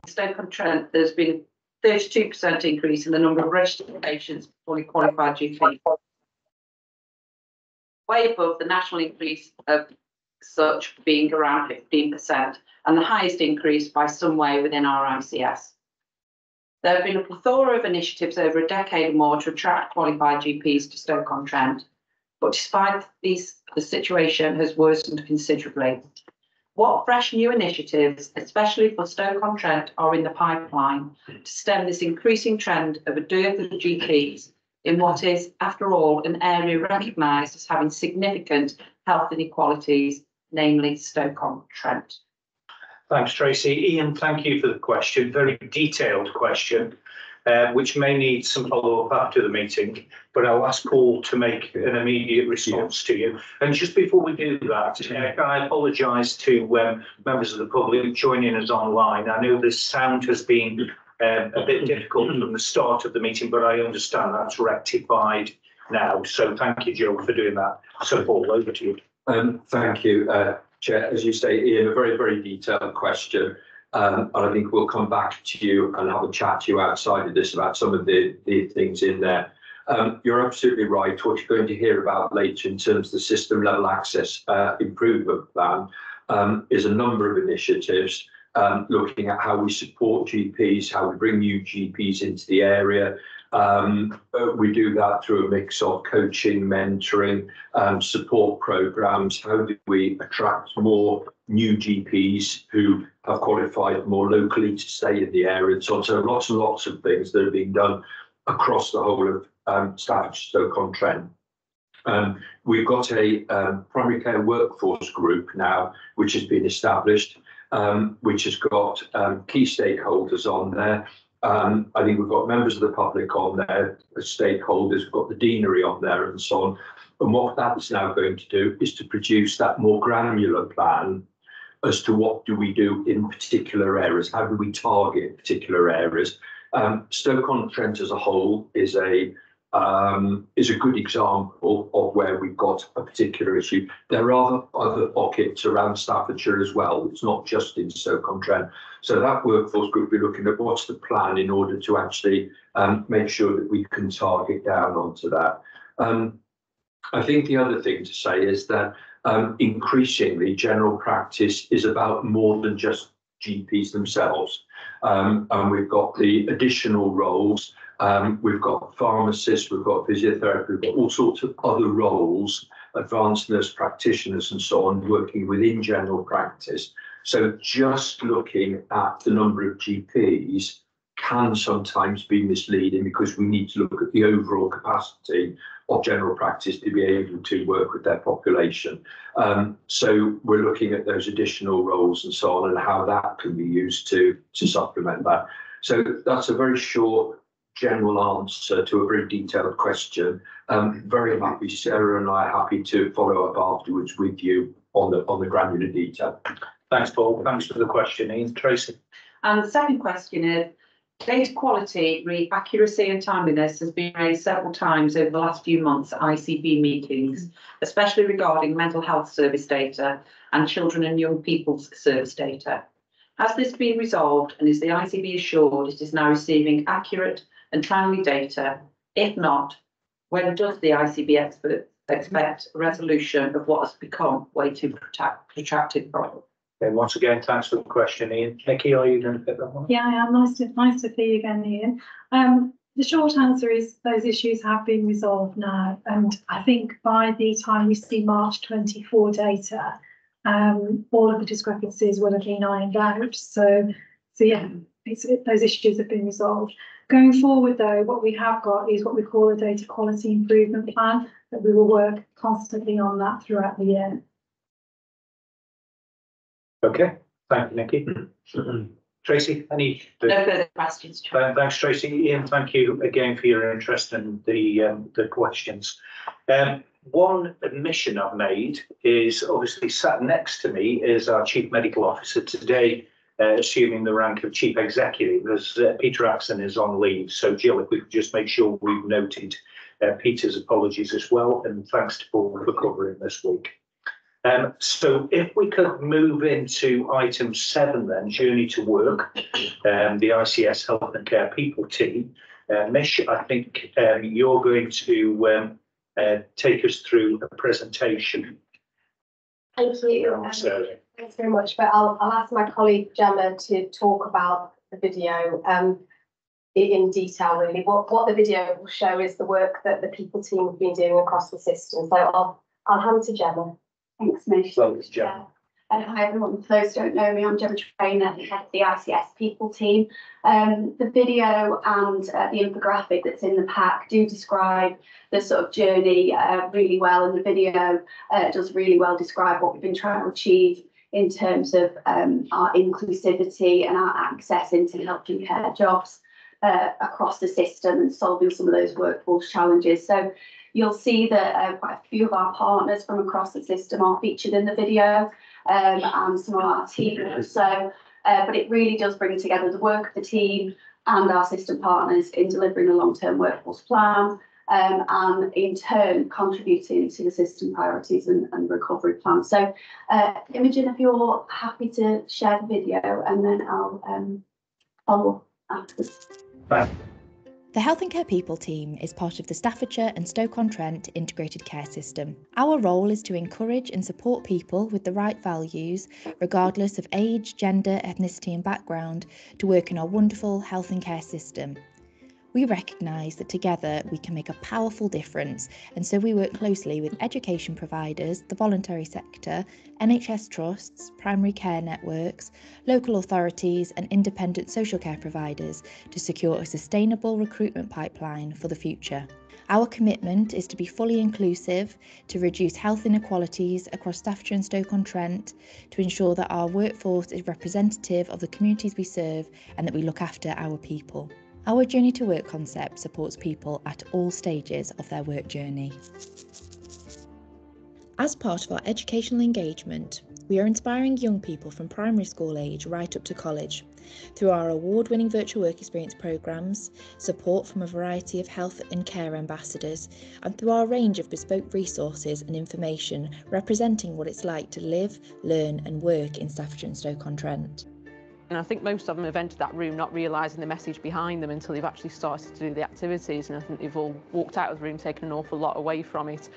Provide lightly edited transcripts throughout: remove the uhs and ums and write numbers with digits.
Stoke-on-Trent, there's been a 32% increase in the number of registered patients, fully qualified GP, way above the national increase of such being around 15%, and the highest increase by some way within our ICS. There have been a plethora of initiatives over a decade or more to attract qualified GPs to Stoke-on-Trent, but despite these, the situation has worsened considerably. What fresh new initiatives, especially for Stoke-on-Trent, are in the pipeline to stem this increasing trend of a dearth of GPs in what is, after all, an area recognised as having significant health inequalities, namely Stoke-on-Trent? Thanks, Tracy. Ian, thank you for the question. Very detailed question, which may need some follow-up after the meeting, but I'll ask Paul to make an immediate response to you. And just before we do that, I apologise to members of the public joining us online. I know the sound has been a bit difficult from the start of the meeting, but I understand that's rectified now. So thank you, Joe, for doing that. So Paul, over to you. Thank you, Chair. As you say, Ian, a very, very detailed question. And I think we'll come back to you and have a chat to you outside of this about some of the things in there. You're absolutely right. What you're going to hear about later in terms of the system level access improvement plan is a number of initiatives looking at how we support GPs, how we bring new GPs into the area. We do that through a mix of coaching, mentoring, support programs. How do we attract more new GPs who have qualified more locally to stay in the area? So lots and lots of things that are being done across the whole of Staffordshire Stoke-on-Trent. We've got a primary care workforce group now, which has been established, which has got key stakeholders on there. I think we've got members of the public on there, stakeholders, we've got the deanery on there and so on. And what that's now going to do is to produce that more granular plan as to what do we do in particular areas, how do we target particular areas. Stoke-on-Trent as a whole is a good example of where we've got a particular issue. There are other pockets around Staffordshire as well. It's not just in Stoke-on-Trent. So that workforce group will be looking at what's the plan in order to actually make sure that we can target down onto that. I think the other thing to say is that increasingly general practice is about more than just GPs themselves. And we've got the additional roles. We've got pharmacists, we've got physiotherapy, we've got all sorts of other roles, advanced nurse practitioners and so on, working within general practice. So just looking at the number of GPs can sometimes be misleading because we need to look at the overall capacity of general practice to be able to work with their population. So we're looking at those additional roles and so on and how that can be used to supplement that. So that's a very short general answer to a very detailed question. Very happy, Sarah and I are happy to follow up afterwards with you on the granular detail. Thanks, Paul. Thanks for the question, Ian. Tracy. And the second question is, data quality, accuracy and timeliness has been raised several times over the last few months at ICB meetings, especially regarding mental health service data and children and young people's service data. Has this been resolved, and is the ICB assured it is now receiving accurate and timely data? If not, when does the ICB expect a resolution of what has become way too protracted problem? And once again, thanks for the question, Ian. Nikki, are you going to pick that one? Yeah, I am. Nice to see you again, Ian. The short answer is those issues have been resolved now, and I think by the time we see March 24 data, all of the discrepancies will have been ironed out. So yeah, those issues have been resolved. Going forward, though, what we have got is what we call a data quality improvement plan, that we will work constantly on that throughout the year. Okay, thank you, Nikki. Tracy, any? No further questions. Thanks, Tracy. Ian, thank you again for your interest in the questions. One admission I've made is obviously sat next to me is our Chief Medical Officer today, assuming the rank of Chief Executive, as Peter Axon is on leave. So, Jill, if we could just make sure we've noted Peter's apologies as well, and thanks to Paul for covering this week. So if we could move into item 7 then, Journey to Work, the ICS Health and Care People team. Mish, I think you're going to take us through a presentation. Thank you. Thanks very much. But I'll ask my colleague Gemma to talk about the video in detail. Really, what the video will show is the work that the people team have been doing across the system. So I'll hand to Gemma. Thanks, Mish. Thanks, Gemma. Hi everyone, for those who don't know me, I'm Gemma Trainer, head of the ICS People team. The video and the infographic that's in the pack do describe the sort of journey really well, and the video does really well describe what we've been trying to achieve in terms of our inclusivity and our access into health and care jobs across the system and solving some of those workforce challenges. So you'll see that quite a few of our partners from across the system are featured in the video, and some of our team also. But it really does bring together the work of the team and our system partners in delivering a long-term workforce plan, and in turn contributing to the system priorities and recovery plan. So Imogen, if you're happy to share the video, and then I'll follow afterwards. Bye. The Health and Care People team is part of the Staffordshire and Stoke-on-Trent integrated care system. Our role is to encourage and support people with the right values, regardless of age, gender, ethnicity and background, to work in our wonderful health and care system. We recognise that together we can make a powerful difference, and so we work closely with education providers, the voluntary sector, NHS trusts, primary care networks, local authorities and independent social care providers to secure a sustainable recruitment pipeline for the future. Our commitment is to be fully inclusive, to reduce health inequalities across Staffordshire and Stoke-on-Trent, to ensure that our workforce is representative of the communities we serve and that we look after our people. Our Journey to Work concept supports people at all stages of their work journey. As part of our educational engagement, we are inspiring young people from primary school age right up to college through our award-winning virtual work experience programmes, support from a variety of health and care ambassadors, and through our range of bespoke resources and information representing what it's like to live, learn and work in Staffordshire and Stoke-on-Trent. And I think most of them have entered that room not realising the message behind them until they've actually started to do the activities, and I think they've all walked out of the room taking an awful lot away from it,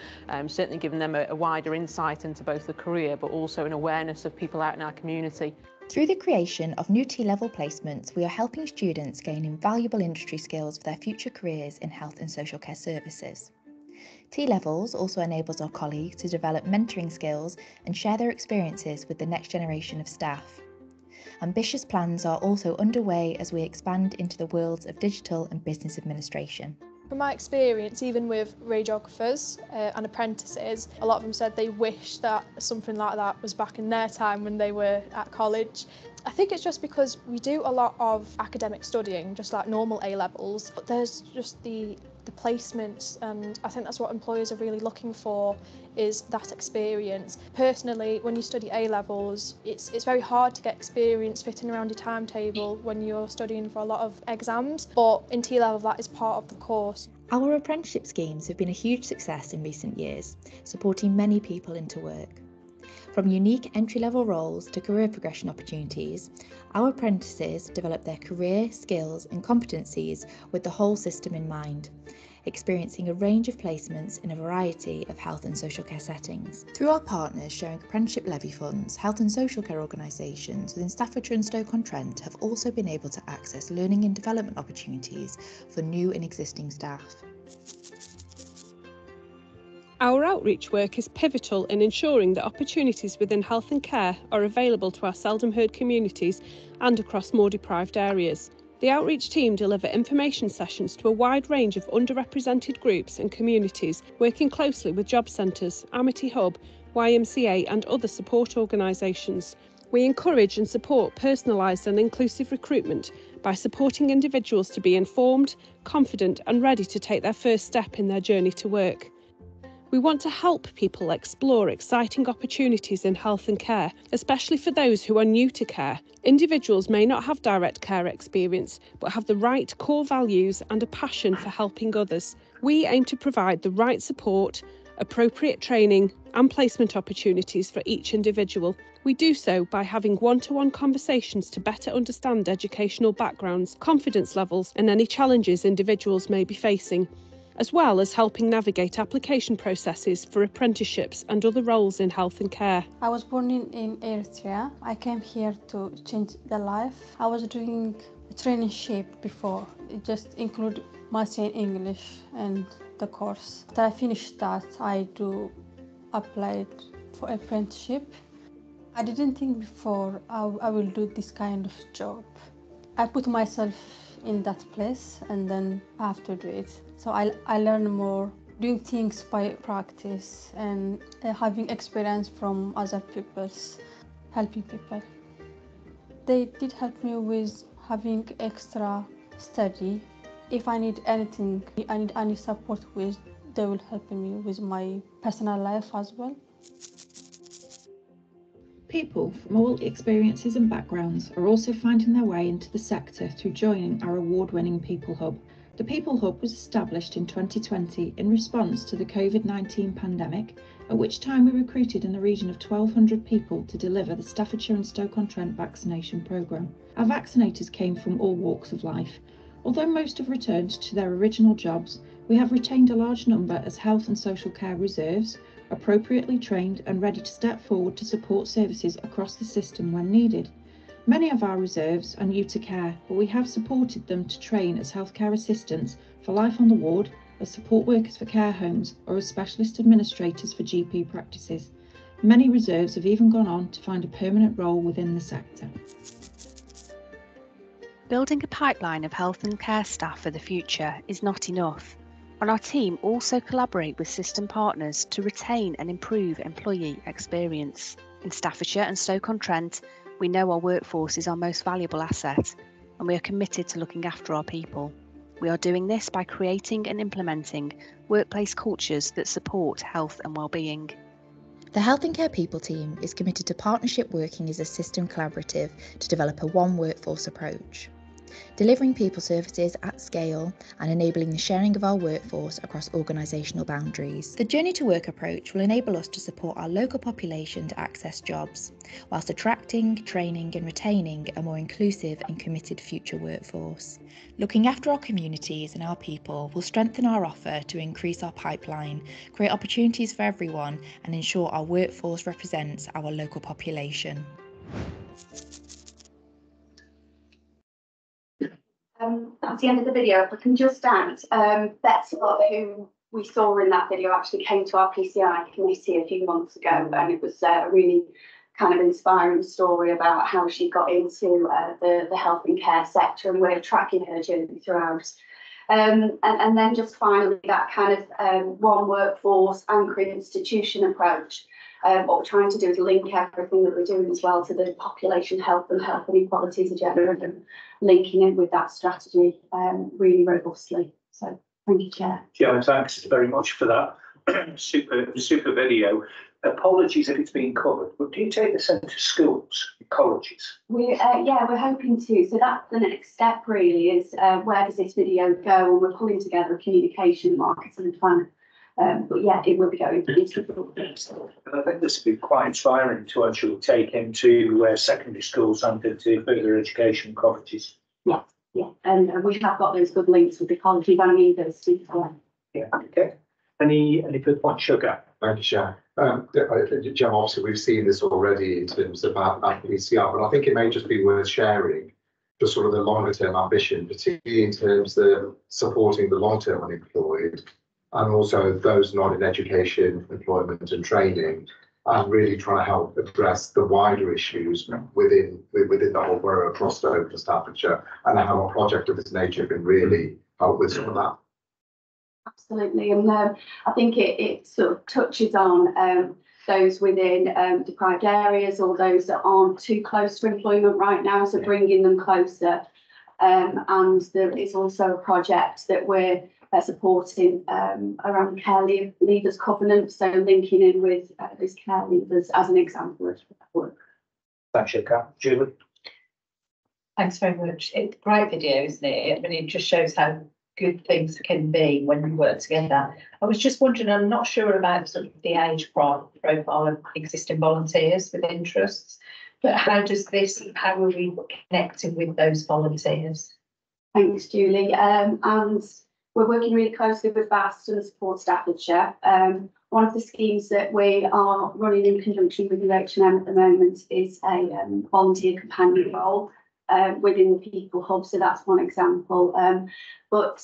certainly giving them a wider insight into both the career but also an awareness of people out in our community. Through the creation of new T-level placements, we are helping students gain invaluable industry skills for their future careers in health and social care services. T-levels also enables our colleagues to develop mentoring skills and share their experiences with the next generation of staff. Ambitious plans are also underway as we expand into the worlds of digital and business administration. From my experience, even with radiographers and apprentices, a lot of them said they wish that something like that was back in their time when they were at college. I think it's just because we do a lot of academic studying, just like normal A-levels, but there's just the placements, and I think that's what employers are really looking for, is that experience. Personally, when you study A-levels, it's very hard to get experience fitting around your timetable when you're studying for a lot of exams, but in T-level that is part of the course. Our apprenticeship schemes have been a huge success in recent years, supporting many people into work. From unique entry-level roles to career progression opportunities, our apprentices develop their career, skills and competencies with the whole system in mind, experiencing a range of placements in a variety of health and social care settings. Through our partners sharing apprenticeship levy funds, health and social care organisations within Staffordshire and Stoke-on-Trent have also been able to access learning and development opportunities for new and existing staff. Our outreach work is pivotal in ensuring that opportunities within health and care are available to our seldom heard communities and across more deprived areas. The outreach team deliver information sessions to a wide range of underrepresented groups and communities, working closely with job centres, Amity Hub, YMCA and other support organisations. We encourage and support personalised and inclusive recruitment by supporting individuals to be informed, confident and ready to take their first step in their journey to work. We want to help people explore exciting opportunities in health and care, especially for those who are new to care. Individuals may not have direct care experience, but have the right core values and a passion for helping others. We aim to provide the right support appropriate training and placement opportunities for each individual. We do so by having one-to-one conversations to better understand educational backgrounds, confidence levels and any challenges individuals may be facing, as well as helping navigate application processes for apprenticeships and other roles in health and care. I was born in Eritrea. I came here to change the life. I was doing a traineeship before. It just included mastering English and the course. After I finished that, I applied for apprenticeship. I didn't think before I will do this kind of job. I put myself in that place and then I have to do it. So I learn more doing things by practice and having experience from other people's helping people. They did help me with having extra study. If I need anything, I need any support with, they will help me with my personal life as well. People from all experiences and backgrounds are also finding their way into the sector through joining our award-winning People Hub. The People Hub was established in 2020 in response to the COVID-19 pandemic, at which time we recruited in the region of 1,200 people to deliver the Staffordshire and Stoke-on-Trent vaccination programme. Our vaccinators came from all walks of life. Although most have returned to their original jobs, we have retained a large number as health and social care reserves, appropriately trained and ready to step forward to support services across the system when needed. Many of our reserves are new to care, but we have supported them to train as healthcare assistants for life on the ward, as support workers for care homes, or as specialist administrators for GP practices. Many reserves have even gone on to find a permanent role within the sector. Building a pipeline of health and care staff for the future is not enough, and our team also collaborate with system partners to retain and improve employee experience. In Staffordshire and Stoke-on-Trent, we know our workforce is our most valuable asset, and we are committed to looking after our people. We are doing this by creating and implementing workplace cultures that support health and well-being. The Health and Care People team is committed to partnership working as a system collaborative to develop a one workforce approach, delivering people services at scale and enabling the sharing of our workforce across organisational boundaries. The Journey to Work approach will enable us to support our local population to access jobs, whilst attracting, training and retaining a more inclusive and committed future workforce. Looking after our communities and our people will strengthen our offer to increase our pipeline, create opportunities for everyone and ensure our workforce represents our local population. That's the end of the video. If I can just add, Betsy, who we saw in that video, actually came to our PCI committee a few months ago, and it was a really kind of inspiring story about how she got into the health and care sector, and we're tracking her journey throughout. And then just finally, that kind of one workforce anchoring institution approach. What we're trying to do is link everything that we're doing as well to the population health and inequalities agenda, and linking in with that strategy really robustly. So thank you, Chair. Gemma, thanks very much for that super video. Apologies if it's been covered, but do you take this into schools, colleges? We're hoping to. So that's the next step really, is where does this video go? And we're pulling together a communication marketing plan. But yeah, it will be going into the I think this would be quite inspiring to actually take into secondary schools and into further education colleges. Yeah, and we have got those good links with the colleges and universities as well. Yeah, okay. Any good points, Sugar? Thank you, Sharon. Jim, obviously we've seen this already in terms of our PCR, but I think it may just be worth sharing just sort of the longer term ambition, particularly in terms of supporting the long-term unemployed and also those not in education, employment and training, and really trying to help address the wider issues within the whole borough across over Staffordshire, and how a project of this nature can really help with some of that. Absolutely, and I think it sort of touches on those within deprived areas or those that aren't too close to employment right now, so bringing them closer. And there is also a project that we're supporting around care leaders covenant, so linking in with those care leaders as an example of that work. Thanks, Shaka. Julie? Thanks very much. It's a great video, isn't it? It really just shows how good things can be when you work together. I was just wondering, I'm not sure about sort of the age profile of existing volunteers with interests, but how are we connecting with those volunteers? Thanks, Julie. And we're working really closely with VAST and Support Staffordshire. One of the schemes that we are running in conjunction with UHM at the moment is a volunteer companion role within the People Hub. So that's one example. But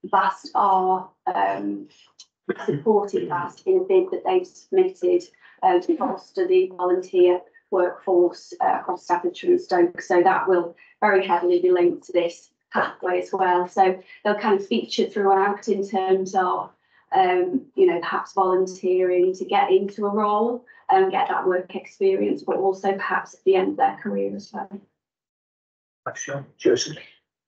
VAST are supporting VAST in a bid that they've submitted to foster the volunteer workforce across Staffordshire and Stoke. So that will very heavily be linked to this pathway as well. So they'll kind of feature throughout in terms of perhaps volunteering to get into a role and get that work experience, but also perhaps at the end of their career as well. Joseph.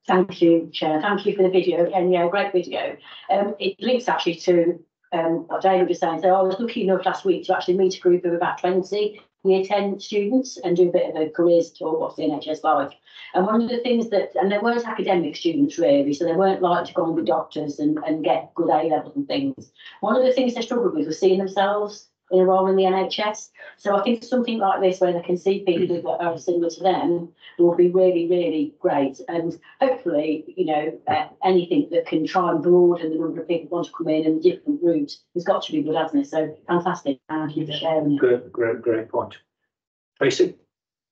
Thank you, Chair. Thank you for the video. And yeah, great video. It links actually to what David was saying. So I was lucky enough last week to actually meet a group of about 20 Year 10 students and do a bit of a careers tour, what's the NHS like. And one of the things and they weren't academic students really, so they weren't like to go and be doctors and get good A levels and things. One of the things they struggled with was seeing themselves in a role in the NHS. So I think something like this where they can see people that are similar to them will be really, really great. And hopefully, anything that can try and broaden the number of people who want to come in and the different routes has got to be good, hasn't it? So fantastic. Thank you for sharing it. Great point. Tracy?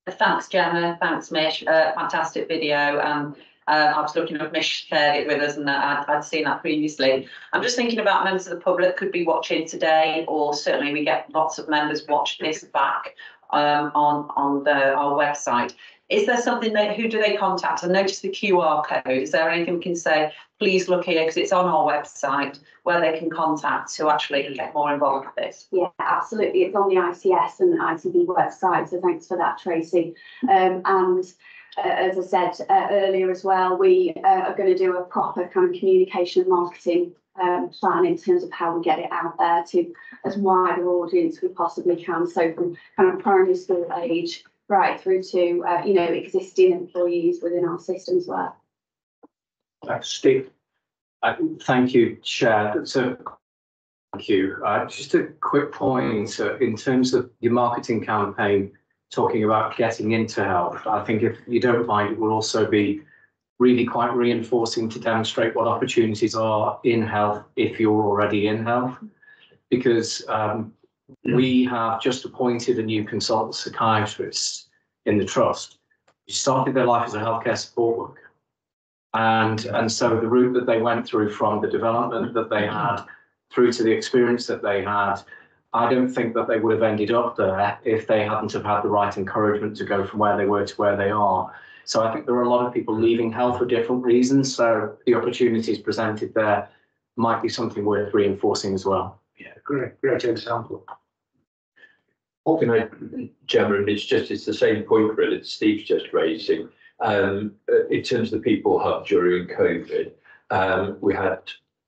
Thanks, Gemma. Thanks, Mish. Fantastic video. I was looking up, Mish shared it with us, and I'd seen that previously. I'm just thinking about members of the public could be watching today, or certainly we get lots of members watch this back on our website. Is there something who do they contact? I noticed the QR code. Is there anything we can say, please look here, because it's on our website, where they can contact to actually get more involved with this? Yeah, absolutely. It's on the ICS and the ITB website. So thanks for that, Tracy. As I said earlier as well, we are going to do a proper kind of communication and marketing plan in terms of how we get it out there to as wide an audience we possibly can. So from kind of primary school age right through to existing employees within our system as well. Thanks, Steve. Thank you, Chair. So, thank you. Just a quick point in terms of your marketing campaign, talking about getting into health. I think if you don't mind, it will also be really quite reinforcing to demonstrate what opportunities are in health if you're already in health, because we have just appointed a new consultant psychiatrist in the trust. She started their life as a healthcare support worker. And so the route that they went through from the development that they had through to the experience that they had, I don't think that they would have ended up there if they hadn't have had the right encouragement to go from where they were to where they are. So I think there are a lot of people leaving health for different reasons. So the opportunities presented there might be something worth reinforcing as well. Yeah, great example. Gemma, and it's the same point really that Steve's just raising. In terms of the People Hub during COVID, we had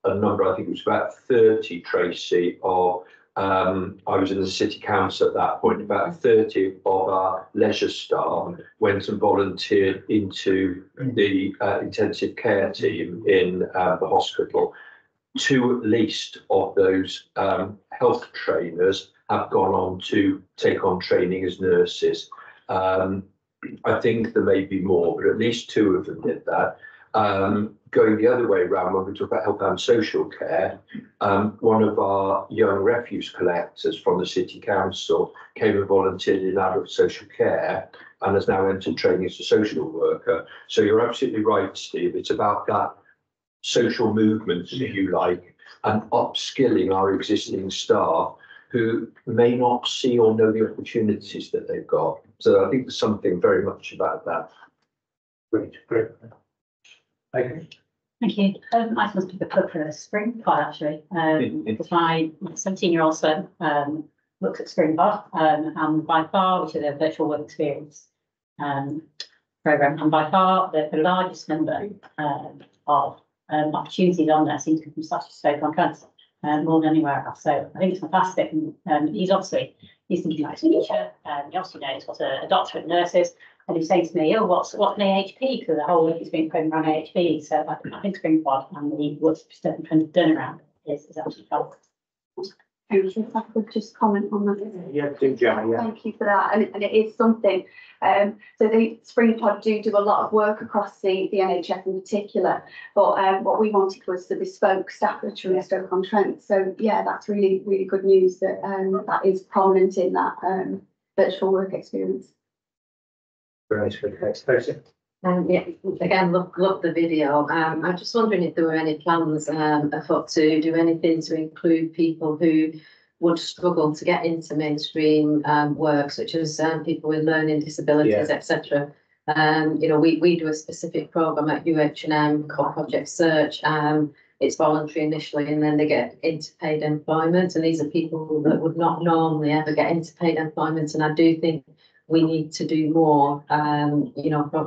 a number, I think it was about 30, Tracy, of I was in the city council at that point. About 30 of our leisure staff went and volunteered into the intensive care team in the hospital. 2 at least of those health trainers have gone on to take on training as nurses. I think there may be more, but at least 2 of them did that. Going the other way around, when we talk about health and social care, one of our young refuse collectors from the city council came and volunteered in adult social care and has now entered training as a social worker. So you're absolutely right, Steve. It's about that social movement, if you like, and upskilling our existing staff who may not see or know the opportunities that they've got. So I think there's something very much about that. Great. Okay. Thank you. I must be the plug for Spring Pod actually, because my 17-year-old son looks at Spring Pod, and by far, which is a virtual work experience program, and by far the largest number of opportunities on there seems to come from Staffordshire and Stoke-on-Trent, more than anywhere else. So I think it's fantastic, and he's obviously he's thinking like a teacher, he obviously knows what a doctorate in nurses, and he's saying to me, oh, what's an AHP? Because the whole week he's been putting around AHP, so I think spring pod and the what's done around is absolutely fabulous. If I could just comment on that. Yeah, do Gemma, yeah. Thank you for that, and it is something. So the Spring Pod do a lot of work across the NHS in particular, but what we wanted was the bespoke Staffordshire and Stoke-on-Trent. So yeah, that's really good news that that is prominent in that virtual work experience. Great, Stacey. Yeah, again, love the video. I'm just wondering if there were any plans afoot to do anything to include people who would struggle to get into mainstream work, such as people with learning disabilities, etc. We do a specific programme at UH&M called Project Search. It's voluntary initially, and then they get into paid employment. And these are people that would not normally ever get into paid employment. And I do think we need to do more,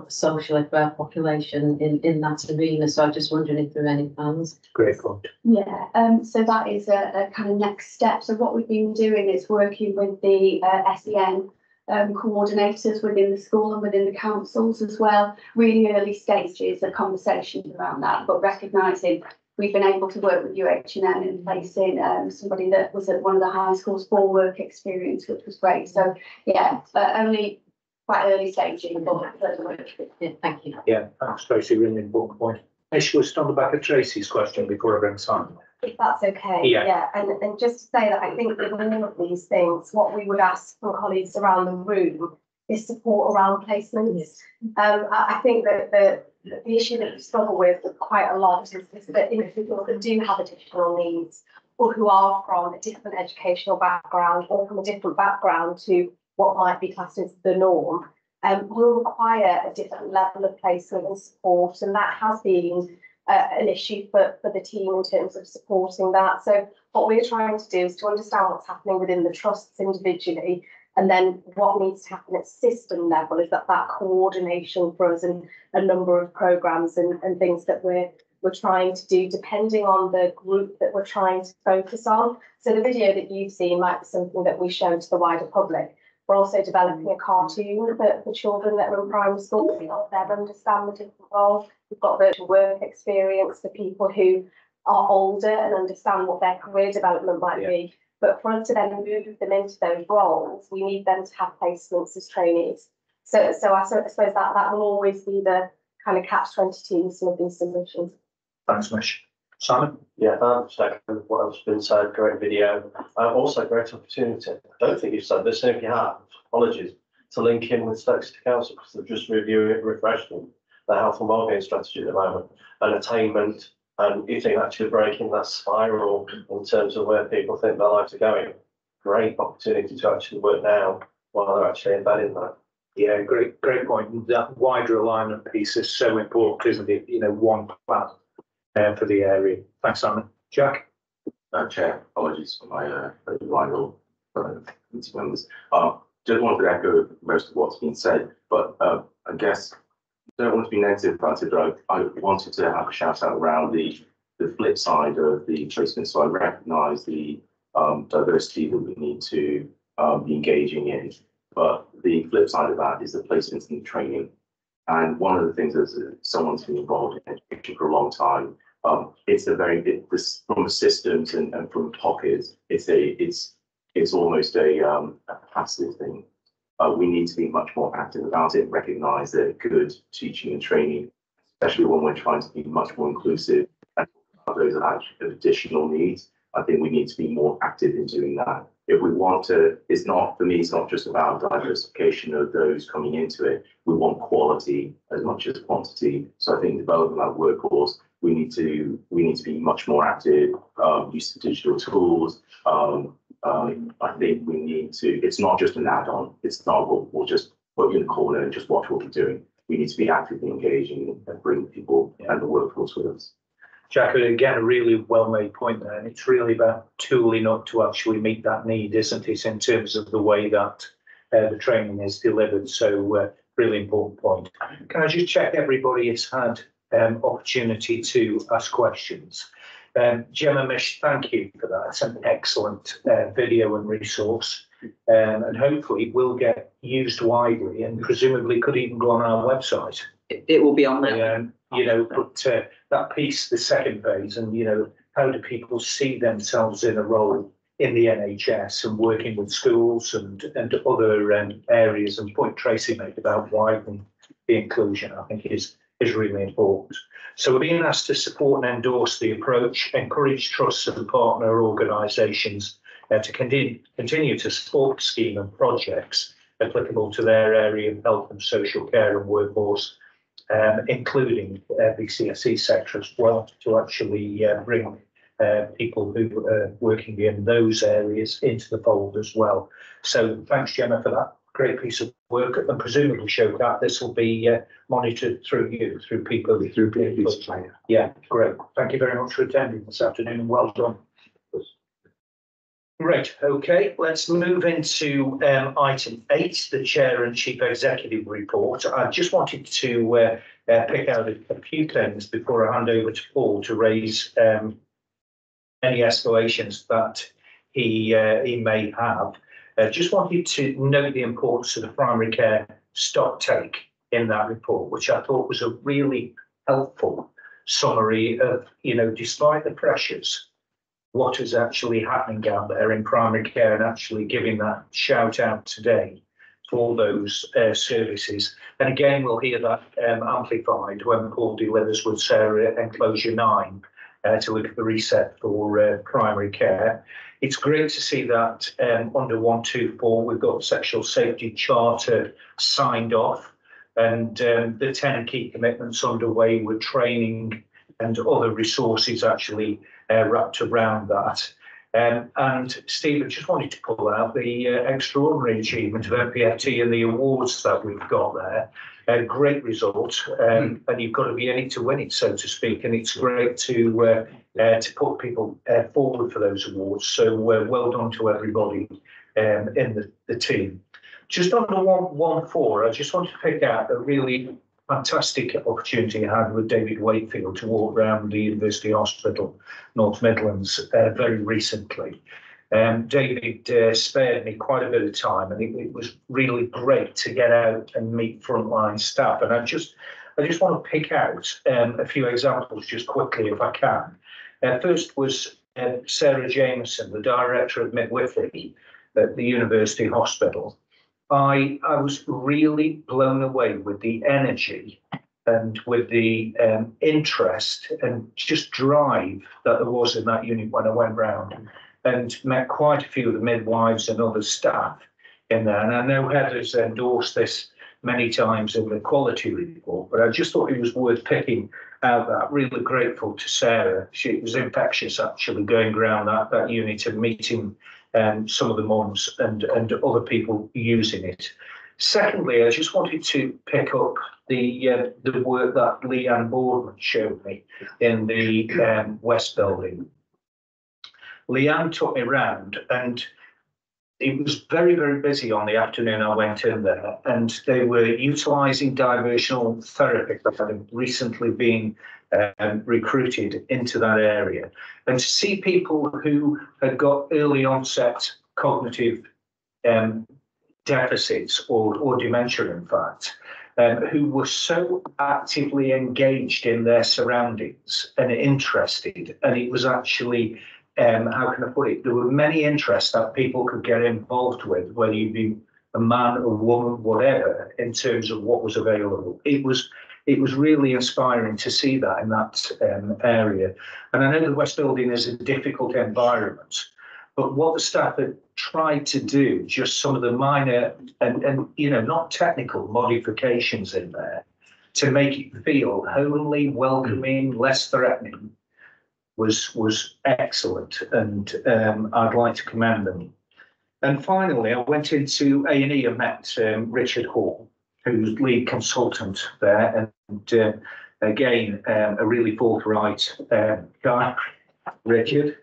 socially for our population in that arena. So I'm just wondering if there are any plans. Great point. Yeah, so that is a kind of next step. So what we've been doing is working with the SEN coordinators within the school and within the councils as well. Really early stages of conversations around that, but recognising we've been able to work with UH&M in placing somebody that was at one of the high schools for work experience, which was great. So yeah, only quite early stages, but yeah, thank you. Yeah, thanks, Tracy. Really important point. Ish, we'll stand on the back of Tracy's question before I bring Simon. If that's okay, Yeah. And just to say that I think with all of these things, what we would ask from colleagues around the room is support around placements. I think that the issue that we struggle with quite a lot is that individuals that do have additional needs, or who are from a different educational background or from a different background to what might be classed as the norm, will require a different level of placement and support, and that has been an issue for the team in terms of supporting that. So what we're trying to do is to understand what's happening within the trusts individually, and then what needs to happen at system level is that coordination for us and a number of programmes and things that we're trying to do depending on the group that we're trying to focus on. So the video that you've seen might be something that we show to the wider public. We're also developing a cartoon for children that are in primary school to help them understand the different roles. We've got virtual work experience for people who are older and understand what their career development might be. But for us to then move them into those roles, we need them to have placements as trainees. So I suppose that will always be the kind of catch-22 in some of these solutions. Thanks, Mish. Simon? Yeah, second what has been said, great video. Also great opportunity. I don't think you've said this, and if you have, apologies, to link in with Stoke City Council because they're just refreshing their health and wellbeing strategy at the moment and attainment. And you think actually breaking that spiral in terms of where people think their lives are going. Great opportunity to actually work now while they're actually embedding that. Yeah, great point. That wider alignment piece is so important, isn't it? One plan for the area. Thanks, Simon. Jack? Chair, apologies for my rival members. Just wanted to echo most of what's been said, but I guess I don't want to be negative about it, but I wanted to have a shout out around the flip side of the placement. So I recognise the diversity that we need to be engaging in, but the flip side of that is the placements and the training. And one of the things as someone's been involved in education for a long time, it's from systems and from pockets, it's almost a passive thing. We need to be much more active about it, recognise that good teaching and training, especially when we're trying to be much more inclusive and about those that actually have additional needs. I think we need to be more active in doing that. If we want to, it's not just about diversification of those coming into it. We want quality as much as quantity. So I think developing that workforce, we need to be much more active, use of digital tools. I think we need to, it's not just an add-on. It's not, we'll just put you in the corner and just watch what we're doing. We need to be actively engaging and bring people and the workforce with us. Jack, again, a really well-made point there. And it's really about tooling up to actually meet that need, isn't it, in terms of the way that the training is delivered. So really important point. Can I just check everybody has had opportunity to ask questions? Gemma, Mish, thank you for that. It's an excellent video and resource. and hopefully will get used widely and presumably could even go on our website. It will be on there. You know, but that piece, the second phase, and you know, how do people see themselves in a role in the NHS and working with schools and other areas, and point Tracy made about widening the inclusion, I think is really important. So we're being asked to support and endorse the approach, encourage trusts and partner organisations to continue to support the scheme and projects applicable to their area of health and social care and workforce, including the CSE sector as well, to actually bring people who are working in those areas into the fold as well. So thanks, Gemma, for that great piece of work, and presumably show that this will be monitored through you, through people. Yeah, great. Thank you very much for attending this afternoon, and well done. Great. Okay, let's move into item 8, the Chair and Chief Executive report. I just wanted to pick out a few things before I hand over to Paul to raise any escalations that he may have. Just wanted to note the importance of the primary care stock take in that report, which I thought was a really helpful summary of, you know, despite the pressures, what is actually happening out there in primary care, and actually giving that shout out today to all those services. And again, we'll hear that amplified when Paul delivers with Sarah Enclosure 9 to look at the reset for primary care. It's great to see that under 124 we've got the Sexual Safety Charter signed off, and the 10 key commitments underway with training and other resources actually wrapped around that. And Steve, I just wanted to pull out the extraordinary achievement of MPFT and the awards that we've got there. Great result, and you've got to be in it to win it, so to speak. And it's great to put people forward for those awards. So well done to everybody in the team. Just on the 114, I just want to pick out a really fantastic opportunity I had with David Wakefield to walk around the University Hospital, North Midlands, very recently. David spared me quite a bit of time, and it was really great to get out and meet frontline staff. And I just want to pick out a few examples just quickly, if I can. First was Sarah Jameson, the Director of Midwifery at the University Hospital. I was really blown away with the energy and with the interest and just drive that there was in that unit when I went round, and met quite a few of the midwives and other staff in there. And I know Heather's endorsed this many times in the quality report, but I just thought it was worth picking out that. Really grateful to Sarah. It was infectious actually going around that unit and meeting some of the mums and other people using it. Secondly, I just wanted to pick up the work that Leanne Boardman showed me in the West Building. Leanne took me round, and it was very, very busy on the afternoon I went in there, and they were utilising diversional therapy that had recently been recruited into that area. And to see people who had got early onset cognitive deficits or dementia, in fact, who were so actively engaged in their surroundings and interested, and it was actually how can I put it? There were many interests that people could get involved with, whether you be a man, a woman, whatever, in terms of what was available. It was really inspiring to see that in that area. And I know the West Building is a difficult environment, but what the staff had tried to do, just some of the minor and you know, not technical modifications in there to make it feel homely, welcoming, less threatening, was excellent, and I'd like to commend them. And finally, I went into A&E and met Richard Hall, who's lead consultant there, and again, a really forthright guy, Richard.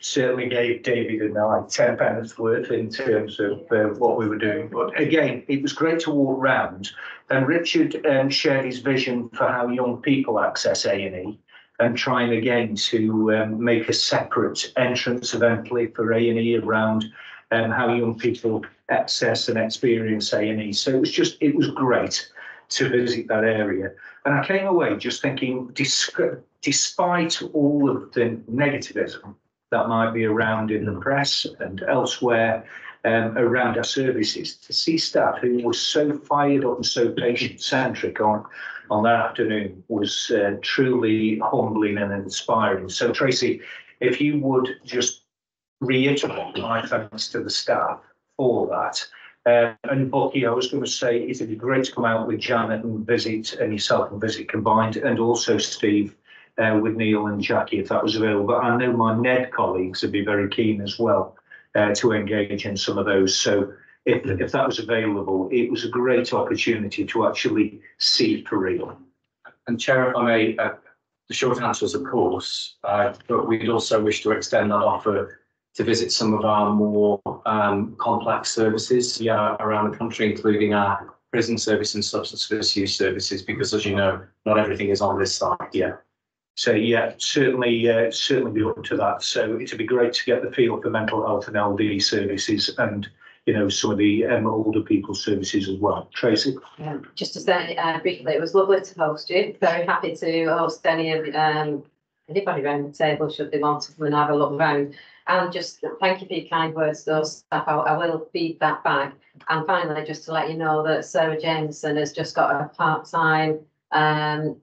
Certainly gave David and I 10 pounds worth in terms of what we were doing. But again, it was great to walk round, and Richard shared his vision for how young people access A&E, and trying again to make a separate entrance eventually for A&E around how young people access and experience A&E. So it was great to visit that area. And I came away just thinking, despite all of the negativism that might be around in the press and elsewhere around our services, to see staff who were so fired up and so patient-centric on that afternoon was truly humbling and inspiring. So Tracy, if you would just reiterate my thanks to the staff for that. And Bucky, I was going to say it'd be great to come out with Janet and visit, and yourself and visit combined, and also Steve with Neil and Jackie if that was available. But I know my NED colleagues would be very keen as well to engage in some of those. So if that was available, it was a great opportunity to actually see it for real. And Chair, if I may, the short answer is of course, but we'd also wish to extend that offer to visit some of our more complex services around the country, including our prison service and substance misuse services, because as you know, not everything is on this side. Yeah. So yeah, certainly be up to that. So it'd be great to get the feel for mental health and LD services, and some of the older people's services as well. Tracy? Just to say briefly, it was lovely to host you. Very happy to host anybody around the table should they want to come and have a look around. And just thank you for your kind words to those staff. I will feed that back. And finally, just to let you know that Sarah Jameson has just got a part-time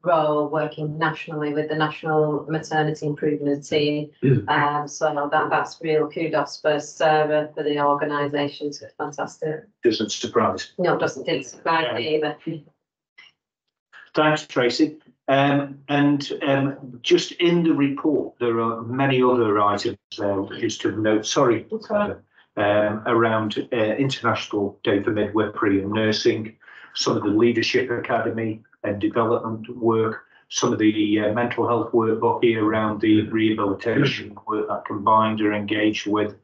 role working nationally with the National Maternity Improvement Team. So that's real kudos for Sarah, for the organisation. It's fantastic. Doesn't surprise. No, it didn't surprise me either. Thanks, Tracy. Just in the report, there are many other items just to note. Sorry, around International Day for Midwifery and Nursing, some of the Leadership Academy and development work, some of the mental health work, Bucky, around the rehabilitation work that Combined are engaged with.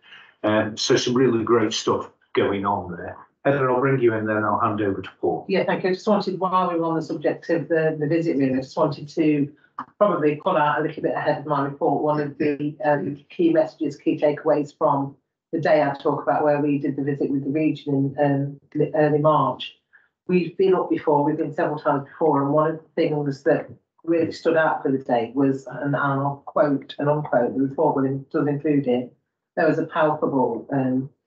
So some really great stuff going on there. Heather, I'll bring you in, then I'll hand over to Paul. Yeah, thank you. I just wanted, while we were on the subject of the visit, really, I just wanted to probably pull out a little bit ahead of my report one of the key messages, key takeaways from the day I talk about where we did the visit with the region in early March. We've been up before, we've been several times before, and one of the things that really stood out for the day was, and I'll quote and unquote, the report does include it, there was a palpable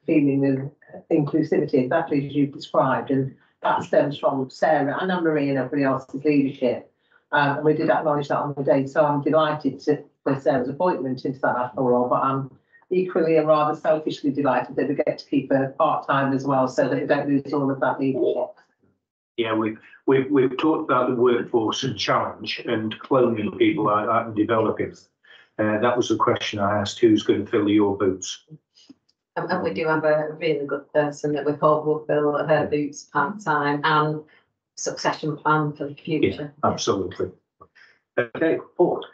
feeling of inclusivity, exactly as you've described, and that stems from Sarah and Anne-Marie and everybody else's leadership. And we did acknowledge that on the day, so I'm delighted for Sarah's appointment into that national role, but I'm equally and rather selfishly delighted that we get to keep her part-time as well, so that we don't lose all of that leadership. Yeah, we've talked about the workforce and challenge and cloning people like that and developing. That was the question I asked, who's going to fill your boots? And we do have a really good person that we hope will fill her boots part-time and succession plan for the future. Yeah, absolutely. Okay, Paul.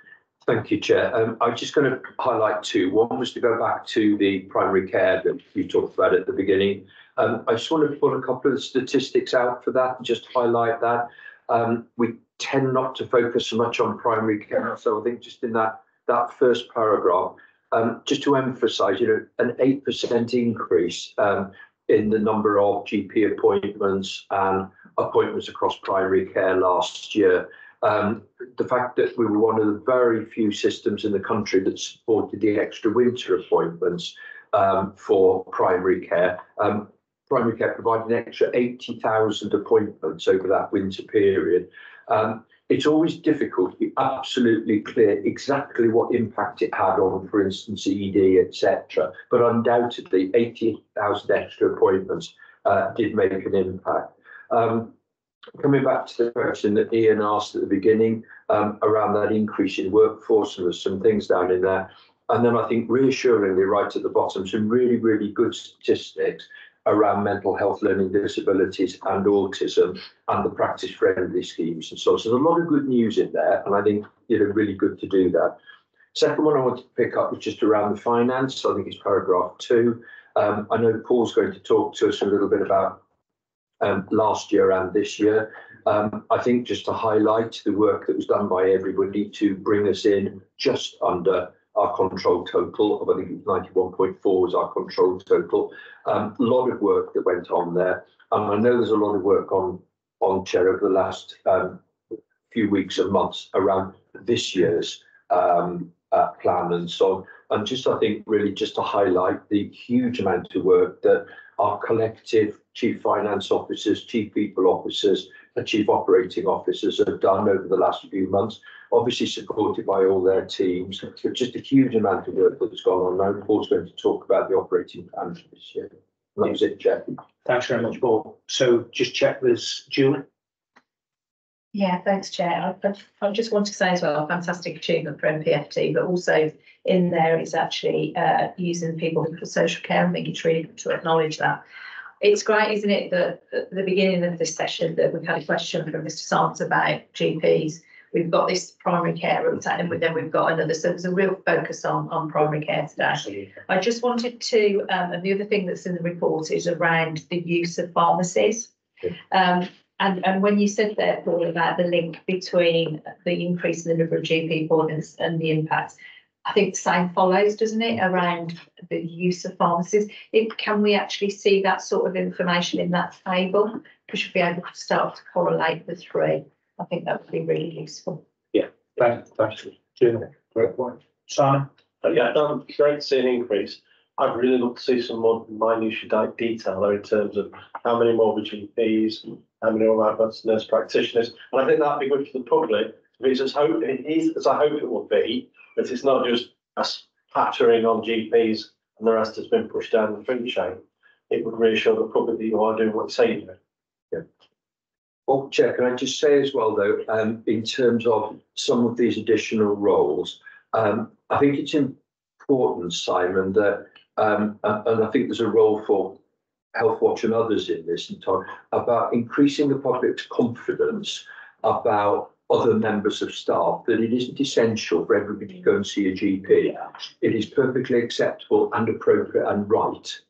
Thank you, Chair. I'm just going to highlight two. One was to go back to the primary care that you talked about at the beginning. I just want to pull a couple of the statistics out for that and just highlight that. We tend not to focus so much on primary care. So I think just in that first paragraph, just to emphasise, an 8% increase in the number of GP appointments and appointments across primary care last year. The fact that we were one of the very few systems in the country that supported the extra winter appointments for primary care. Primary care provided an extra 80,000 appointments over that winter period. It's always difficult to be absolutely clear exactly what impact it had on, for instance, ED, etc. But undoubtedly, 80,000 extra appointments did make an impact. Coming back to the question that Ian asked at the beginning around that increase in workforce, and there's some things down in there. And then I think reassuringly right at the bottom, some really, really good statistics around mental health, learning disabilities and autism and the practice-friendly schemes and so on. So there's a lot of good news in there, and I think really good to do that. Second one I want to pick up is just around the finance. So I think it's paragraph 2. I know Paul's going to talk to us a little bit about last year and this year. I think just to highlight the work that was done by everybody to bring us in just under our control total of, I think it was 91.4 was our control total. A lot of work that went on there. And I know there's a lot of work on Chair over the last few weeks and months around this year's plan and so on. And just, I think, really just to highlight the huge amount of work that our collective chief finance officers, chief people officers, and chief operating officers have done over the last few months, obviously supported by all their teams, but just a huge amount of work that has gone on. Now, Paul's going to talk about the operating plan for this year. And that was it, Jeff. Thanks very much, Paul. So just check this, Julie. Yeah, thanks, Chair. I just want to say as well, fantastic achievement for MPFT, but also in there is actually using people for social care. I think it's really good to acknowledge that. It's great, isn't it, that at the beginning of this session that we've had a question from Mr. Sands about GPs. We've got this primary care update, and then we've got another. So there's a real focus on primary care today. Absolutely. I just wanted to, and the other thing that's in the report is around the use of pharmacies. And when you said there, Paul, about the link between the increase in the number of GP appointments and the impact, I think the same follows, doesn't it, around the use of pharmacies? Can we actually see that sort of information in that table? We should be able to start to correlate the three. I think that would be really useful. Yeah, thanks, Julie. Great point. Simon? Yeah, great to see an increase. I'd really love to see some more minutiae detail there in terms of how many more GPs, how many more advanced nurse practitioners, and I think that'd be good for the public. It's as I hope it will be, but it's not just us pattering on GPs and the rest has been pushed down the food chain. It would reassure the public that you are doing what you say you're doing. Yeah. Well, Chair, can I just say as well, though, in terms of some of these additional roles, I think it's important, Simon, that and I think there's a role for Health Watch and others in this and talk about increasing the public's confidence about other members of staff, that it isn't essential for everybody to go and see a GP. It is perfectly acceptable and appropriate and right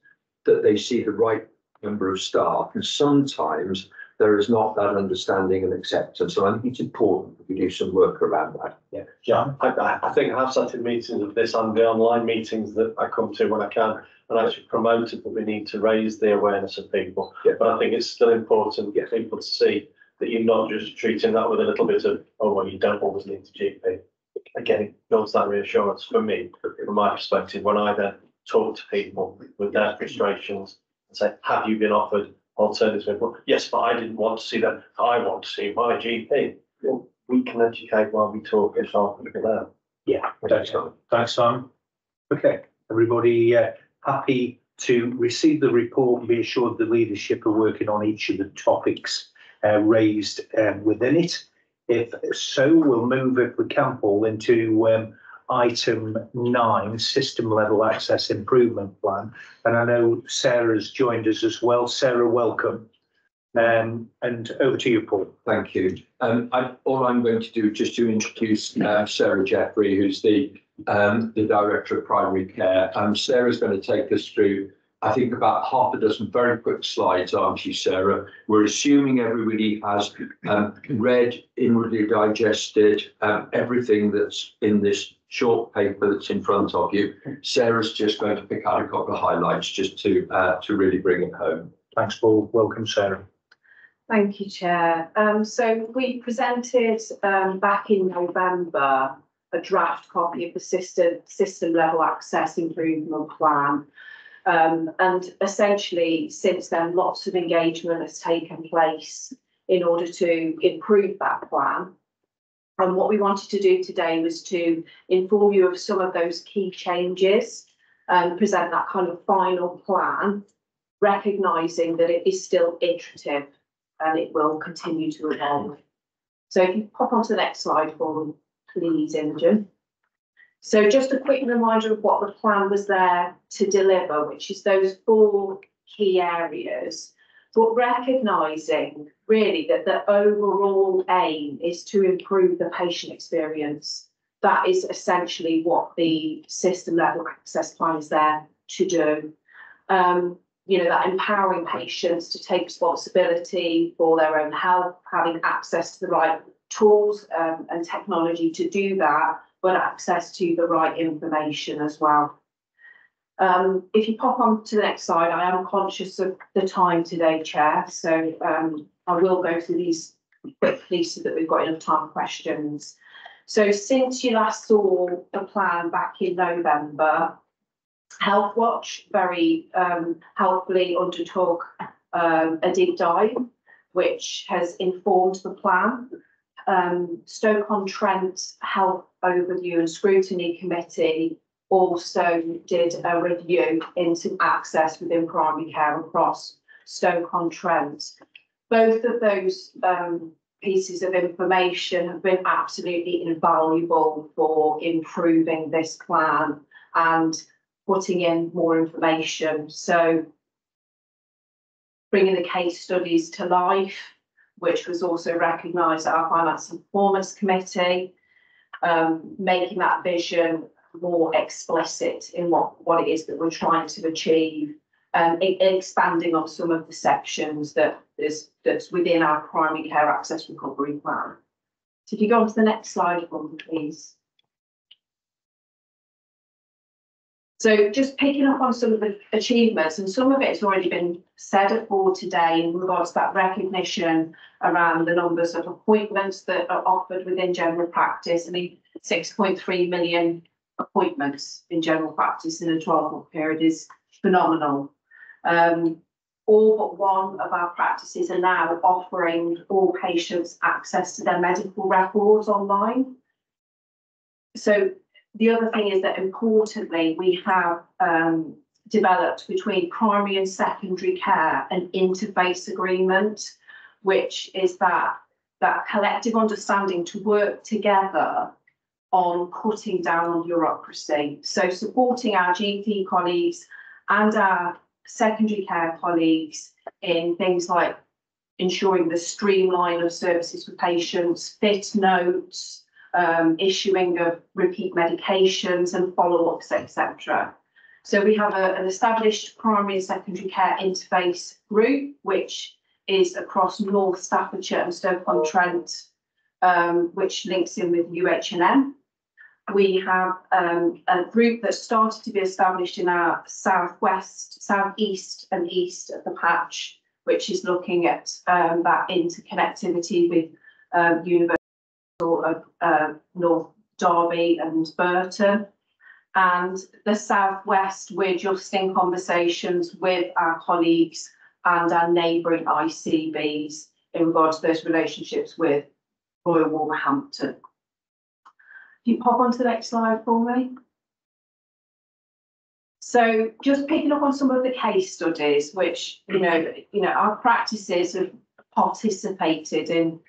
that they see the right number of staff. And sometimes there is not that understanding and acceptance. So I think it's important that we do some work around that. Yeah, John? I think I have sat in meetings of this and the online meetings that I come to when I can, and actually promoted that we need to raise the awareness of people. Yeah. But I think it's still important for people to see that you're not just treating that with a little bit of, oh, well, you don't always need to GP. Again, it builds that reassurance for me, from my perspective, when I then talk to people with their frustrations and say, have you been offered alternative? Well, yes, but I didn't want to see that. I want to see my GP. Well, we can educate while we talk and help people out. Yeah, thanks, Simon. Okay, everybody happy to receive the report and be assured the leadership are working on each of the topics raised within it. If so, we'll move, if we can, Paul, into item 9, system level access improvement plan. And I know Sarah's joined us as well. Sarah, welcome. And over to you, Paul. Thank you. All I'm going to do is just to introduce Sarah Jeffrey, who's the Director of Primary Care. Sarah's going to take us through, I think, about half a dozen very quick slides, aren't you, Sarah? We're assuming everybody has read, inwardly digested everything that's in this short paper that's in front of you. Sarah's just going to pick out a couple of highlights just to really bring it home. Thanks, Paul. Welcome, Sarah. Thank you, Chair. So we presented back in November a draft copy of the system level access improvement plan. And essentially, since then, lots of engagement has taken place in order to improve that plan. And what we wanted to do today was to inform you of some of those key changes and present that kind of final plan, recognising that it is still iterative and it will continue to evolve. So if you pop onto the next slide for me, please, Imogen. So just a quick reminder of what the plan was there to deliver, which is those 4 key areas, but recognising really that the overall aim is to improve the patient experience. That is essentially what the system level access plan is there to do. You know, that empowering patients to take responsibility for their own health, having access to the right tools and technology to do that, but access to the right information as well. If you pop on to the next slide, I am conscious of the time today, Chair, so I will go through these quickly so that we've got enough time for questions. So since you last saw the plan back in November, Health Watch very helpfully undertook a deep dive, which has informed the plan. Stoke-on-Trent Health Overview and Scrutiny Committee also did a review into access within primary care across Stoke-on-Trent. Both of those pieces of information have been absolutely invaluable for improving this plan and putting in more information. So bringing the case studies to life, which was also recognised at our Finance and Performance Committee, making that vision more explicit in what it is that we're trying to achieve, expanding on some of the sections that's within our primary care access recovery plan. So if you go on to the next slide for me, please. So just picking up on some of the achievements, and some of it has already been said at board today in regards to that recognition around the numbers of appointments that are offered within general practice. I mean, 6.3 million appointments in general practice in a 12-month period is phenomenal. All but one of our practices are now offering all patients access to their medical records online. So the other thing is that importantly, we have developed between primary and secondary care an interface agreement, which is that collective understanding to work together on cutting down on bureaucracy. So supporting our GP colleagues and our secondary care colleagues in things like ensuring the streamline of services for patients, fit notes, issuing of repeat medications and follow-ups, etc. So we have an established primary and secondary care interface group, which is across North Staffordshire and Stoke-on-Trent, which links in with UH&M. We have a group that started to be established in our southwest, southeast and east of the patch, which is looking at that interconnectivity with University of North Derby and Burton. And the southwest, we're just in conversations with our colleagues and our neighbouring ICBs in regard to those relationships with Royal Wolverhampton. Can you pop onto the next slide for me? So just picking up on some of the case studies, which, you know, our practices have participated in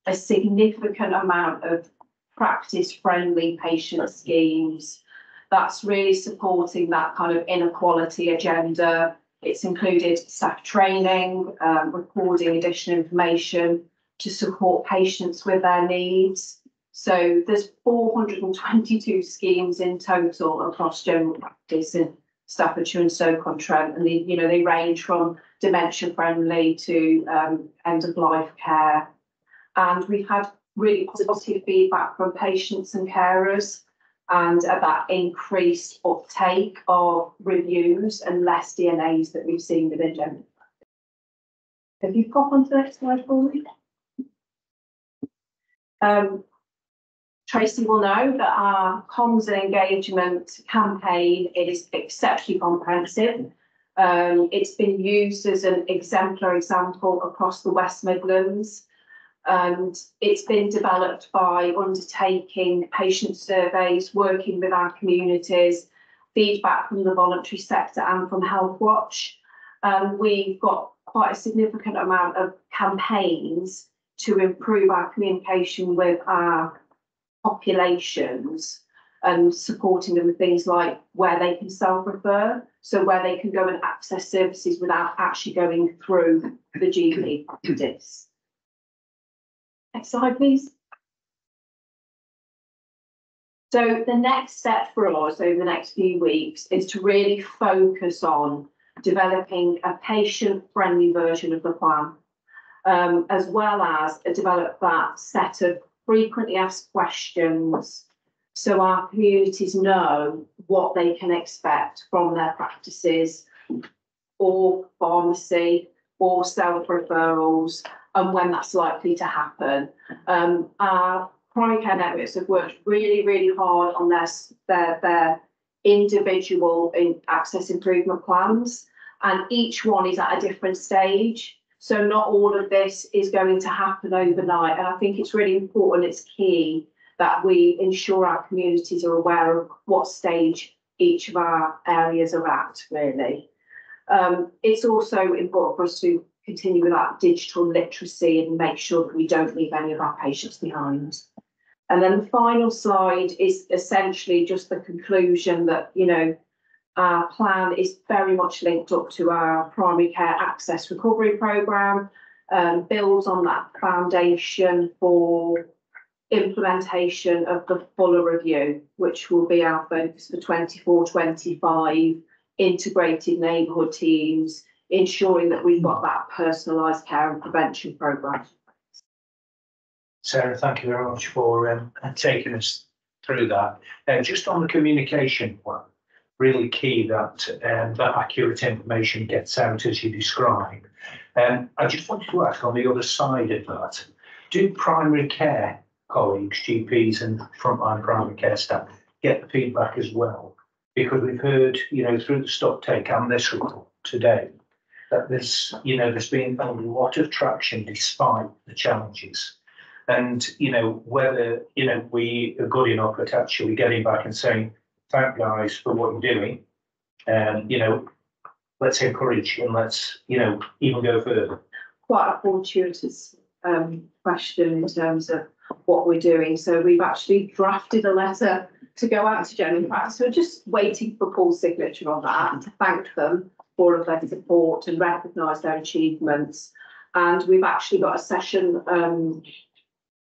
a significant amount of practice-friendly patient schemes. That's really supporting that kind of inequality agenda. It's included staff training, recording additional information to support patients with their needs. So there's 422 schemes in total across general practice in Staffordshire and Stoke-on-Trent, and they range from dementia friendly to end of life care. And we've had really positive feedback from patients and carers, and that increased uptake of reviews and less DNAs that we've seen within general practice. If you pop onto the next slide for me. Tracy will know that our comms and engagement campaign is exceptionally comprehensive. It's been used as an exemplar example across the West Midlands. And it's been developed by undertaking patient surveys, working with our communities, feedback from the voluntary sector and from Health Watch. We've got quite a significant amount of campaigns to improve our communication with our populations and supporting them with things like where they can self-refer, so where they can go and access services without actually going through the GP practice. Next slide, please. So the next step for us over the next few weeks is to really focus on developing a patient-friendly version of the plan, as well as develop that set of frequently asked questions so our communities know what they can expect from their practices or pharmacy or self-referrals and when that's likely to happen. Our primary care networks have worked really, really hard on their individual access improvement plans, and each one is at a different stage. So not all of this is going to happen overnight. And I think it's really important, it's key that we ensure our communities are aware of what stage each of our areas are at, really. It's also important for us to continue with that digital literacy and make sure that we don't leave any of our patients behind. And then the final slide is essentially just the conclusion that, you know, our plan is very much linked up to our primary care access recovery programme, builds on that foundation for implementation of the fuller review, which will be our focus for 24-25, integrated neighbourhood teams, ensuring that we've got that personalised care and prevention programme. Sarah, thank you very much for taking us through that. Just on the communication one, really key that that accurate information gets out as you describe. I just wanted to ask on the other side of that, do primary care colleagues, GPs and frontline primary care staff get the feedback as well? Because we've heard, you know, through the stock take and this report today, that there's been a lot of traction despite the challenges. And, you know, whether, you know, we are good enough at actually getting back and saying, thank guys for what you're doing. And, you know, let's encourage and let's, you know, even go further. Quite a fortuitous question in terms of what we're doing. So we've actually drafted a letter to go out to general practice. We're just waiting for Paul's signature on that to thank them for all of their support and recognise their achievements. And we've actually got a session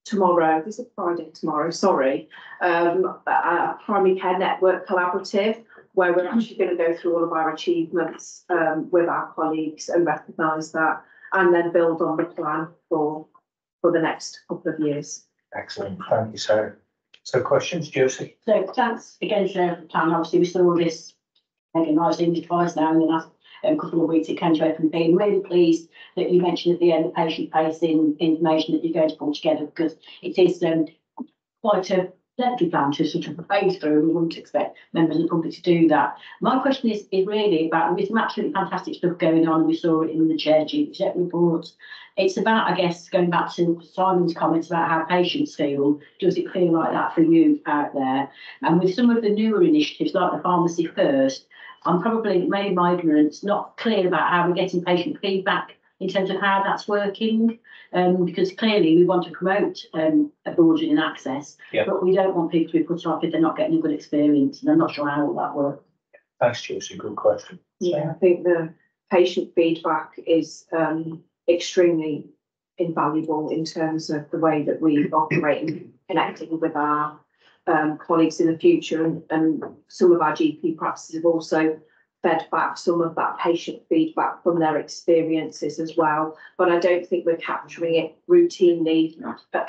tomorrow, is it Friday tomorrow, sorry, a primary care network collaborative, where we're actually going to go through all of our achievements with our colleagues and recognise that, and then build on the plan for the next couple of years. Excellent, thank you, Sarah. So questions, Josie? So thanks again, Sarah, for the plan. Obviously, we saw this organised in twice now in the last couple of weeks. It came to FNP. I'm really pleased that you mentioned at the end the patient-facing information that you're going to pull together, because it is quite a lengthy plan to sort of phase through, and we wouldn't expect members of the public to do that. My question is really about, there's some absolutely fantastic stuff going on, and we saw it in the Chair Chief Exec report. It's about, I guess, going back to Simon's comments about how patients feel. Does it feel like that for you out there? And with some of the newer initiatives, like the Pharmacy First, I'm probably, maybe my ignorance, not clear about how we're getting patient feedback in terms of how that's working, because clearly we want to promote a broadening access, but we don't want people to be put off if they're not getting a good experience, and I'm not sure how all that works. Thanks, Josie, good question. Yeah, I think the patient feedback is extremely invaluable in terms of the way that we operate and connecting with our colleagues in the future, and some of our GP practices have also fed back some of that patient feedback from their experiences as well. But I don't think we're capturing it routinely,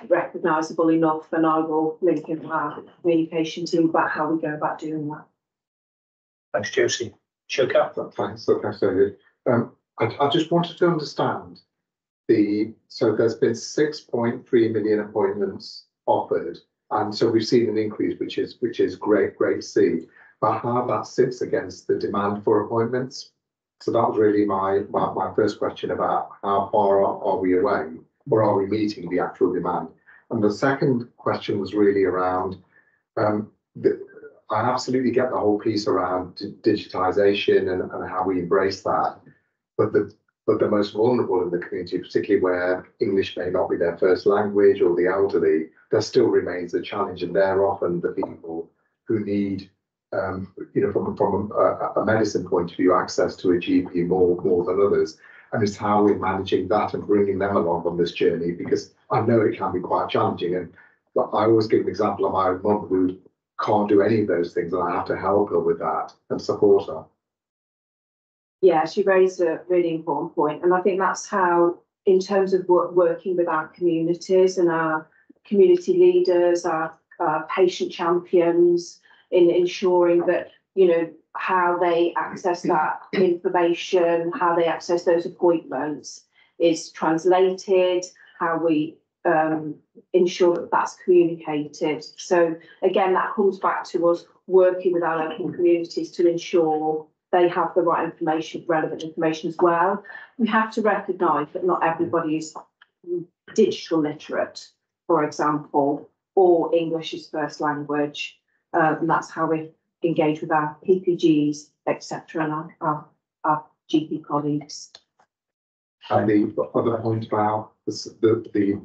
recognisable enough, and I will link in our communication team about how we go about doing that. Thanks, Josie. Showcap. Thanks, David. I just wanted to understand so there's been 6.3 million appointments offered, and so we've seen an increase, which is great to see. But how that sits against the demand for appointments. So that was really my first question about how far are we away, or are we meeting the actual demand? And the second question was really around, I absolutely get the whole piece around digitization and how we embrace that. But the most vulnerable in the community, particularly where English may not be their first language, or the elderly, there still remains a challenge, and they're often the people who need, from a medicine point of view, access to a GP more than others. And it's how we're managing that and bringing them along on this journey, because I know it can be quite challenging. And I always give an example of my mum who can't do any of those things, and I have to help her with that and support her. Yeah, she raised a really important point, and I think that's how, in terms of working with our communities and our community leaders, our patient champions in ensuring that, you know, how they access that information, how they access those appointments is translated, how we ensure that that's communicated. So again, that comes back to us working with our local communities to ensure they have the right information, relevant information as well. We have to recognise that not everybody is digital literate, for example, or English is first language. And that's how we engage with our PPGs, etc., and our GP colleagues. And the other point about the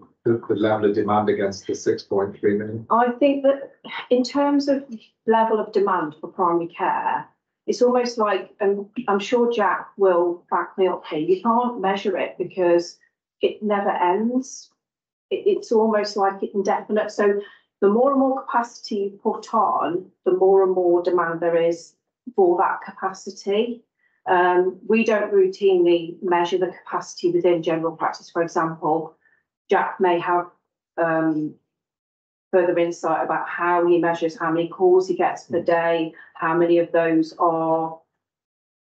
level of demand against the 6.3 million? I think that in terms of level of demand for primary care, it's almost like, and I'm sure Jack will back me up here, you can't measure it because it never ends. It's almost like indefinite. So the more and more capacity you put on, the more and more demand there is for that capacity. We don't routinely measure the capacity within general practice. For example, Jack may have further insight about how he measures how many calls he gets per day, how many of those are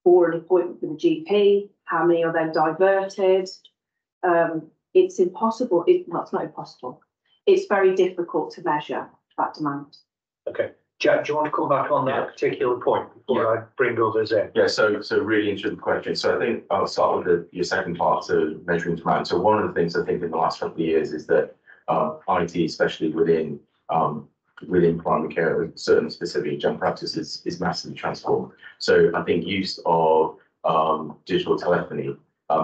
for an appointment with a GP, how many are then diverted. It's impossible. It's not impossible. It's very difficult to measure that demand. Okay. Jack, do you want to come back on that particular point before I bring others in? Yeah, so really interesting question. So I think I'll start with your second part, so measuring demand. So one of the things I think in the last couple of years is that IT, especially within primary care, certain specific general practices, is massively transformed. So I think use of digital telephony,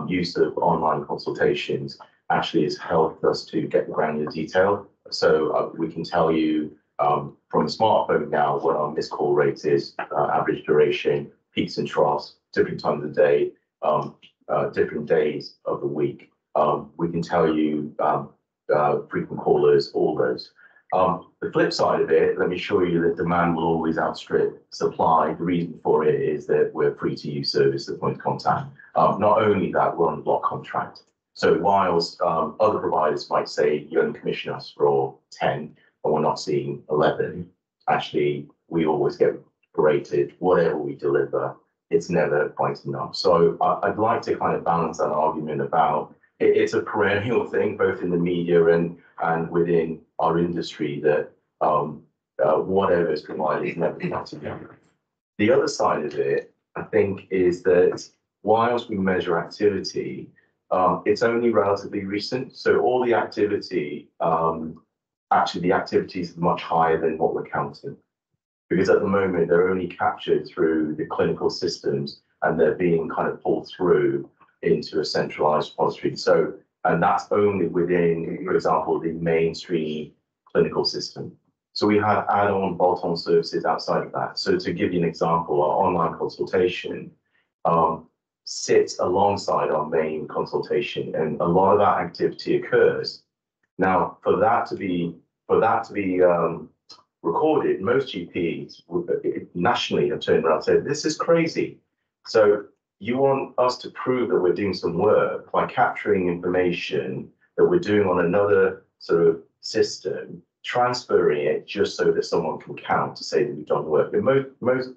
use of online consultations actually has helped us to get the granular detail. So we can tell you from a smartphone now what our missed call rate is, average duration, peaks and troughs, different times of day, different days of the week. We can tell you frequent callers, all those. The flip side of it, let me show you that demand will always outstrip supply. The reason for it is that we're free to use service at point of contact. Not only that, we're on a block contract. So whilst other providers might say you only commission us for 10, but we're not seeing 11, actually we always get rated whatever we deliver. It's never quite enough. So I'd like to kind of balance that argument about it's a perennial thing, both in the media and within our industry, that whatever is provided is never enough to do. The other side of it, I think, is that whilst we measure activity, it's only relatively recent. So all the activity, actually the activity is much higher than what we're counting. Because at the moment, they're only captured through the clinical systems and they're being kind of pulled through into a centralized repository. So, and that's only within, for example, the mainstream clinical system. So we have add-on, bolt-on services outside of that. So to give you an example, our online consultation sits alongside our main consultation, and a lot of that activity occurs. Now, for that to be recorded, most GPs nationally have turned around and said, "This is crazy." So you want us to prove that we're doing some work by capturing information that we're doing on another sort of system, transferring it just so that someone can count to say that we've done work. And most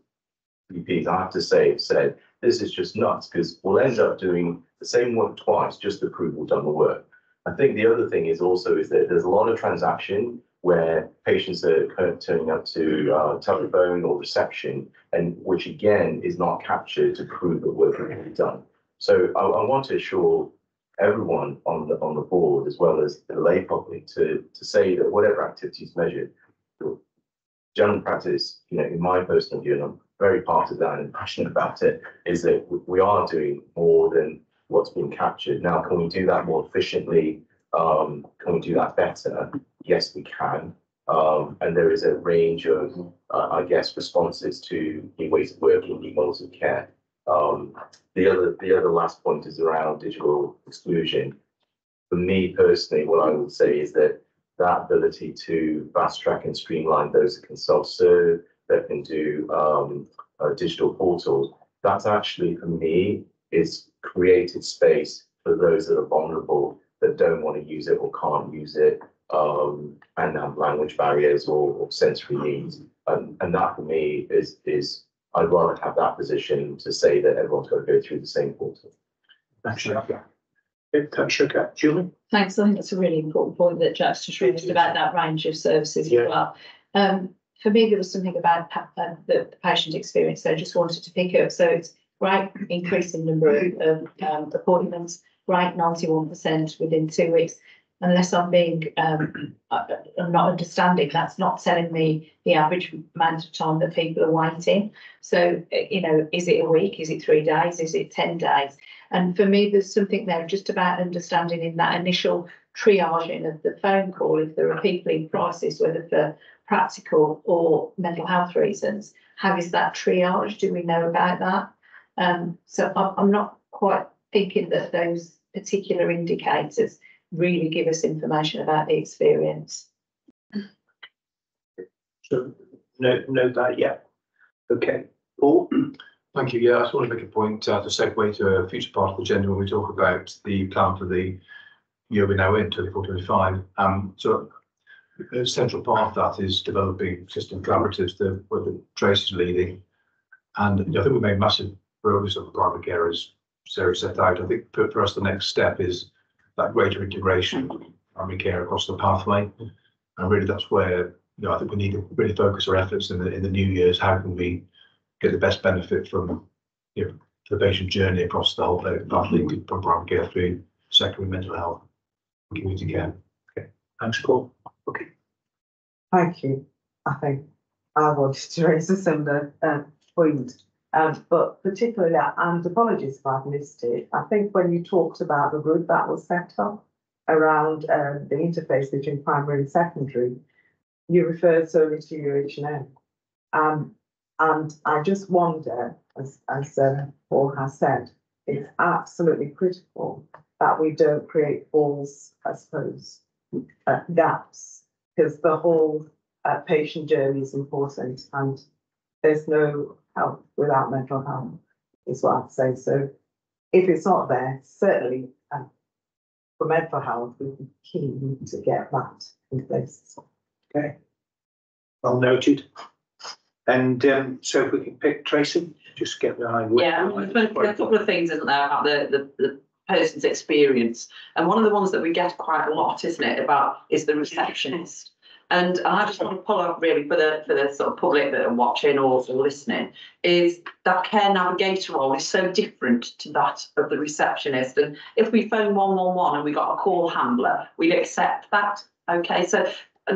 GPs, I have to say, said, this is just nuts, because we'll end up doing the same work twice just to prove we've done the work. I think the other thing is that there's a lot of transaction where patients are kind of turning up to telephone or reception, and which again is not captured to prove that work has been done. So I want to assure everyone on the board, as well as the lay public, to say that whatever activity is measured, general practice, in my personal view, and I'm very partisan and passionate about it, is that we are doing more than what's been captured. Now, can we do that more efficiently? Can we do that better? Yes, we can. And there is a range of, responses to new ways of working, new models of care. The other last point is around digital exclusion. For me personally, what I would say is that ability to fast track and streamline those that can self-serve, that can do digital portals, that's actually, for me, is created space for those that are vulnerable, that don't want to use it or can't use it, and have language barriers or sensory needs. And that for me is I'd rather have that position to say that everyone's got to go through the same portal. Thanks, Julie. Thanks. I think that's a really important point that Jack's just raised about that range of services as well. For me, there was something about the patient experience that I just wanted to pick up. So it's great increasing number of appointments, right, 91% within 2 weeks. Unless I'm not understanding, that's not telling me the average amount of time that people are waiting. So, you know, is it a week? Is it 3 days? Is it 10 days? And for me, there's something there just about understanding in that initial triaging of the phone call, if there are people in crisis, whether for practical or mental health reasons, how is that triage? Do we know about that? So I'm not quite thinking that those particular indicators really give us information about the experience. So no that yet. Okay, Paul. Thank you. Yeah, I just want to make a point to segue to a future part of the agenda when we talk about the plan for the year we're now in, 24-25. So a central part of that is developing system collaboratives where the Trace is leading. And I think we made massive progress on the primary care, as Sarah set out. I think for us, the next step is that greater integration of primary care across the pathway. And really that's where, you know, I think we need to really focus our efforts in the new years. How can we get the best benefit from, you know, the patient journey across the whole pathway from primary care through secondary mental health and community care. Okay, thanks, Paul. Okay. Thank you. I think I wanted to raise a similar point, but particularly, and apologies if I've missed it, I think when you talked about the group that was set up around the interface between primary and secondary, you referred solely to UHN. And I just wonder, as Paul has said, it's absolutely critical that we don't create false, I suppose, gaps, because the whole patient journey is important, and there's no health without mental health, is what I'd say. So if it's not there, certainly for mental health, we'd be keen to get that in place. Okay, well noted. And so if we can pick Tracy, just get behind. Yeah, I mean, there's a couple of things, isn't there, about the person's experience. And one of the ones that we get quite a lot, isn't it, is the receptionist. And I just want to pull up really for the sort of public that are watching or listening, is that care navigator role is so different to that of the receptionist. And if we phone 111 and we got a call handler, we'd accept that. Okay, so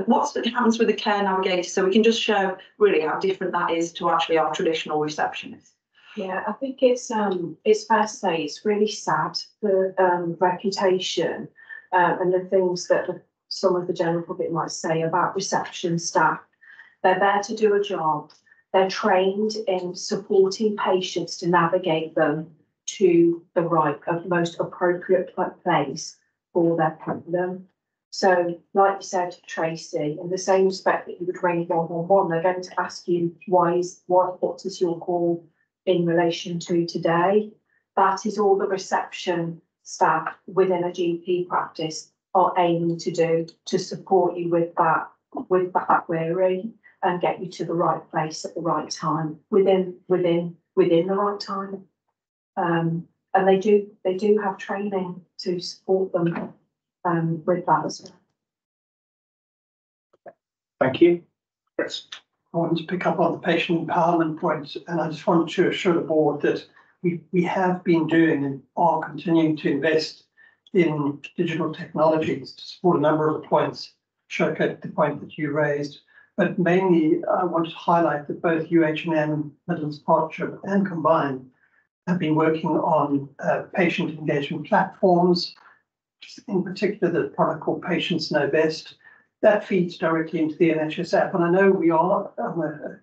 what happens with the care navigator? So we can just show really how different that is to actually our traditional receptionist. Yeah, I think it's fair to say it's really sad, the reputation and the things that some of the general public might say about reception staff. They're there to do a job. They're trained in supporting patients to navigate them to the right, most appropriate place for their problem. So, like you said, Tracy, in the same respect that you would ring 111, they're going to ask you what is your call in relation to today. That is all the reception staff within a GP practice are aiming to do, to support you with that query and get you to the right place at the right time within the right time. And they do have training to support them with that as well. Thank you. Chris. I wanted to pick up on the patient empowerment point, and I just wanted to assure the board that we have been doing and are continuing to invest in digital technologies to support a number of the points, showcase the point that you raised. But mainly, I wanted to highlight that both UHM, Midlands Partnership and Combine have been working on patient engagement platforms, in particular the product called Patients Know Best. That feeds directly into the NHS app. And I know we are,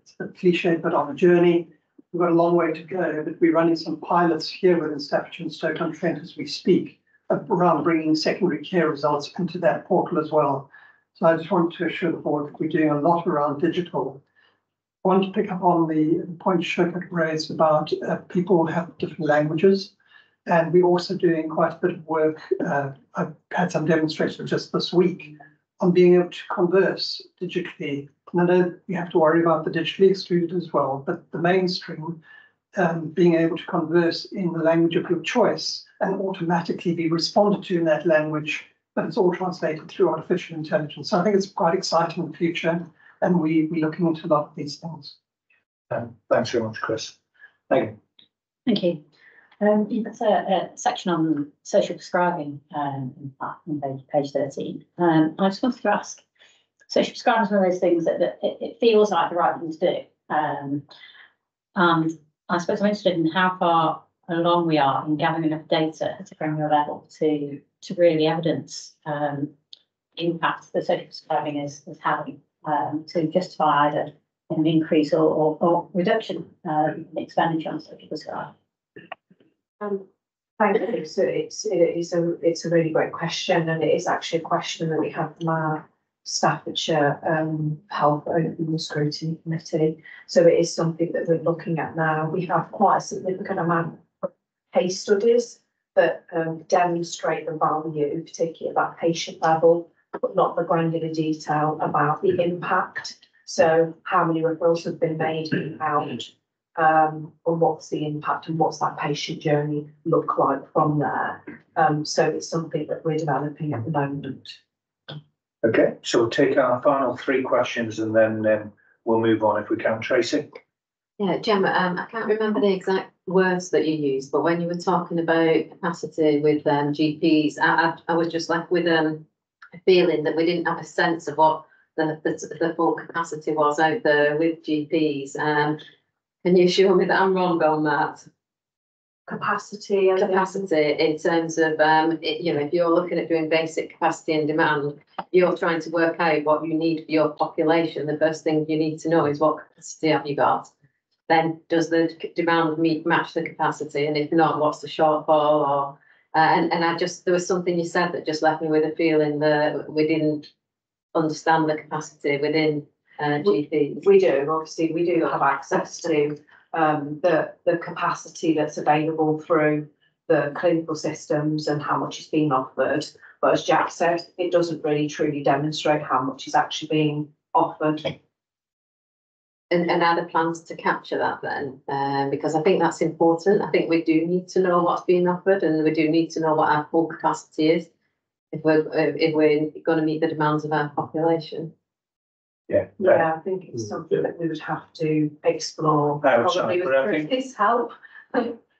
it's a cliche, but on a journey. We've got a long way to go, but we're running some pilots here within Staffordshire and Stoke-on-Trent as we speak around bringing secondary care results into that portal as well. So I just wanted to assure the board that we're doing a lot around digital. I want to pick up on the point Shirkat raised about people have different languages. And we're also doing quite a bit of work. I've had some demonstrations just this week on being able to converse digitally. And I know you have to worry about the digitally excluded as well, but the mainstream, being able to converse in the language of your choice and automatically be responded to in that language, but it's all translated through artificial intelligence. So I think it's quite exciting in the future, and we're looking into a lot of these things. Thanks very much, Chris. Thank you. Thank you. There's a section on social prescribing on page 13. I just wanted to ask, social prescribing is one of those things that it feels like the right thing to do. And I suppose I'm interested in how far along we are in gathering enough data at a granular level to really evidence impact that social prescribing is having to justify either an increase or reduction in expenditure on social prescribing. Thank you. So it's a really great question, and it is actually a question that we have from our Staffordshire Health Open Scrutiny Committee. So it is something that we're looking at now. We have quite a significant amount of case studies that demonstrate the value, particularly at that patient level, but not the granular detail about the impact. So how many referrals have been made out, and what's the impact and what's that patient journey look like from there. So it's something that we're developing at the moment. Okay, so we'll take our final 3 questions and then we'll move on if we can. Tracy? Yeah, Gemma, I can't remember the exact words that you used, but when you were talking about capacity with GPs, I was just left with a feeling that we didn't have a sense of what the full capacity was out there with GPs. Can you assure me that I'm wrong on that? Capacity in terms of, if you're looking at doing basic capacity and demand, you're trying to work out what you need for your population. The first thing you need to know is what capacity have you got? Then does the demand match the capacity? And if not, what's the shortfall? Or there was something you said that just left me with a feeling that we didn't understand the capacity within GPs. We do, obviously, we do have access to the capacity that's available through the clinical systems and how much is being offered. But as Jack said, it doesn't really truly demonstrate how much is actually being offered. And are there plans to capture that then? Because I think that's important. I think we do need to know what's being offered, and we do need to know what our full capacity is if we're going to meet the demands of our population. Yeah, I think it's something that we would have to explore. Probably with Chris's help.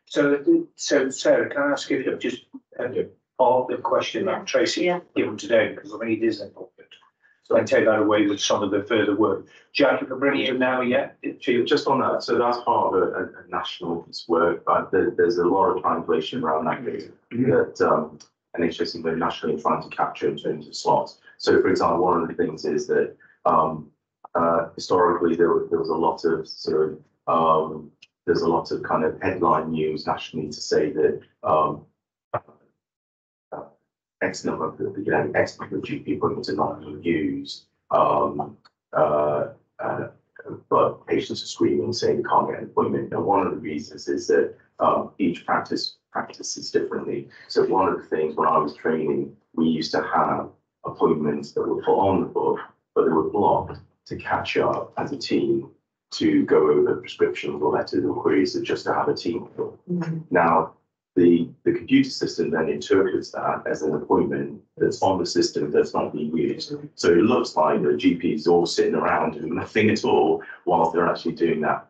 So Sarah, can I ask you just follow up the question that Tracy given today, because I think it is important. So I take that away with some of the further work. Jack, you can bring it in now, Just on that, so that's part of a national work, but there's a lot of triangulation around that that NHS and nationally trying to capture in terms of slots. So, for example, one of the things is that historically there was a lot of there's a lot of kind of headline news nationally to say that X number of GP appointments are not being used, but patients are screaming saying they can't get an appointment. And one of the reasons is that each practices differently. So one of the things when I was training, we used to have appointments that were put on the book, but they were blocked to catch up as a team to go over prescriptions or letters or queries, just to have a team. Now, the computer system then interprets that as an appointment that's on the system that's not being used. So it looks like the GPs all sitting around doing nothing at all whilst they're actually doing that.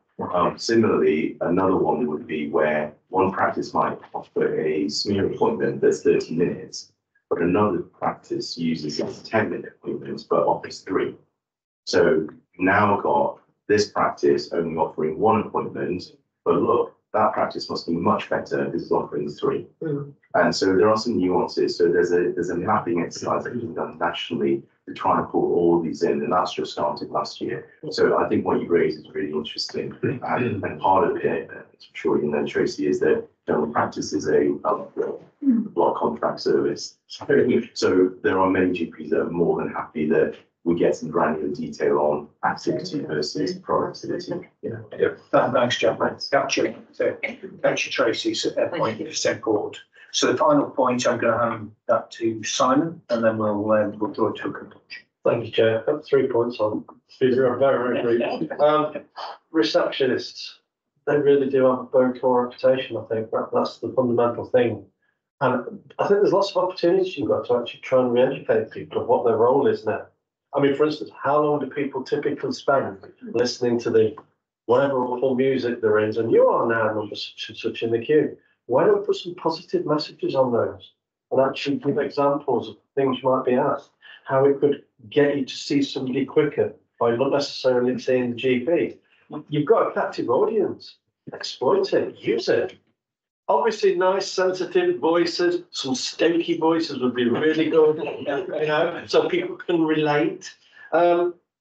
Similarly, another one would be where one practice might offer a smear appointment that's 30 minutes, but another practice uses a 10-minute appointment but offers 3. So now got this practice only offering 1 appointment, but look, that practice must be much better because it's offering 3. And so there are some nuances. So there's a mapping exercise that being done nationally to try and pull all of these in, and that's just started last year. So I think what you raised is really interesting. And part of it, I'm sure you know, Tracy, is that general practice is a block contract service. So there are many GPs that are more than happy that we get some granular detail on activity versus productivity. Thanks, Jack. Gotcha. So, thanks, Tracy. So that point is important. So the final point, I'm going to hand that to Simon, and then we'll draw it to a conclusion. Thank you, Chair. Got 3 points on. These are very, very brief. Receptionists, they really do have a very poor reputation. I think that's the fundamental thing. And I think there's lots of opportunities you've got to actually try and re-educate people of what their role is now. I mean, for instance, how long do people typically spend listening to the whatever awful music there is, and you are now number such and such in the queue? Why don't we put some positive messages on those and actually give examples of things you might be asked? How it could get you to see somebody quicker by not necessarily seeing the GP. You've got a captive audience. Exploit it, use it. Obviously, nice, sensitive voices, some stanky voices would be really good, you know, so people can relate.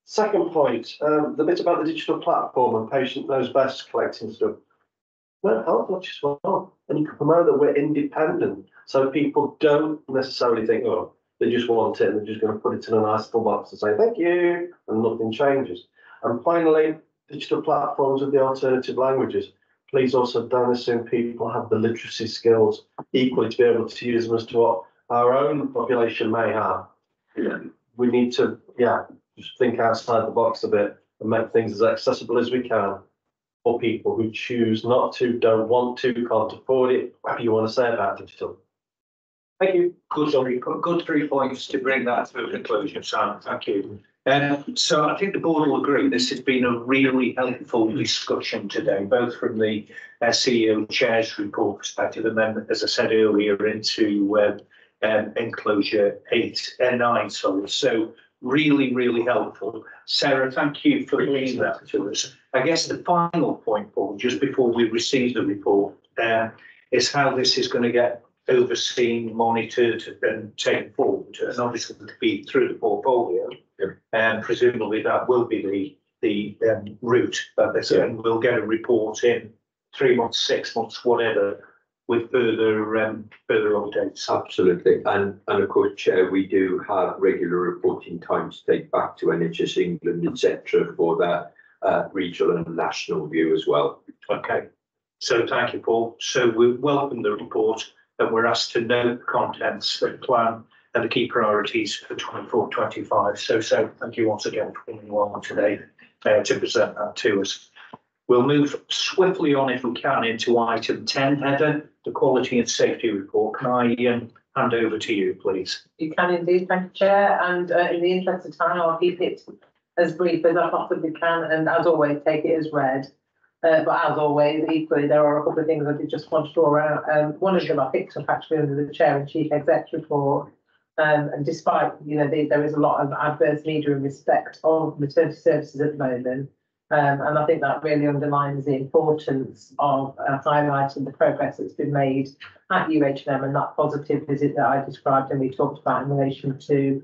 Second point, the bit about the digital platform and patient knows best collecting stuff. Well, help much as well. And you can promote that we're independent, so people don't necessarily think, oh, they just want it and they're just going to put it in a nice little box and say thank you, and nothing changes. And finally, digital platforms of the alternative languages. Please also don't assume people have the literacy skills equally to be able to use them as to what our own population may have. We need to, just think outside the box a bit and make things as accessible as we can for people who choose not to, don't want to, can't afford it, whatever you want to say about digital. Thank you. Good 3 points to bring that to a conclusion, Sam. Thank you. So I think the board will agree this has been a really helpful discussion today, both from the CEO Chair's report perspective and then, as I said earlier, into enclosure 9. Sorry. So really, really helpful. Sarah, thank you for bringing that to us. I guess the final point, Paul, just before we receive the report, is how this is going to get overseen, monitored and taken forward, and obviously to be through the portfolio. And presumably that will be the route that they're saying. We'll get a report in 3 months, 6 months, whatever, with further updates. Absolutely. And of course, Chair, we do have regular reporting times to take back to NHS England, etc., for that regional and national view as well. Okay. So thank you, Paul. So we welcome the report and we're asked to note contents, the plan and the key priorities for 24-25. So thank you once again for coming along today to present that to us. We'll move swiftly on, if we can, into item 10, Heather, the quality and safety report. Can I hand over to you, please? You can indeed, thank you, Chair. And in the interest of time, I'll keep it as brief as I possibly can, and as always, take it as read. But as always, equally, there are a couple of things I did just want to draw out. One of them I picked up actually under the Chair and Chief Exec's report. And despite, there is a lot of adverse media in respect of maternity services at the moment. And I think that really underlines the importance of highlighting the progress that's been made at UHM and that positive visit that I described and we talked about in relation to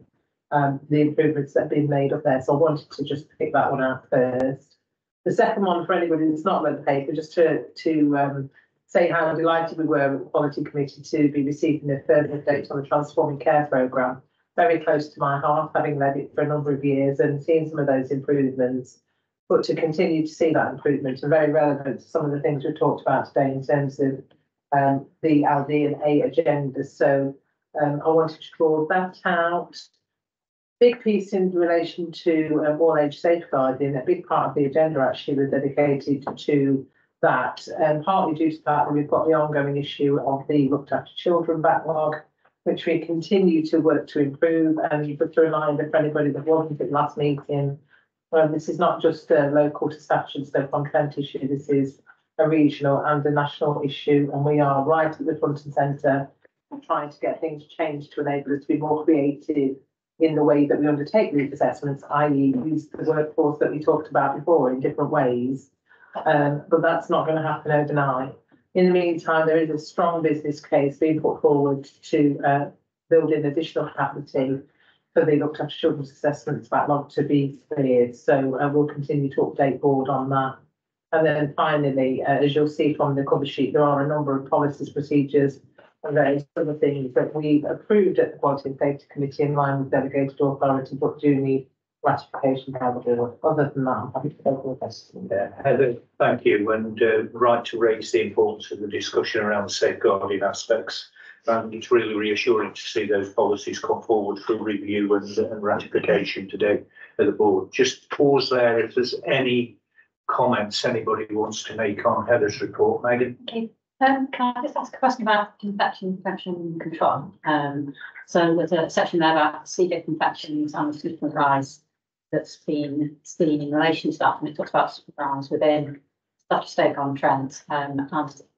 the improvements that have been made up there. So I wanted to just pick that one out first. The second one, for anybody that's not read the paper, just to say how delighted we were at the Quality Committee to be receiving a further update on the Transforming Care programme. Very close to my heart, having led it for a number of years and seeing some of those improvements. But to continue to see that improvement and very relevant to some of the things we've talked about today in terms of the LD and A agenda. So I wanted to draw that out. Big piece in relation to all age safeguarding. A big part of the agenda actually was dedicated to that, and partly due to that we've got the ongoing issue of the looked after children backlog, which we continue to work to improve. And just a reminder for anybody that wasn't at last meeting, this is not just a local to Staffordshire and Stoke-on-Trent issue, this is a regional and a national issue, and we are right at the front and centre trying to get things changed to enable us to be more creative in the way that we undertake these assessments, i.e. use the workforce that we talked about before in different ways. But that's not going to happen overnight. In the meantime, there is a strong business case being put forward to build in additional capacity for the looked after children's assessments backlog to be cleared. So we'll continue to update board on that. And then finally, as you'll see from the cover sheet, there are a number of policies, procedures and various other things that we've approved at the Quality and Safety Committee in line with delegated authority, but do need ratification by the board. Other than that, I'm happy to go for the question. Heather, thank you, and right to raise the importance of the discussion around safeguarding aspects. And it's really reassuring to see those policies come forward for review and ratification today at the board. Just pause there if there's any comments anybody wants to make on Heather's report. Megan? Okay. Can I just ask a question about infection prevention control? So there's a section there about C. diff infections and the significant rise that's been seen in relation to that, and it talks about rise within Staffordshire, Stoke-on-Trent, and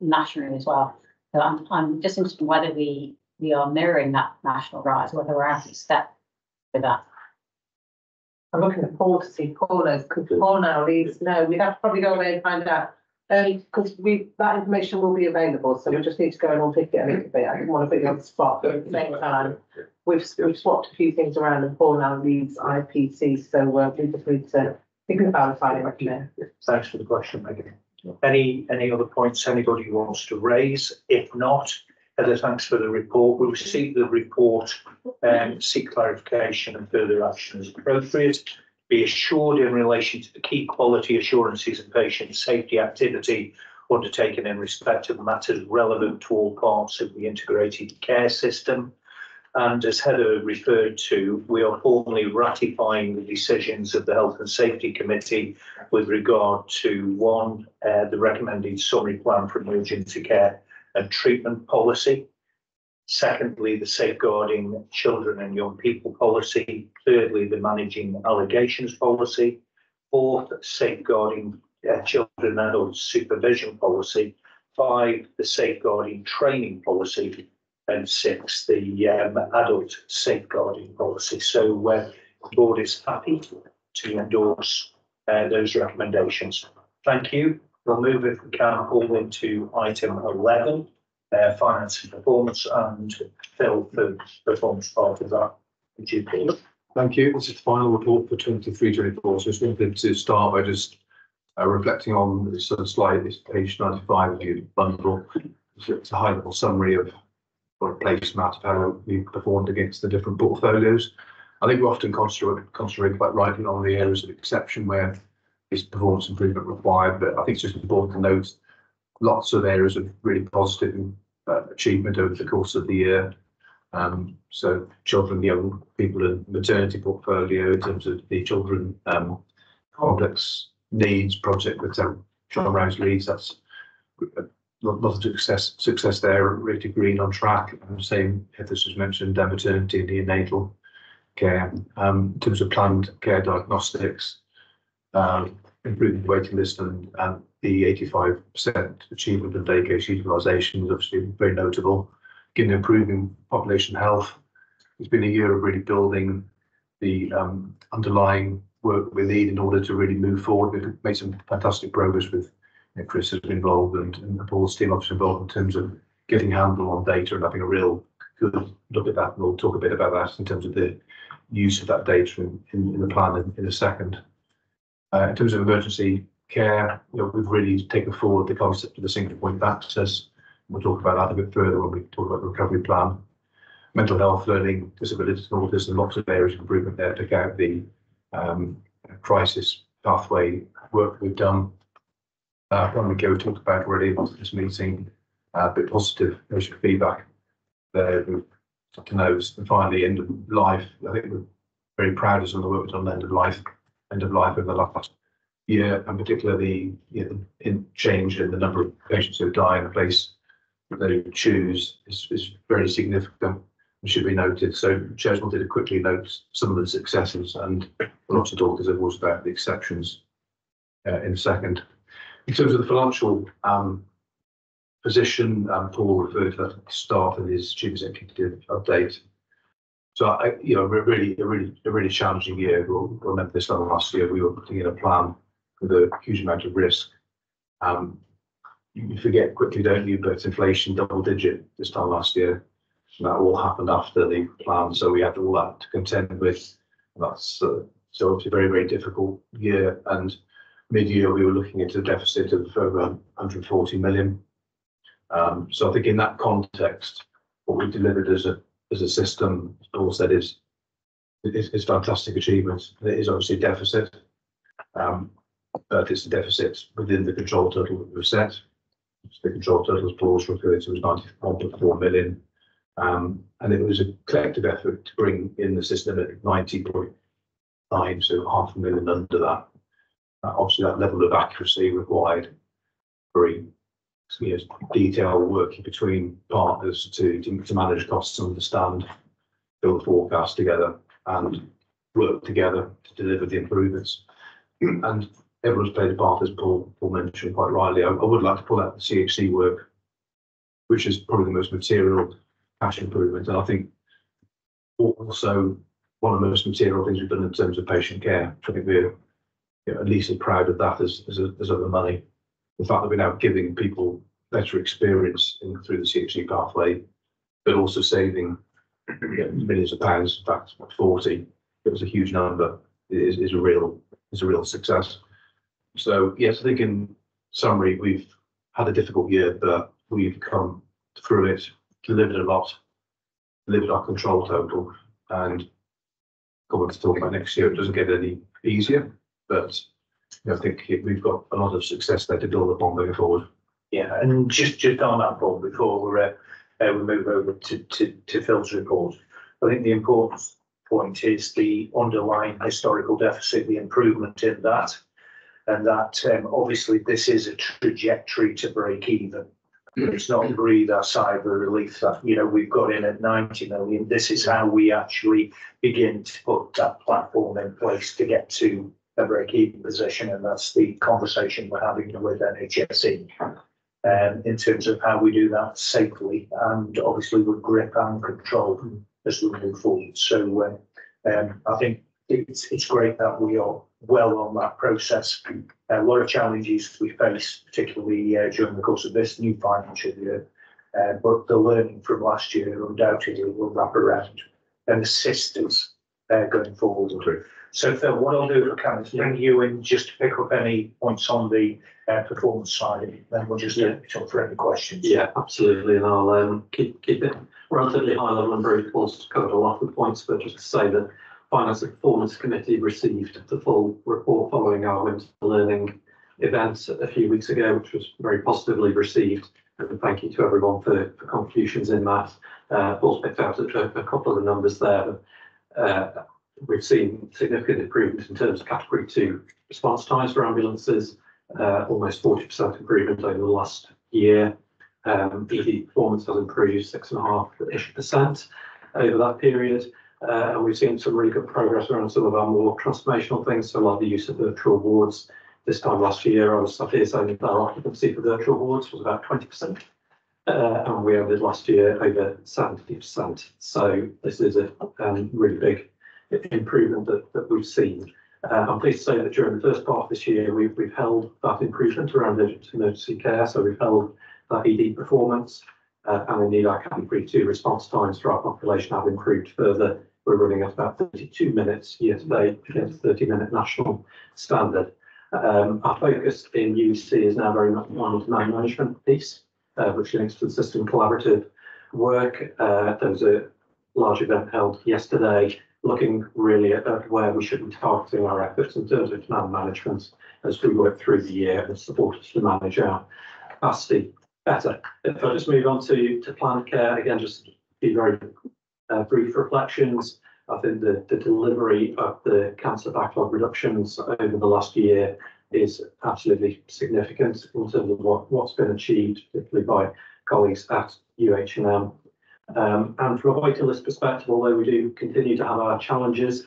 nationally as well. So I'm just interested in whether we are mirroring that national rise, whether we're out of step with that. I'm looking at Paul to see Paul knows, because Paul now leaves. No, we'd have to probably go away and find out. Because that information will be available, so we just need to go and unpick it a little bit. I didn't want to put you on the spot, but at the same time, we've swapped a few things around, and Paul now leads IPC, so we just need to think about it. Thanks for the question, Megan. Any other points anybody wants to raise? If not, Heather, thanks for the report. We'll receive the report and seek clarification and further action as appropriate. Be assured in relation to the key quality assurances and patient safety activity undertaken in respect of matters relevant to all parts of the integrated care system. And as Heather referred to, we are formally ratifying the decisions of the Health and Safety Committee with regard to one, the recommended summary plan for emergency care and treatment policy. Secondly, the safeguarding children and young people policy. Thirdly, the managing allegations policy. Fourth, safeguarding children and adult supervision policy. 5, the safeguarding training policy. And 6, the adult safeguarding policy. So the board is happy to endorse those recommendations. Thank you. We'll move, if we can, all into item 11. Finance and performance, and Phil for the performance part of that. Would you please? Thank you. This is the final report for 23-24. So I just wanted to start by just reflecting on this sort of slide, this page 95 of your bundle. It's a high-level summary of what a placemat of how we performed against the different portfolios. I think we often concentrate quite rightly on the areas of exception where this performance improvement required, but I think it's just important to note lots of areas of really positive achievement over the course of the year. So children, young people and maternity portfolio in terms of the children complex needs project with John Rouse leads, that's lots of success there, really green on track. Same, Heather's just mentioned, maternity and neonatal care. In terms of planned care diagnostics, improving the waiting list and the 85% achievement of day case utilisation is obviously very notable. Given improving population health, it's been a year of really building the underlying work we need in order to really move forward. We've made some fantastic progress with Chris has been involved and Paul's team obviously involved in terms of getting handle on data and having a real good look at that. And we'll talk a bit about that in terms of the use of that data in the plan in a second. In terms of emergency care, we've really taken forward the concept of the single point of access. We'll talk about that a bit further when we talk about the recovery plan. Mental health, learning, disabilities and autism, lots of areas of improvement there. Pick out the crisis pathway work we've done. When we go talk about already in this meeting, a bit positive feedback there. We've got to know, and finally, end of life. I think we're very proud of some of the work we've done on end of life over the last year, and particularly in change in the number of patients who die in the place that they choose is very significant and should be noted. So Chair wanted to quickly note some of the successes, and we'll also talk as it was about the exceptions in a second. In terms of the financial position, Paul referred to that at the start of his chief executive update. So a really challenging year. We'll remember this time last year we were putting in a plan with a huge amount of risk. You forget quickly, don't you? But inflation double-digit this time last year, and that all happened after the plan. So we had all that to contend with. And that's so obviously a very, very difficult year. And mid-year we were looking at a deficit of over 140 million. So I think in that context, what we delivered as a system, as Paul said, is fantastic achievement. It is obviously a deficit, but it's a deficit within the control total that we've set. The control total, as Paul's referred to, was 91.4 million. And it was a collective effort to bring in the system at 90.9, so 500,000 under that. Obviously, that level of accuracy required very detailed working between partners to manage costs, understand, build forecasts together, and work together to deliver the improvements. And everyone's played a part, as Paul mentioned quite rightly. I would like to pull out the CHC work, which is probably the most material cash improvement. And I think also one of the most material things we've done in terms of patient care. I think we're at least as proud of that as other money. The fact that we're now giving people better experience through the CHC pathway, but also saving millions of pounds, in fact, 40, it was a huge number, is a real success. So yes, I think in summary, we've had a difficult year, but we've come through it, delivered a lot, delivered our control total, and coming to talk about next year, it doesn't get any easier, but I think we've got a lot of success there to build upon going forward. Yeah, and just on that point before we move over to Phil's report, I think the important point is the underlying historical deficit, the improvement in that, and that obviously this is a trajectory to break even. It's not breathe our sigh of relief that we've got in at 90 million. This is how we actually begin to put that platform in place to get to a break-even position, and that's the conversation we're having with NHSE in terms of how we do that safely and obviously with grip and control as we move forward. So I think it's great that we are well on that process. A lot of challenges we face, particularly during the course of this new financial year, but the learning from last year undoubtedly will wrap around and assist us going forward. So Phil, what I'll do if I can is bring you in just to pick up any points on the performance side, and then we'll just talk for any questions. Yeah, absolutely, and I'll keep it relatively high level and very close. Covered a lot of the points, but just to say that Finance and Performance Committee received the full report following our winter learning event a few weeks ago, which was very positively received. And thank you to everyone for contributions in that. Paul's picked out a couple of the numbers there. We've seen significant improvement in terms of Category 2 response times for ambulances, almost 40% improvement over the last year. ED performance has improved 6.5% over that period. And we've seen some really good progress around some of our more transformational things, so like the use of virtual wards. This time last year, I was sat here saying that our occupancy for virtual wards was about 20%. And we ended last year over 70%. So this is a really big improvement that we've seen. I'm pleased to say that during the first part of this year, we've held that improvement around emergency care. So we've held that ED performance, and indeed our Category 2 response times for our population have improved further. We're running at about 32 minutes year to date against 30-minute national standard. Our focus in UC is now very much on the demand management piece, which links to the system collaborative work. There was a large event held yesterday looking really at where we should be targeting our efforts in terms of demand management as we work through the year and support us to manage our capacity better. If I just move on to planned care, again, just be very brief reflections. I think the delivery of the cancer backlog reductions over the last year is absolutely significant in terms of what's been achieved, particularly by colleagues at UH&M. And from a waiting list perspective, although we do continue to have our challenges,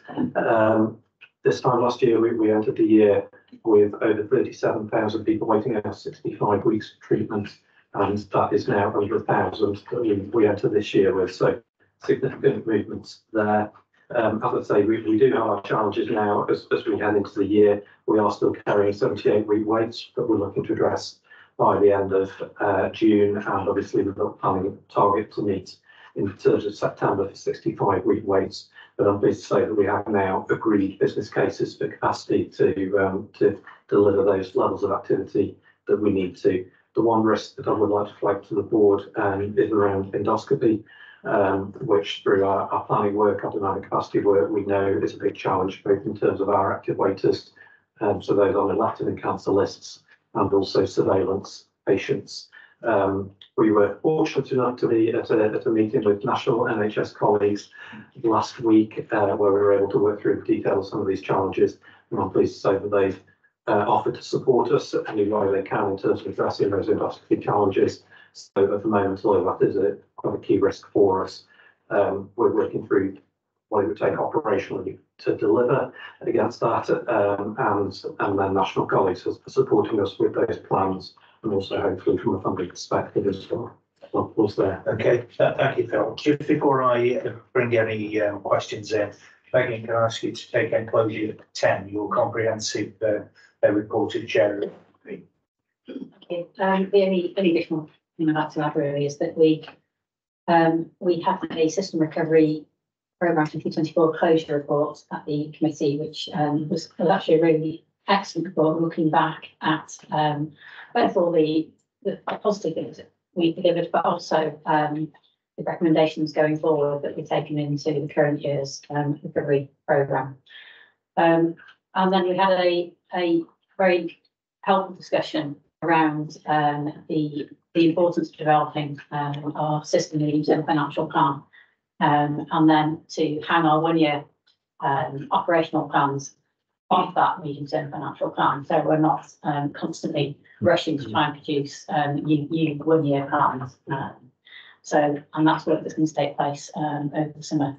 this time last year we entered the year with over 37,000 people waiting out 65 weeks of treatment, and that is now under 1,000 that we enter this year with. So significant movements there. As I say, we do have our challenges now as we head into the year. We are still carrying 78-week waits that we're looking to address by the end of June, and obviously we've got planning target to meet in terms of September for 65-week waits. But I'm pleased to say that we have now agreed business cases for capacity to deliver those levels of activity that we need to. The one risk that I would like to flag to the board is around endoscopy, which through our planning work, our demand and capacity work, we know is a big challenge, both in terms of our active waiters, so those on elective and cancer lists, and also surveillance patients. We were fortunate enough to be at a meeting with national NHS colleagues last week, where we were able to work through in detail some of these challenges. And I'm pleased to say that they've offered to support us in any way they can in terms of addressing those endoscopy challenges. So at the moment, although that is quite a key risk for us, we're working through what it would take operationally to deliver against that, and then national colleagues are supporting us with those plans, and also hopefully from a funding perspective as well. Was there? Okay, thank you, Phil. Just before I bring any questions in, Megan, can I ask you to take enclosure 10, your comprehensive reported general? Okay. The only additional thing I'd like to add really is that we have a system recovery programme 2024 closure report at the committee, which was actually a really excellent report, looking back at both all the positive things that we delivered, but also the recommendations going forward that we've taken into the current year's recovery programme. And then we had a very helpful discussion around the importance of developing our system medium-term financial plan, and then to hang our 1 year operational plans off that medium-term financial plan. So we're not constantly rushing to try and produce new 1 year plans. And that's work that's going to take place over the summer.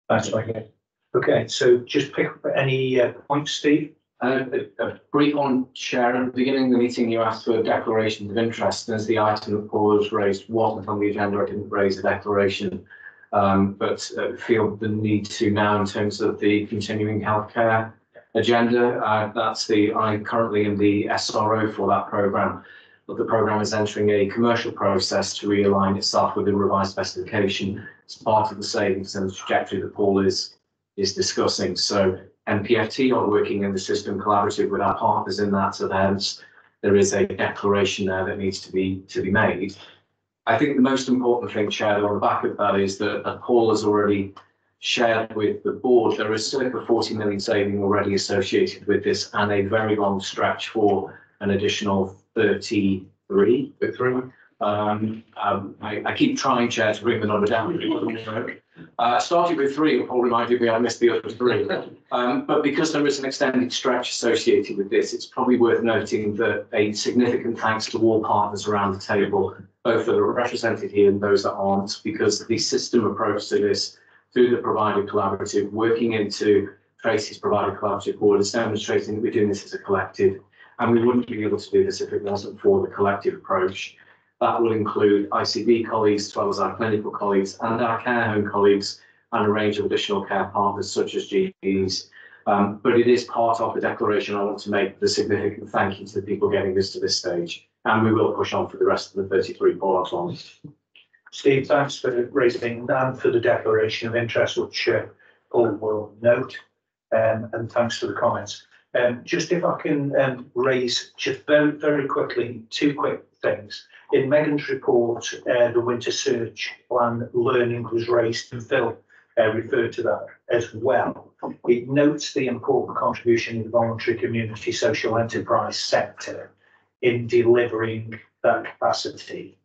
Thanks, Megan. Okay, so just pick up any points, Steve. A brief on Chair. At the beginning of the meeting, you asked for declarations of interest, and as the item that Paul has raised wasn't on the agenda, I didn't raise a declaration, but feel the need to now in terms of the continuing healthcare agenda. I'm currently in the SRO for that programme, but the programme is entering a commercial process to realign itself with the revised specification as part of the savings and the trajectory that Paul is discussing. So NPFT are working in the system collaborative with our partners in that, so hence there is a declaration there that needs to be made. I think the most important thing, Chair, on the back of that is that Paul has already shared with the board, there is circa 40 million saving already associated with this, and a very long stretch for an additional 33. I keep trying, Chair, to bring the number down, but it doesn't work. Starting with 3 will probably reminded me I missed the other 3. But because there is an extended stretch associated with this, it's probably worth noting that a significant thanks to all partners around the table, both that are represented here and those that aren't, because the system approach to this through the provider collaborative, working into Tracy's provider collaborative board, is demonstrating that we're doing this as a collective, and we wouldn't be able to do this if it wasn't for the collective approach. That will include ICB colleagues, as well as our clinical colleagues and our care home colleagues, and a range of additional care partners such as GPs. But it is part of the declaration I want to make, the significant thank you to the people getting us to this stage. And we will push on for the rest of the 33 follow-ups on. Steve, thanks for raising and for the declaration of interest, which all will note, and thanks for the comments. Just if I can raise just very, very quickly 2 quick things. In Megan's report, the winter surge plan learning was raised, and Phil referred to that as well. It notes the important contribution of the voluntary community social enterprise sector in delivering that capacity.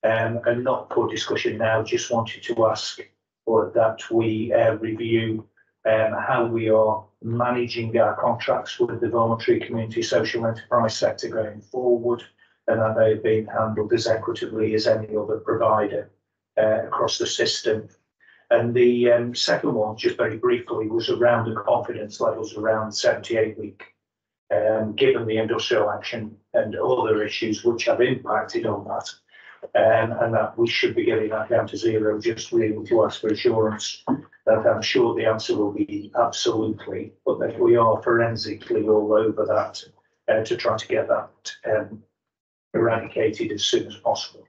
And not for discussion now, just wanted to ask that we review how we are managing our contracts with the voluntary community social enterprise sector going forward, and that they have been handled as equitably as any other provider across the system. And the second one, just very briefly, was around the confidence levels around 78-week, given the industrial action and other issues which have impacted on that. And that we should be getting that down to 0, just really to ask for assurance that I'm sure the answer will be absolutely, but that we are forensically all over that to try to get that eradicated as soon as possible.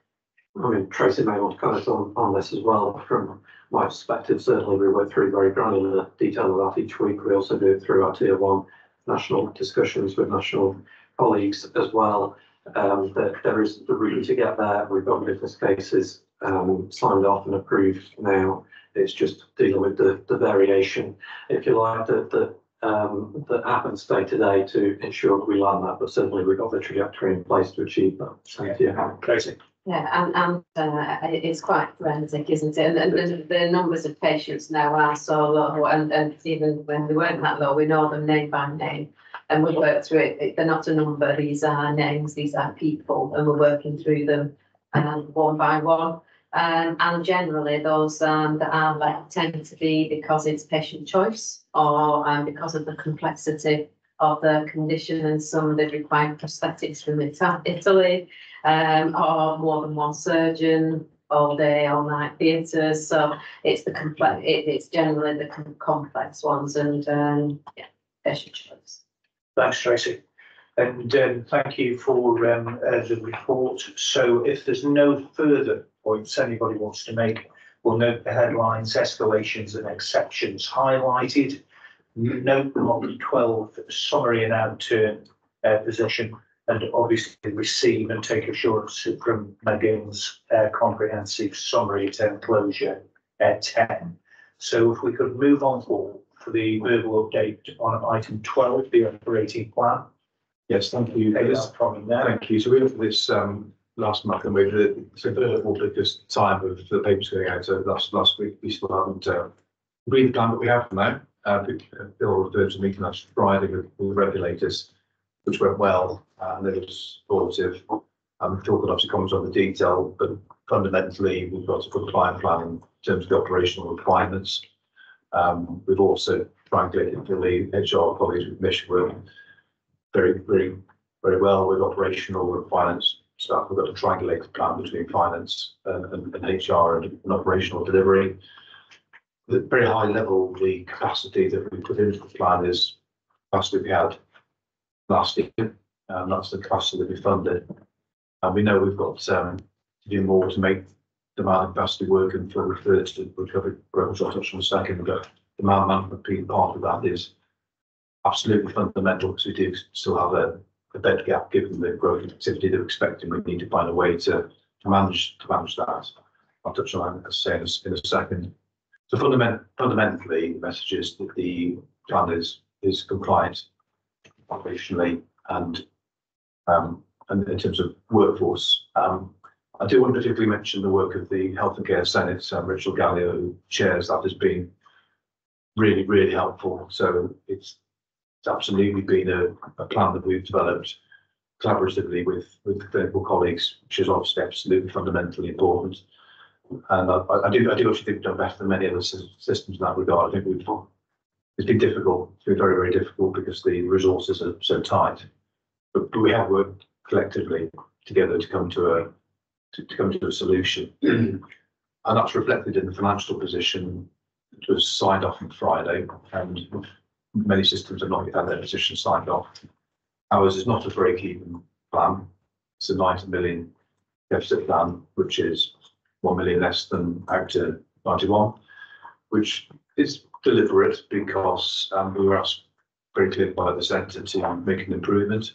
I mean, Tracy may want to comment on this as well. From my perspective, certainly we work through very granular detail of that each week. We also do it through our Tier 1 national discussions with national colleagues as well. There is the route to get there. We've got business cases signed off and approved now. It's just dealing with the variation, if you like, that that happens day to day to ensure that we land that, but certainly we've got the trajectory in place to achieve that. Thank you. Tracy. Yeah, and it's quite forensic, isn't it? And the numbers of patients now are so low, and even when they weren't that low, we know them name by name, and we work through it. They're not a number; these are names, these are people, and we're working through them one by one. And generally, those that are left tend to be because it's patient choice or because of the complexity of the condition, and some that require prosthetics from Italy, or more than one surgeon, all day, all night theatres. So it's the complex. It's generally the complex ones, and yeah, patient choice. Thanks, Tracy. And thank you for the report. So if there's no further points anybody wants to make, we'll note the headlines, escalations and exceptions highlighted. Note the Model 12 summary and outturn position, and obviously receive and take assurance from Megan's comprehensive summary to enclosure 10. So if we could move on for the verbal update on item 12, the operating plan. Yes, thank you. Thank you. So we looked at this last month, and we've because time of the papers going out. So last week we still haven't agreed the plan that we have now. Bill referred to a meeting last Friday with the regulators, which went well, and it was positive. Phil could obviously comment on the detail, but fundamentally we've got a compliant plan in terms of the operational requirements. We've also triangulated for the HR colleagues with mission work very well with operational and finance staff. We've got a triangulated plan between finance and HR and operational delivery. At a very high level, the capacity that we put into the plan is capacity we had last year, and that's the capacity that we funded. And we know we've got to do more to make demand capacity work, and Phil referred to recovery growth, which I'll touch on in a second, but demand management being part of that is absolutely fundamental, because we do still have a bed gap given the growth of activity that we're expecting. We need to find a way to manage that. I'll touch on that, as I say, in a second. So fundamentally, the message is that the plan is compliant operationally and in terms of workforce. I do want to particularly mention the work of the Health and Care Senate. Rachel Gallio, who chairs that, has been really helpful. So it's absolutely been a plan that we've developed collaboratively with clinical colleagues, which is obviously absolutely fundamentally important. And I do actually think we've done better than many other systems in that regard. I think it's been difficult. It's been very difficult because the resources are so tight. But we have worked collectively together to come to a solution, and that's reflected in the financial position that was signed off on Friday. And many systems have not yet had their position signed off. Ours is not a break-even plan. It's a 90 million deficit plan, which is 1 million less than out to 91, which is deliberate because we were asked very clearly by the centre to make an improvement.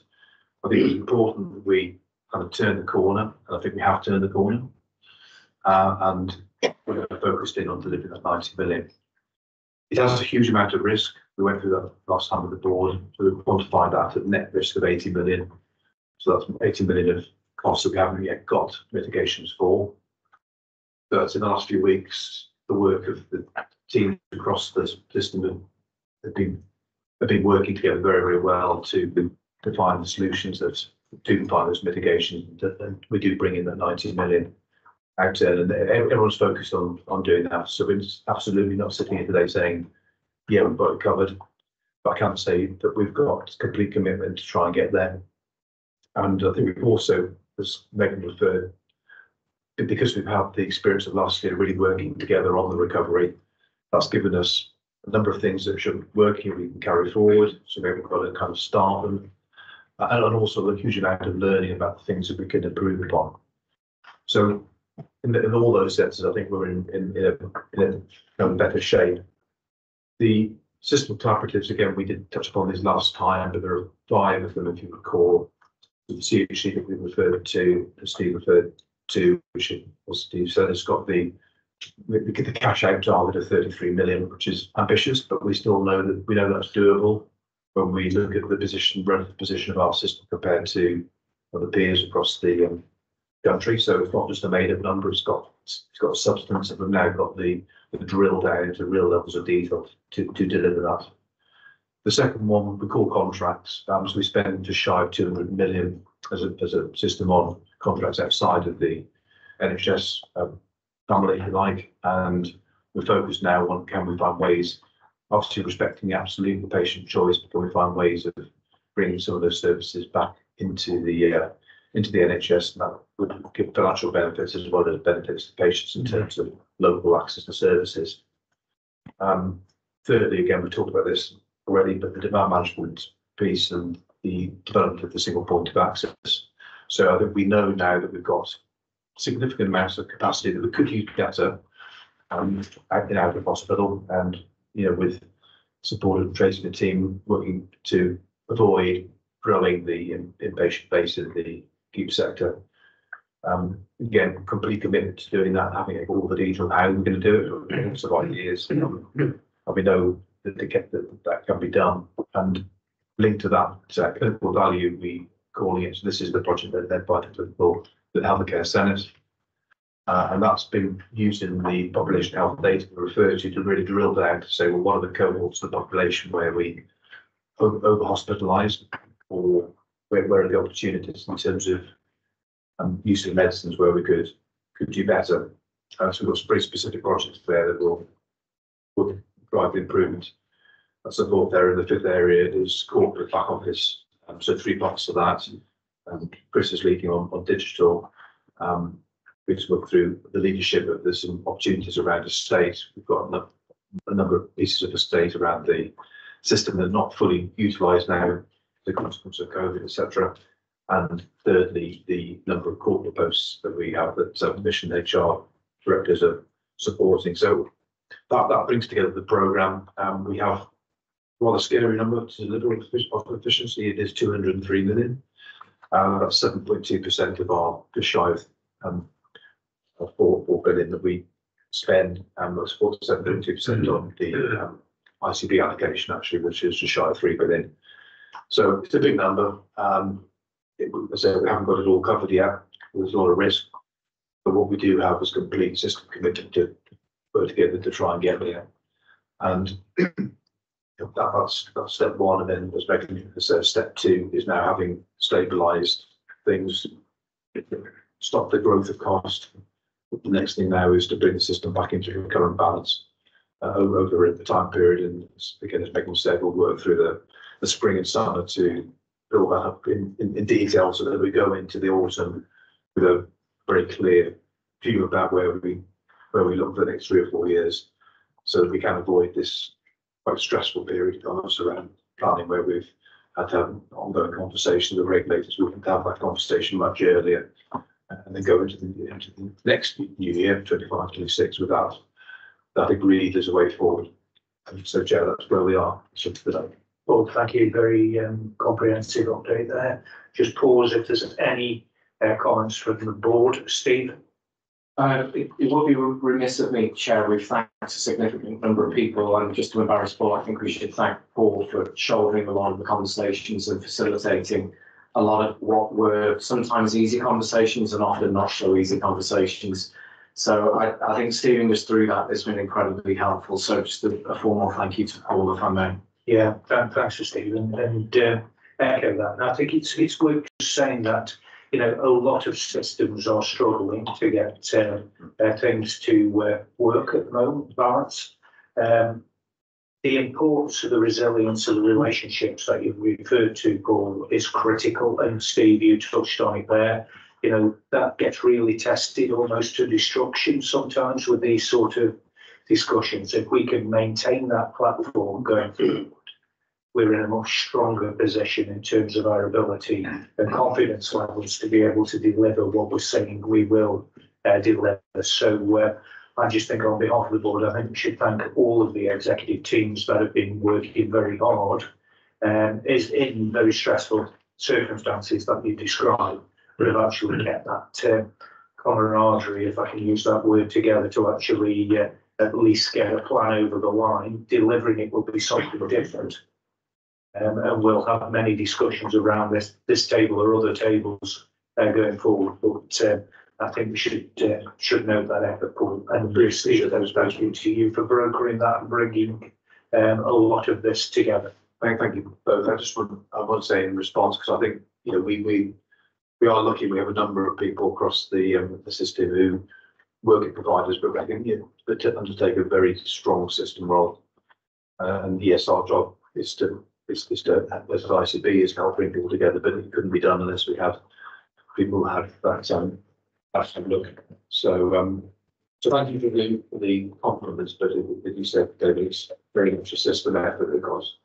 I think it's important that we kind of turn the corner, and I think we have turned the corner, and we're focused in on delivering that 90 million. It has a huge amount of risk. We went through that last time with the board, so we quantified that at net risk of 80 million. So that's 80 million of costs that we haven't yet got mitigations for. But in the last few weeks, the work of the team across the system have been working together very well to find the solutions that do find those mitigations. And we do bring in that 90 million out there, and everyone's focused on doing that. So it's absolutely not sitting here today saying, yeah, we've got it covered. But I can say that we've got complete commitment to try and get there. And I think we've also, as Megan referred, because we've had the experience of last year really working together on the recovery, that's given us a number of things that should work here we can carry forward. So maybe we've got to kind of start them, and also a huge amount of learning about the things that we can improve upon. So in all those senses, I think we're in a better shape. The system collaboratives, again, we did touch upon these last time, but there are 5 of them, if you recall. The CHC that we referred to, Steve referred to, which was Steve said, has got the we get the cash out target of 33 million, which is ambitious, but we still know that that's doable when we look at the relative position of our system compared to other peers across the country. So it's not just a made-up number; it's got substance, and we've now got the drill down into real levels of detail to deliver that. The second one we call contracts. So we spend just shy of 200 million as a system on contracts outside of the NHS family, if you like, and we're focused now on can we find ways, obviously respecting the absolute patient choice, but can we find ways of bringing some of those services back into the NHS, and that would give financial benefits as well as benefits to patients in terms of local access to services. Thirdly, again, we've talked about this already, but the demand management piece and the development of the single point of access. So I think we know now that we've got significant amounts of capacity that we could use better out of hospital, and with support of Tracy and the team working to avoid growing the inpatient base in the acute sector. Again, complete commitment to doing that, having all the detail on how we're going to do it, lots of ideas, and we know that that can be done. And linked to that clinical value, we calling it. So this is the project that led by the Healthcare Senate, and that's been used in the population health data we refer to really drill down to say, well, what are the cohorts of the population where we over hospitalised, or where are the opportunities in terms of use of medicines where we could do better. So we've got some pretty specific projects there that will drive the improvement. That's the fourth area. The fifth area is corporate back office. So 3 parts of that. Chris is leading on digital. We just worked through the leadership of there's some opportunities around estate. We've got a number of pieces of estate around the system that are not fully utilised now, the consequence of COVID, etc. And thirdly, the number of corporate posts that we have that mission HR directors are supporting. So that brings together the programme. We have a rather scary number to deliver on efficiency. It is 203 million. That's 7.2% of our just shy of 4 billion that we spend, and that's 7.2% on the ICB allocation, actually, which is just shy of 3 billion. So it's a big number. So we haven't got it all covered yet. There's a lot of risk, but what we do have is complete system commitment to work together to try and get there. And that's step one. And then as Megan said, step two is now having stabilised things, stop the growth of cost. The next thing now is to bring the system back into current balance over the time period. And again, as Megan said, we'll work through the spring and summer to build that up in detail so that we go into the autumn with a very clear view about where we look for the next 3 or 4 years, so that we can avoid this quite stressful period of us around planning, where we've had to have an ongoing conversation with the regulators. We can have that conversation much earlier and then go into the next new year, 25-26, with that agreed as a way forward. And so, Joe, that's where we are. So today. Well, thank you. Very comprehensive update there. Just pause if there's any comments from the board. Steve? It would be remiss of me, Chair. We've thanked a significant number of people, and just to embarrass Paul, I think we should thank Paul for shouldering a lot of the conversations and facilitating a lot of what were sometimes easy conversations and often not so easy conversations. So I think steering us through that has been incredibly helpful. So just a formal thank you to Paul, if I may. Yeah, thanks to Stephen, and echo that. And I think it's worth saying that a lot of systems are struggling to get things to work at the moment, balance. The importance of the resilience of the relationships that you've referred to, Paul, is critical. And Steve, you touched on it there. That gets really tested almost to destruction sometimes with these sort of discussions. If we can maintain that platform going forward, we're in a much stronger position in terms of our ability and confidence levels to be able to deliver what we're saying we will deliver. So I just think on behalf of the board, I think we should thank all of the executive teams that have been working very hard is in very stressful circumstances that you described, but have actually kept that camaraderie, if I can use that word, together to actually at least get a plan over the line. Delivering it will be something different. And we'll have many discussions around this table or other tables going forward. But I think we should note that effort, Paul, and Steve, thank you to you for brokering that and bringing a lot of this together. Thank you both. I want to say in response, because I think, you know, we are lucky. We have a number of people across the system who work at providers, but I think, that undertake a very strong system role. And yes, our job is to as ICB is to help bring people together, but it couldn't be done unless we have people who have that look. So thank you for the compliments, but as you said, David, it's very much a system effort, of course.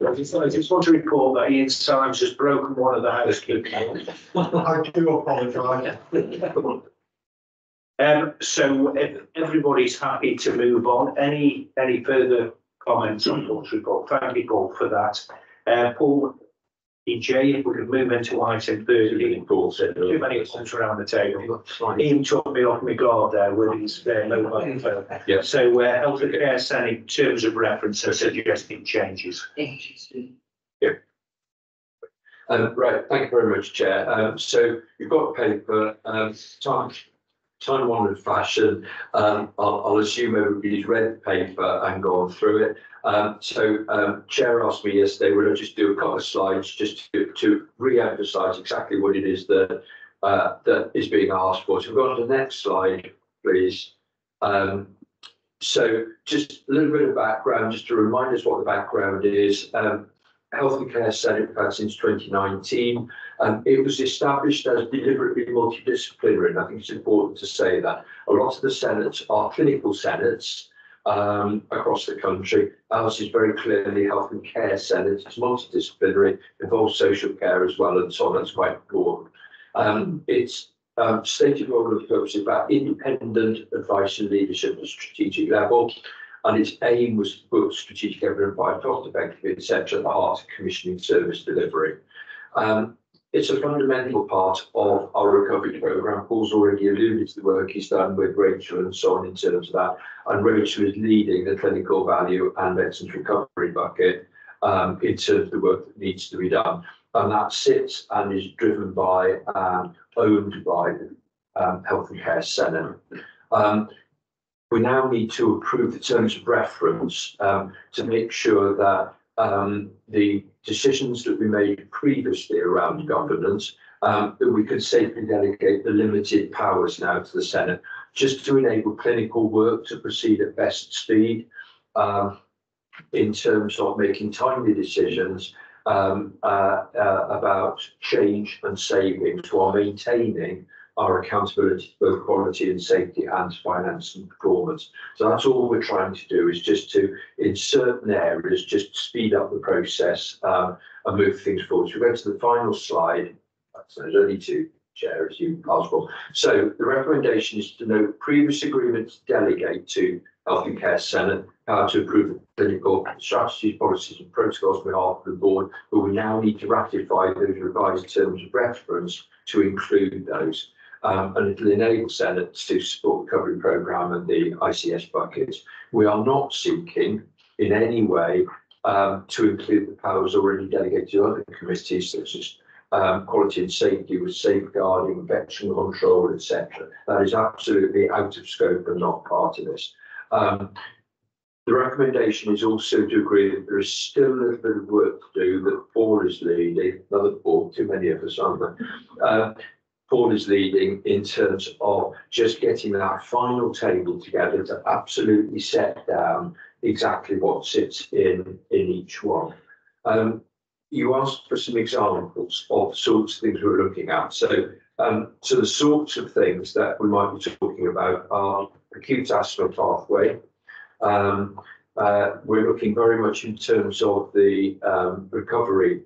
I just want to report that Ian Symes has broken one of the housekeeping. I do apologise. So if everybody's happy to move on, any further comments on Paul's report? Thank you, Paul, for that. Paul, EJ, if we could move into item 30. Paul said too many points around the table. Ian took me off my guard there with his mobile phone. Yeah. So Health and Care Centre, in terms of reference, are suggesting changes. Yeah. Right, thank you very much, Chair. So you've got a paper, time-honoured fashion. I'll assume everybody's read the paper and gone through it. Chair asked me yesterday, would I just do a couple of slides just to re-emphasise exactly what it is that that is being asked for. So go on to the next slide, please. So just a little bit of background, just to remind us what the background is. Health and Care Senate had since 2019. It was established as deliberately multidisciplinary, and I think it's important to say that. A lot of the senates are clinical senates across the country. Ours is very clearly Health and Care Senate. It's multidisciplinary, involves social care as well, and so on. That's quite important. Its stated role of purpose is about independent advice and leadership at a strategic level. And its aim was to put strategic evidence by cost effective, etc., at the heart of commissioning service delivery. It's a fundamental part of our recovery programme. Paul's already alluded to the work he's done with Rachel and so on in terms of that. And Rachel is leading the clinical value and medicines recovery bucket in terms of the work that needs to be done. And that sits and is driven by, owned by the Health and Care Senate. We now need to approve the terms of reference to make sure that the decisions that we made previously around governance, that we could safely delegate the limited powers now to the Senate, just to enable clinical work to proceed at best speed in terms of making timely decisions about change and savings while maintaining our accountability to both quality and safety and finance and performance. So that's all we're trying to do, is just to, in certain areas, just speed up the process and move things forward. So we go to the final slide. So there's only two, Chair, as you asked for. So the recommendation is to note previous agreements delegate to Health and Care Senate how to approve the clinical strategies, policies and protocols on behalf of the board, but we now need to ratify those revised terms of reference to include those. And it'll enable Senate to support the recovery programme and the ICS buckets. We are not seeking in any way to include the powers already delegated to other committees, such as quality and safety with safeguarding, infection control, etc. That is absolutely out of scope and not part of this. The recommendation is also to agree that there is still a little bit of work to do that Paul is leading, another Paul, too many of us, aren't there? Paul is leading in terms of just getting that final table together to absolutely set down exactly what sits in each one. You asked for some examples of sorts of things we're looking at. So the sorts of things that we might be talking about are acute asthma pathway. We're looking very much in terms of the recovery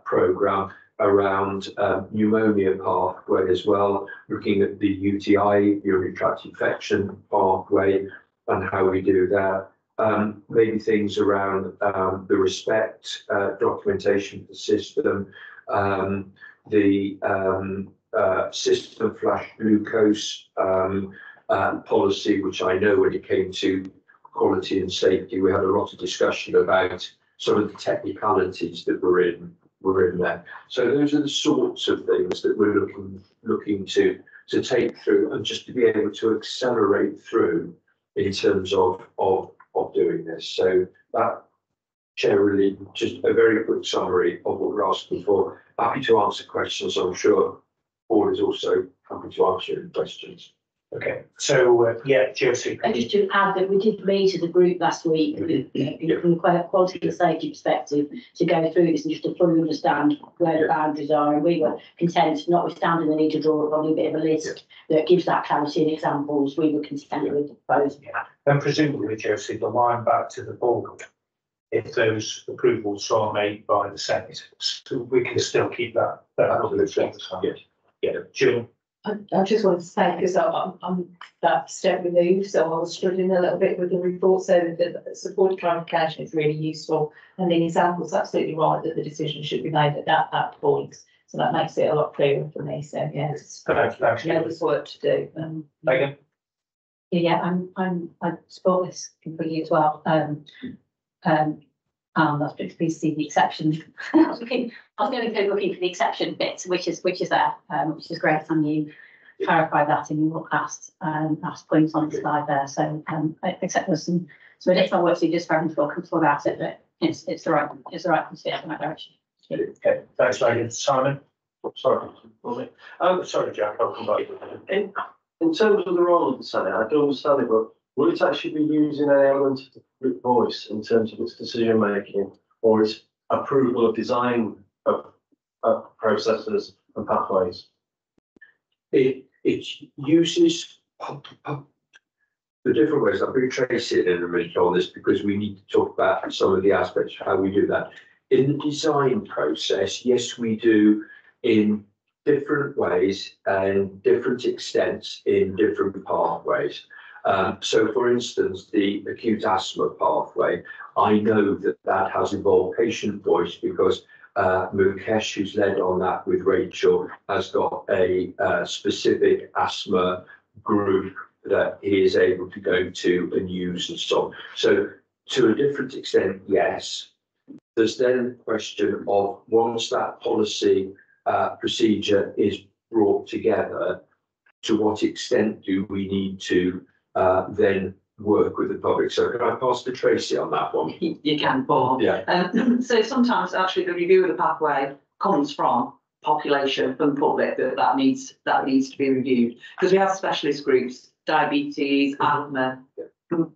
programme around pneumonia pathway as well, looking at the UTI, urinary tract infection pathway, and how we do that. Maybe things around the respect documentation for the system, the system flash glucose policy, which I know when it came to quality and safety, we had a lot of discussion about some of the technicalities that were in there. So those are the sorts of things that we're looking to take through, and just to be able to accelerate through in terms of doing this. So that generally just a very quick summary of what we're asking for. Happy to answer questions. I'm sure Paul is also happy to answer your questions. Okay, so yeah, Josie. And just to add that we did meet as a group last week from a quality and safety perspective to go through this and just to fully understand where the boundaries are. And we were content, notwithstanding the need to draw probably a bit of a list that gives that clarity and examples, we were content with the proposal. And presumably, Josie, the line back to the board, if those approvals are made by the Senate, so we can still keep that. Yeah, Jill. I just wanted to say, because I'm that step removed, so I was struggling a little bit with the report, so the supported clarification is really useful. And the example's absolutely right that the decision should be made at that point. So that makes it a lot clearer for me. So yeah, there's work to do. Megan? Yeah, I support this completely as well. That's pretty pleased to see the exception. I was going to go looking for the exception bit, which is there, which is great. And you clarify that in your last points on the slide there. So except there's some additional work to do just very comfortable about it, but it's the right thing to do in that direction. Okay, thanks, Megan. Simon? Sorry, sorry, Jack, I'll come back. In terms of the role of the Senate, I do understand it, but will it actually be using an element of the public voice in terms of its decision making, or its approval of design of processes and pathways? It uses the different ways. I'll bring Tracy in a minute on this because we need to talk about some of the aspects of how we do that. In the design process, yes, we do in different ways and different extents in different pathways. So, for instance, the acute asthma pathway, I know that has involved patient voice because Mukesh, who's led on that with Rachel, has got a specific asthma group that he is able to go to and use and so on. So, to a different extent, yes. There's then a question of once that policy procedure is brought together, to what extent do we need to then work with the public? So can I pass to Tracy on that one? You can, Paul. Yeah. So sometimes actually the review of the pathway comes from population, from public, that needs to be reviewed, because we have specialist groups, diabetes, asthma,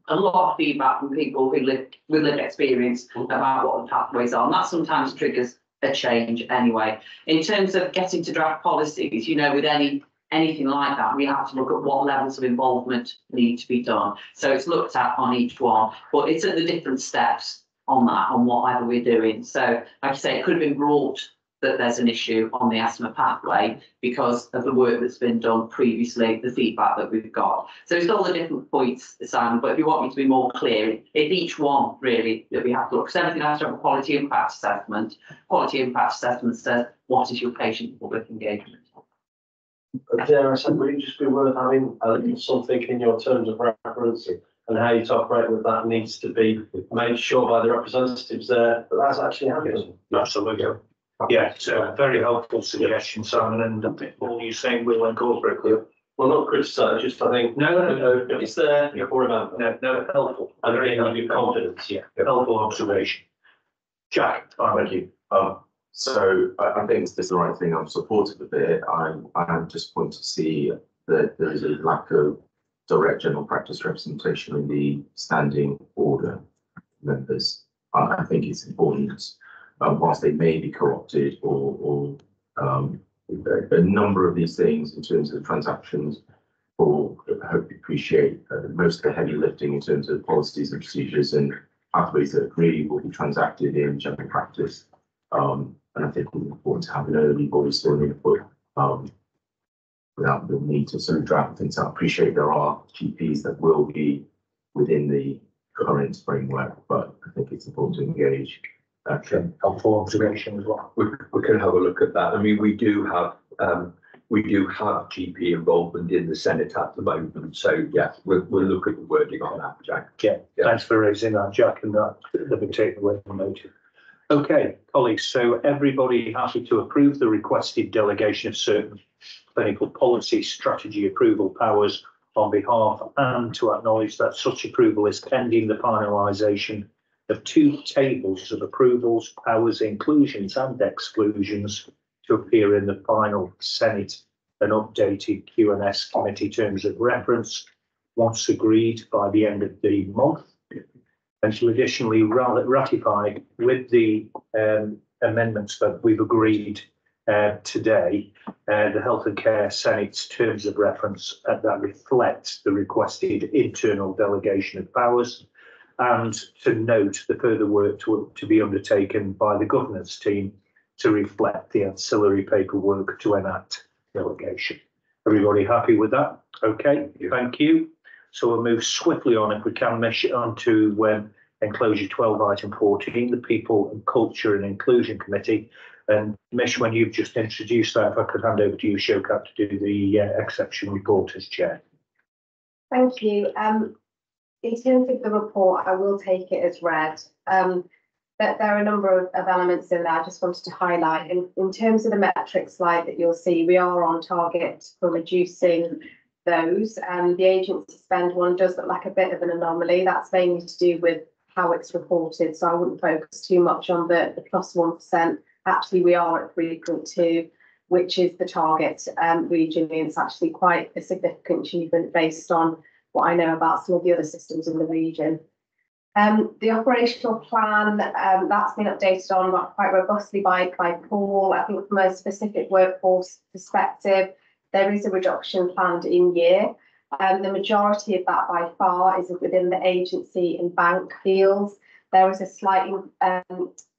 a lot of feedback from people who live with lived experience about what the pathways are, and that sometimes triggers a change anyway. In terms of getting to draft policies, you know, with anything like that, we have to look at what levels of involvement need to be done. So it's looked at on each one, but it's at the different steps on that, on whatever we're doing. So like I say, it could have been brought that there's an issue on the asthma pathway because of the work that's been done previously, the feedback that we've got. So it's all the different points, Simon, but if you want me to be more clear, it's each one really that we have to look, because everything has to have a quality impact assessment. Quality impact assessment says, what is your patient public engagement? Dare I say, would it just be worth having something in your terms of reference and how you operate with that needs to be made sure by the representatives there that that's actually happening? Absolutely. Yeah, so very helpful suggestion, Simon, and all you saying we'll incorporate it. Well, not criticise, just I think no, it's there or about no, helpful. And again, you confidence. Yeah, helpful observation. Jack, thank you. So I think this is the right thing. I'm supportive of it. I'm disappointed to see that there is a lack of direct general practice representation in the standing order members. I think it's important, whilst they may be co-opted or a number of these things in terms of transactions, or I hope you appreciate most of the heavy lifting in terms of policies and procedures and pathways that really will be transacted in general practice. And I think it's important to have an early voice or input without the need to sort of drag things out. I appreciate there are GPs that will be within the current framework, but I think it's important to engage. Helpful observation as well. We can have a look at that. I mean, we do have we do have GP involvement in the Senate at the moment. So yeah, we'll look at the wording on that, Jack. Yeah, thanks for raising that, Jack, and that be taken away from noted. Okay, colleagues, so everybody happy to approve the requested delegation of certain clinical policy strategy approval powers on behalf, and to acknowledge that such approval is pending the finalisation of 2 tables of approvals, powers, inclusions and exclusions to appear in the final Senate and updated Q&S committee terms of reference once agreed by the end of the month, and to additionally ratify with the amendments that we've agreed today, the Health and Care Senate's terms of reference that reflect the requested internal delegation of powers, and to note the further work to be undertaken by the governance team to reflect the ancillary paperwork to enact delegation. Everybody happy with that? Okay, thank you. So we'll move swiftly on, if we can, Mish, on to enclosure 12, item 14, the People and Culture and Inclusion Committee. And Mish, when you've just introduced that, if I could hand over to you, Showkat, to do the exception report as chair. Thank you. In terms of the report, I will take it as read. That there are a number of elements in there I just wanted to highlight. In terms of the metrics slide that you'll see, we are on target for reducing those. The agency spend one does look like a bit of an anomaly. That's mainly to do with how it's reported, so I wouldn't focus too much on the plus 1%. Actually, we are at 3.2, which is the target regionally, and it's actually quite a significant achievement based on what I know about some of the other systems in the region. The operational plan, that's been updated on quite robustly by Paul. I think from a specific workforce perspective, there is a reduction planned in year. The majority of that by far is within the agency and bank fields. There is a slight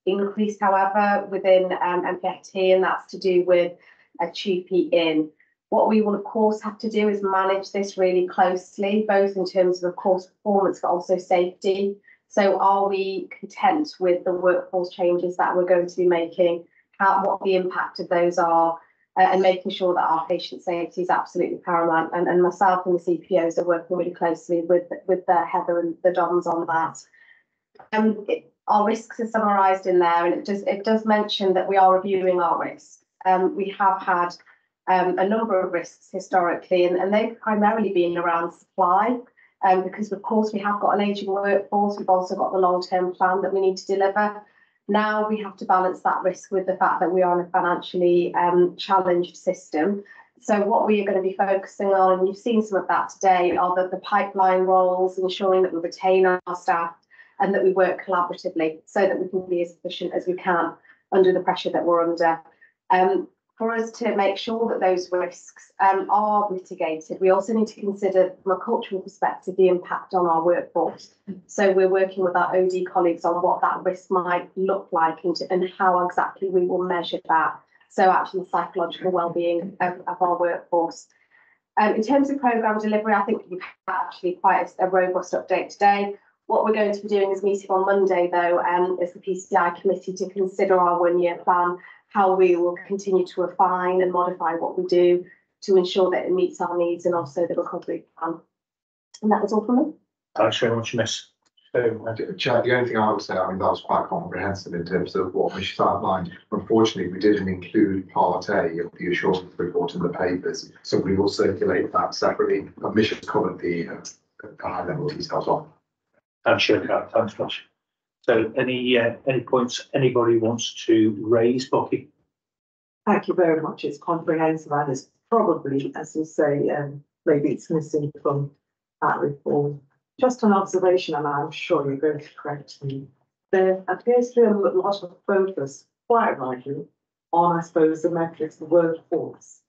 increase, however, within MPFT, and that's to do with a TUPE in. What we will, of course, have to do is manage this really closely, both in terms of course, performance, but also safety. So are we content with the workforce changes that we're going to be making, what the impact of those are, and making sure that our patient safety is absolutely paramount. And myself and the CPOs are working really closely with Heather and the Dons on that. Our risks are summarised in there, and it does mention that we are reviewing our risks. We have had a number of risks historically, and they've primarily been around supply, because of course we have got an ageing workforce. We've also got the long-term plan that we need to deliver. Now we have to balance that risk with the fact that we are in a financially challenged system. So what we are going to be focusing on, and you've seen some of that today, are the pipeline roles, ensuring that we retain our staff and that we work collaboratively so that we can be as efficient as we can under the pressure that we're under. For us to make sure that those risks are mitigated, we also need to consider from a cultural perspective the impact on our workforce. So we're working with our OD colleagues on what that risk might look like and how exactly we will measure that. So actually the psychological well-being of our workforce. In terms of programme delivery, I think we've had actually quite a robust update today. What we're going to be doing is meeting on Monday, though, as the PCI committee to consider our one-year plan, how we will continue to refine and modify what we do to ensure that it meets our needs and also the recovery plan. And that was all from me. Thanks very much, Miss. Chad, the only thing I would say, I mean, that was quite comprehensive in terms of what Mish outlined. Unfortunately, we didn't include part A of the assurance report in the papers, so we will circulate that separately. Mish has covered the high-level details on. I'm sure, thanks much. So any points anybody wants to raise, Bucky? Thank you very much. It's comprehensive and it's probably, as you say, maybe it's missing from that report. Just an observation, and I'm sure you're going to correct me. There appears to be a lot of focus, quite rightly, on, I suppose, the metrics, the workforce.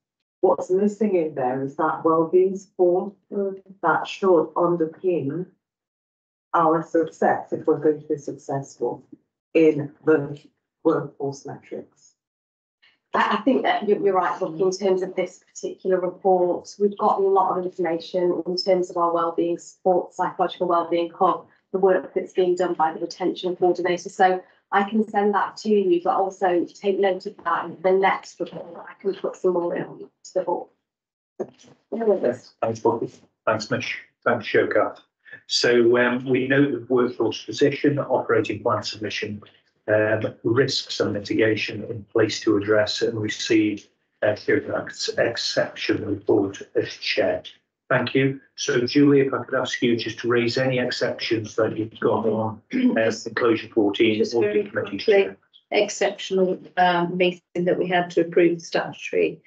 What's missing in there is that well-being support that should underpin our success if we're going to be successful in the workforce metrics. I think that you're right, Bucky, in terms of this particular report. We've got a lot of information in terms of our wellbeing support, psychological wellbeing hub, the work that's being done by the retention coordinator. So I can send that to you, but also take note of that in the next report. I can put some more in to the board. Thanks, Bob. Thanks, Mish. Thanks, Showkat. So we know the workforce position, operating plan submission, risks and mitigation in place to address and receive Showkat's exception report as chair. Thank you. So, Julie, if I could ask you just to raise any exceptions that you've got on enclosure 14 Just or very the committee quickly, chair. exceptional meeting that we had to approve the statutory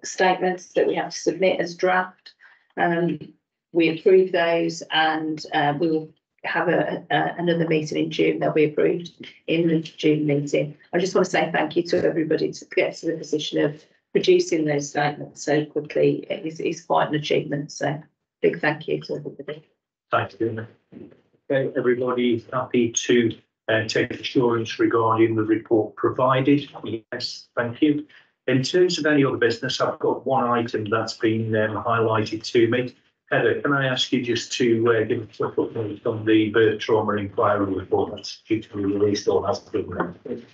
statements that we have to submit as draft. We approved those, and we will have another meeting in June. They'll be approved in the June meeting. I just want to say thank you to everybody to get to the position of producing those statements so quickly. It's quite an achievement. So big thank you to everybody. Thank you. Okay, everybody happy to take assurance regarding the report provided? Yes, thank you. In terms of any other business, I've got one item that's been highlighted to me. Heather, can I ask you just to give a quick update on the birth trauma inquiry report that's due to be released or has been released?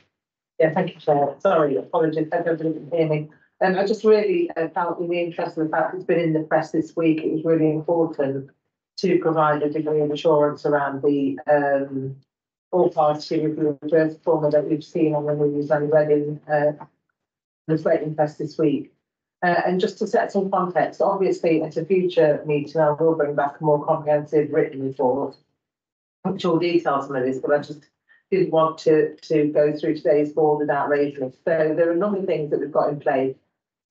Yeah, thank you, Chair. Sorry, apologies, I didn't hear me. I just really felt in the interest of the fact it's been in the press this week, it was really important to provide a degree of assurance around the all party review of birth trauma that we've seen on the news and read in the great interest this week. And just to set some context, obviously at a future meeting, I will bring back a more comprehensive written report, which will detail some of this, but I just didn't want to go through today's board without raising it. So there are a number of things that we've got in place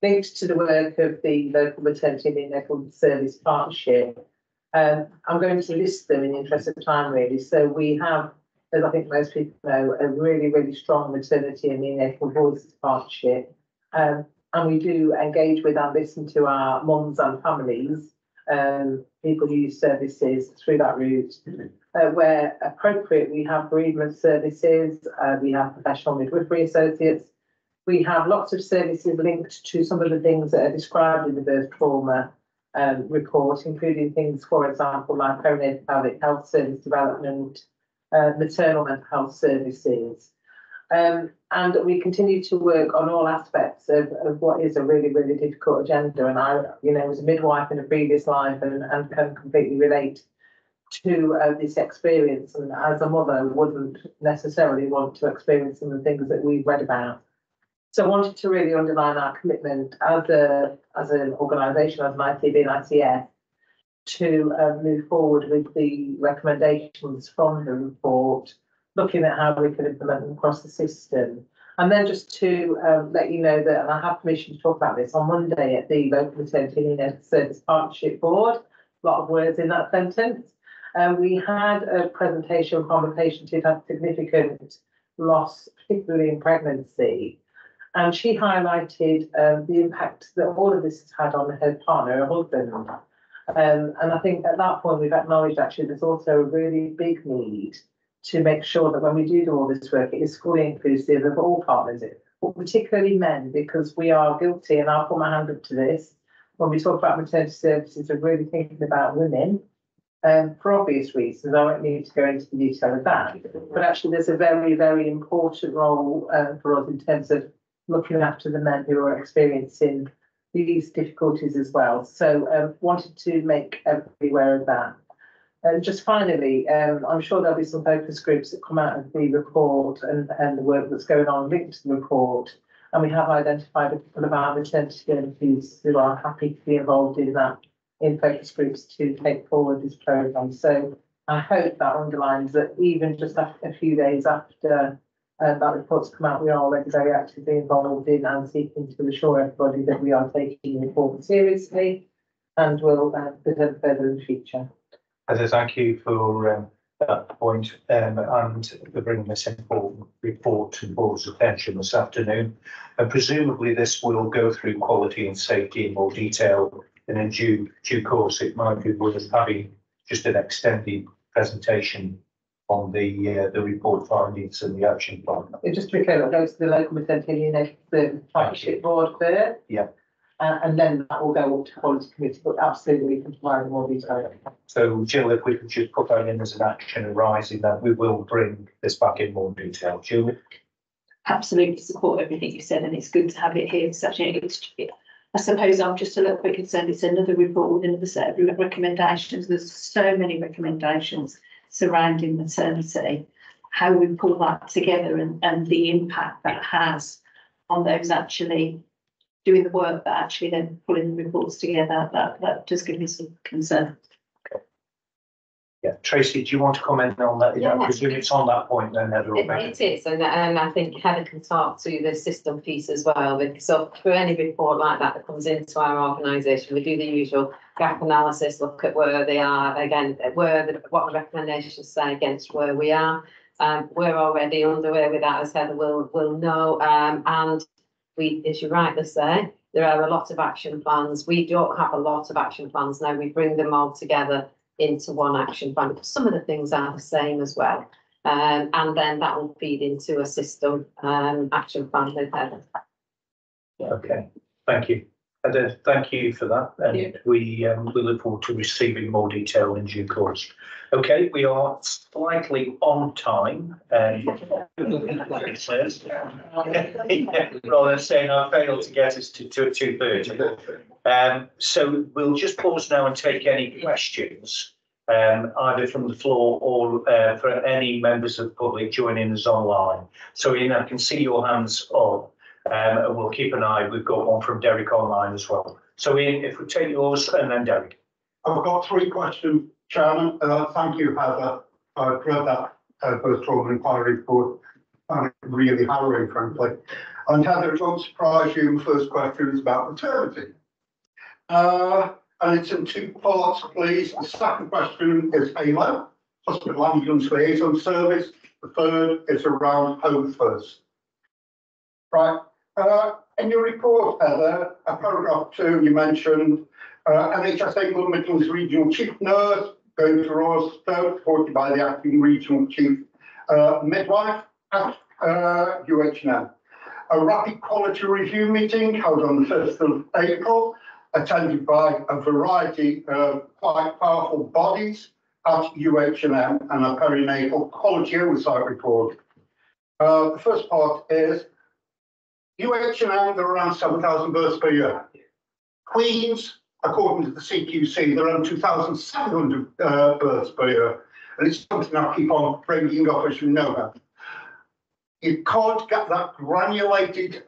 linked to the work of the local maternity and neonatal service partnership. I'm going to list them in the interest of time, really. So we have, as I think most people know, a really, really strong maternity and neonatal voices partnership. And we do engage with and listen to our mums and families, people who use services through that route. Where appropriate, we have bereavement services, we have professional midwifery associates, we have lots of services linked to some of the things that are described in the birth trauma report, including things, for example, like perinatal pelvic health service development, maternal mental health services. And we continue to work on all aspects of what is a really, really difficult agenda. And I, was a midwife in a previous life and can completely relate to this experience. And as a mother, wouldn't necessarily want to experience some of the things that we've read about. So I wanted to really underline our commitment as an organisation, as an ITB and ICS, to move forward with the recommendations from the report, looking at how we can implement them across the system. And then just to let you know that, and I have permission to talk about this on Monday at the Local Maternity and Service Partnership Board, a lot of words in that sentence. We had a presentation from a patient who'd had significant loss, particularly in pregnancy. And she highlighted the impact that all of this has had on her partner, her husband. And I think at that point, we've acknowledged actually there's also a really big need to make sure that when we do all this work, it is fully inclusive of all partners, but particularly men, because we are guilty, and I'll put my hand up to this, when we talk about maternity services, we're really thinking about women, for obvious reasons. I won't need to go into the detail of that, but actually there's a very, very important role for us in terms of looking after the men who are experiencing these difficulties as well. So wanted to make everybody aware of that. And just finally, I'm sure there'll be some focus groups that come out of the report and the work that's going on linked to the report. And we have identified a couple of our maternity therapies who are happy to be involved in that, in focus groups, to take forward this programme. So I hope that underlines that even just after a few days after that report's come out, we are already very actively involved in and seeking to assure everybody that we are taking the report seriously and will present further in the future. Heather, thank you for that point and for bringing this important report to the board's attention this afternoon. And presumably this will go through quality and safety in more detail, and in due course it might be worth having just an extended presentation on the report findings and the action plan. Just to be clear, that goes to the Local Maternity and Neonatal Partnership Board first. Yeah. And then that will go up to quality committee, but absolutely we can provide more detail. So Jill, if we could just put that in as an action arising, that we will bring this back in more detail. Jill? Absolutely support everything you said, and it's good to have it here. I suppose I'm just a little bit concerned. It's another report with another set of recommendations. There's so many recommendations surrounding maternity. How we pull that together and the impact that has on those actually doing the work, but actually then pulling the reports together, that does give me some concern. Yeah, Tracy, do you want to comment on that? Yeah. I presume it's on that point then, Heather. It is, and I think Heather can talk to the system piece as well. Because so for any report like that comes into our organisation, we do the usual gap analysis, look at where they are again, what the recommendations say against where we are. We're already underway with that, as Heather will know, and we, as you rightly say, there are a lot of action plans. We don't have a lot of action plans now. We bring them all together into one action plan. Some of the things are the same as well. And then that will feed into a system action plan with Heather. Okay, thank you. Heather, thank you for that. And we look forward to receiving more detail in due course. Okay, we are slightly on time. Like it says. Rather than saying I failed to get us to 2:30. So we'll just pause now and take any questions, either from the floor or for any members of the public joining us online. So Ian, I can see your hands up, and we'll keep an eye. We've got one from Derek online as well. So Ian, if we take yours and then Derek. I've got 3 questions, Chairman. Thank you, Heather. I've read that first trauma inquiry report. Found it really harrowing, frankly. And Heather, it won't surprise you, my first question is about maternity. And it's in 2 parts, please. The second question is HALO, Hospital Ambulance Liaison Service. The third is around Home First. Right. In your report, Heather, paragraph 2, you mentioned NHS England Midlands Regional Chief Nurse going to Royal Stoke, supported by the acting regional chief midwife at UHN. A rapid quality review meeting held on the 1st of April, attended by a variety of quite powerful bodies at UHN and a perinatal quality oversight report. The first part is UHN, there are around 7,000 births per year. Queens, according to the CQC, there are around 2,700 births per year. And it's something I keep on bringing up, as you know. You can't get that granulated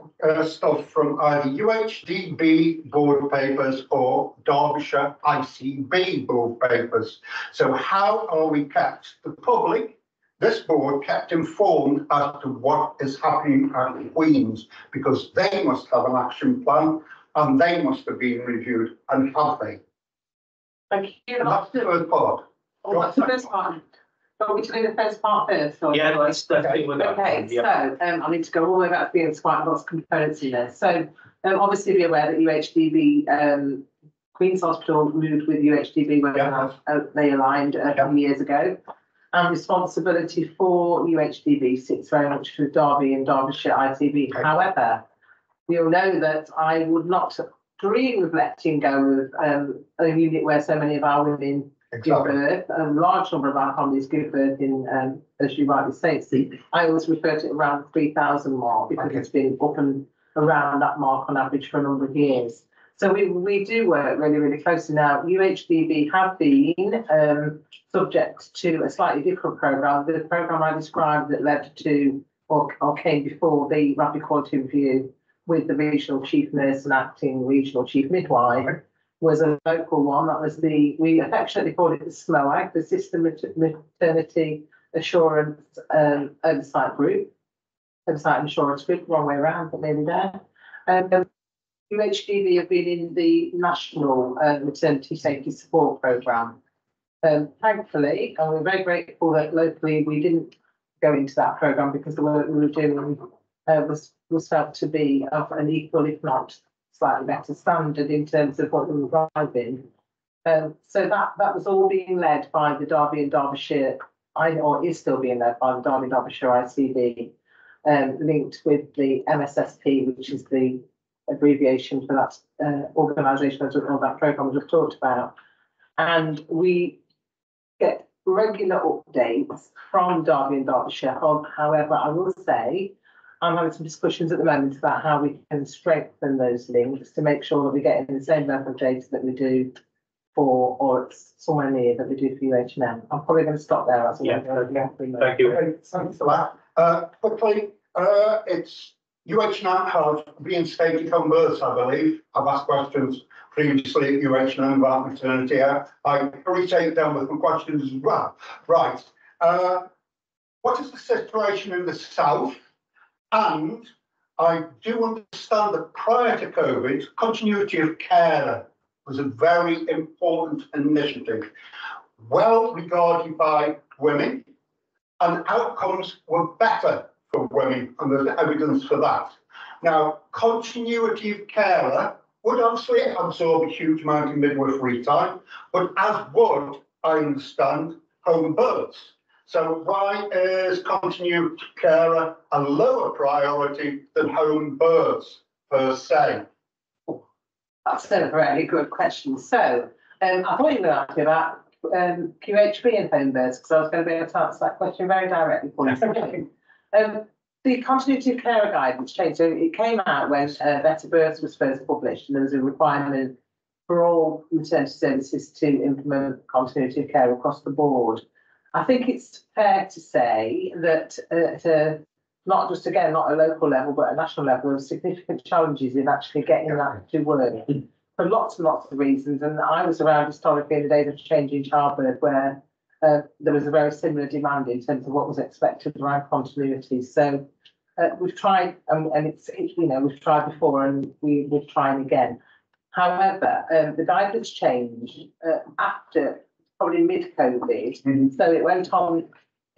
stuff from either UHDB board papers or Derbyshire ICB board papers. So how are we kept, the public, this board, kept informed as to what is happening at Queen's? Because they must have an action plan and they must have been reviewed, and have they? Thank you. And that's the first part. Oh, that's the first part. So we do the first part first. Or Yeah, let's definitely with that. Okay, Yeah. so I need to go all the way back to the end, quite lots of components in there. So obviously be aware that UHDB, Queen's Hospital moved with UHDB when they aligned a few years ago. And responsibility for UHDB sits very much with Derby and Derbyshire ITB. Okay. However, you'll know that I would not agree with letting go of a unit where so many of our women give birth. A large number of our families give birth in, as you rightly say, I always refer to it around 3,000 mark because it's been up and around that mark on average for a number of years. So we do work really, really closely now. UHDB have been subject to a slightly different programme. The programme I described that led to or came before the rapid quality review with the regional chief nurse and acting regional chief midwife was a local one. That was we affectionately called it the SMOAG, the System Maternity Assurance Oversight Group, Oversight Insurance Group, wrong way around, but nearly there. UHDB have been in the National Maternity Safety Support Programme. Thankfully, and we're very grateful that locally we didn't go into that programme because the work we were doing was felt to be of an equal, if not slightly better standard in terms of what we were driving. So that was all being led by the Derby and Derbyshire, or is still being led by the Derby and Derbyshire ICB, linked with the MSSP, which is the abbreviation for that organisation or that programme we just talked about. And we get regular updates from Derby and Derbyshire. However, I will say I'm having some discussions at the moment about how we can strengthen those links to make sure that we get in the same level of data that we do for, or it's somewhere near that we do for UHM. I'm probably going to stop there. That's Thank you. Thanks for that. Quickly, it's UHM have reinstated home births, I believe. I've asked questions previously at UHM about maternity care. I irritate them with some questions as well. Right. What is the situation in the south? And I do understand that prior to COVID, continuity of care was a very important initiative, well regarded by women, and outcomes were better for women, and there's evidence for that. Now, continuity of care would obviously absorb a huge amount of midwifery time, but as would, I understand, home births. So why is continuity of care a lower priority than home births per se? That's a really good question. So I thought you were going to ask me about QHB and home births, because I was going to be able to answer that question very directly for you. The continuity of care guidance changed. So it came out when Better Births was first published, and there was a requirement for all maternity services to implement continuity of care across the board. I think it's fair to say that not just, again, not a local level, but a national level, there are significant challenges in actually getting that to work for lots and lots of reasons. And I was around historically in the days of changing childbirth, where there was a very similar demand in terms of what was expected around continuity. So we've tried, and it's we've tried before, and we're trying again. However, the guidance changed after probably mid-COVID, so it went on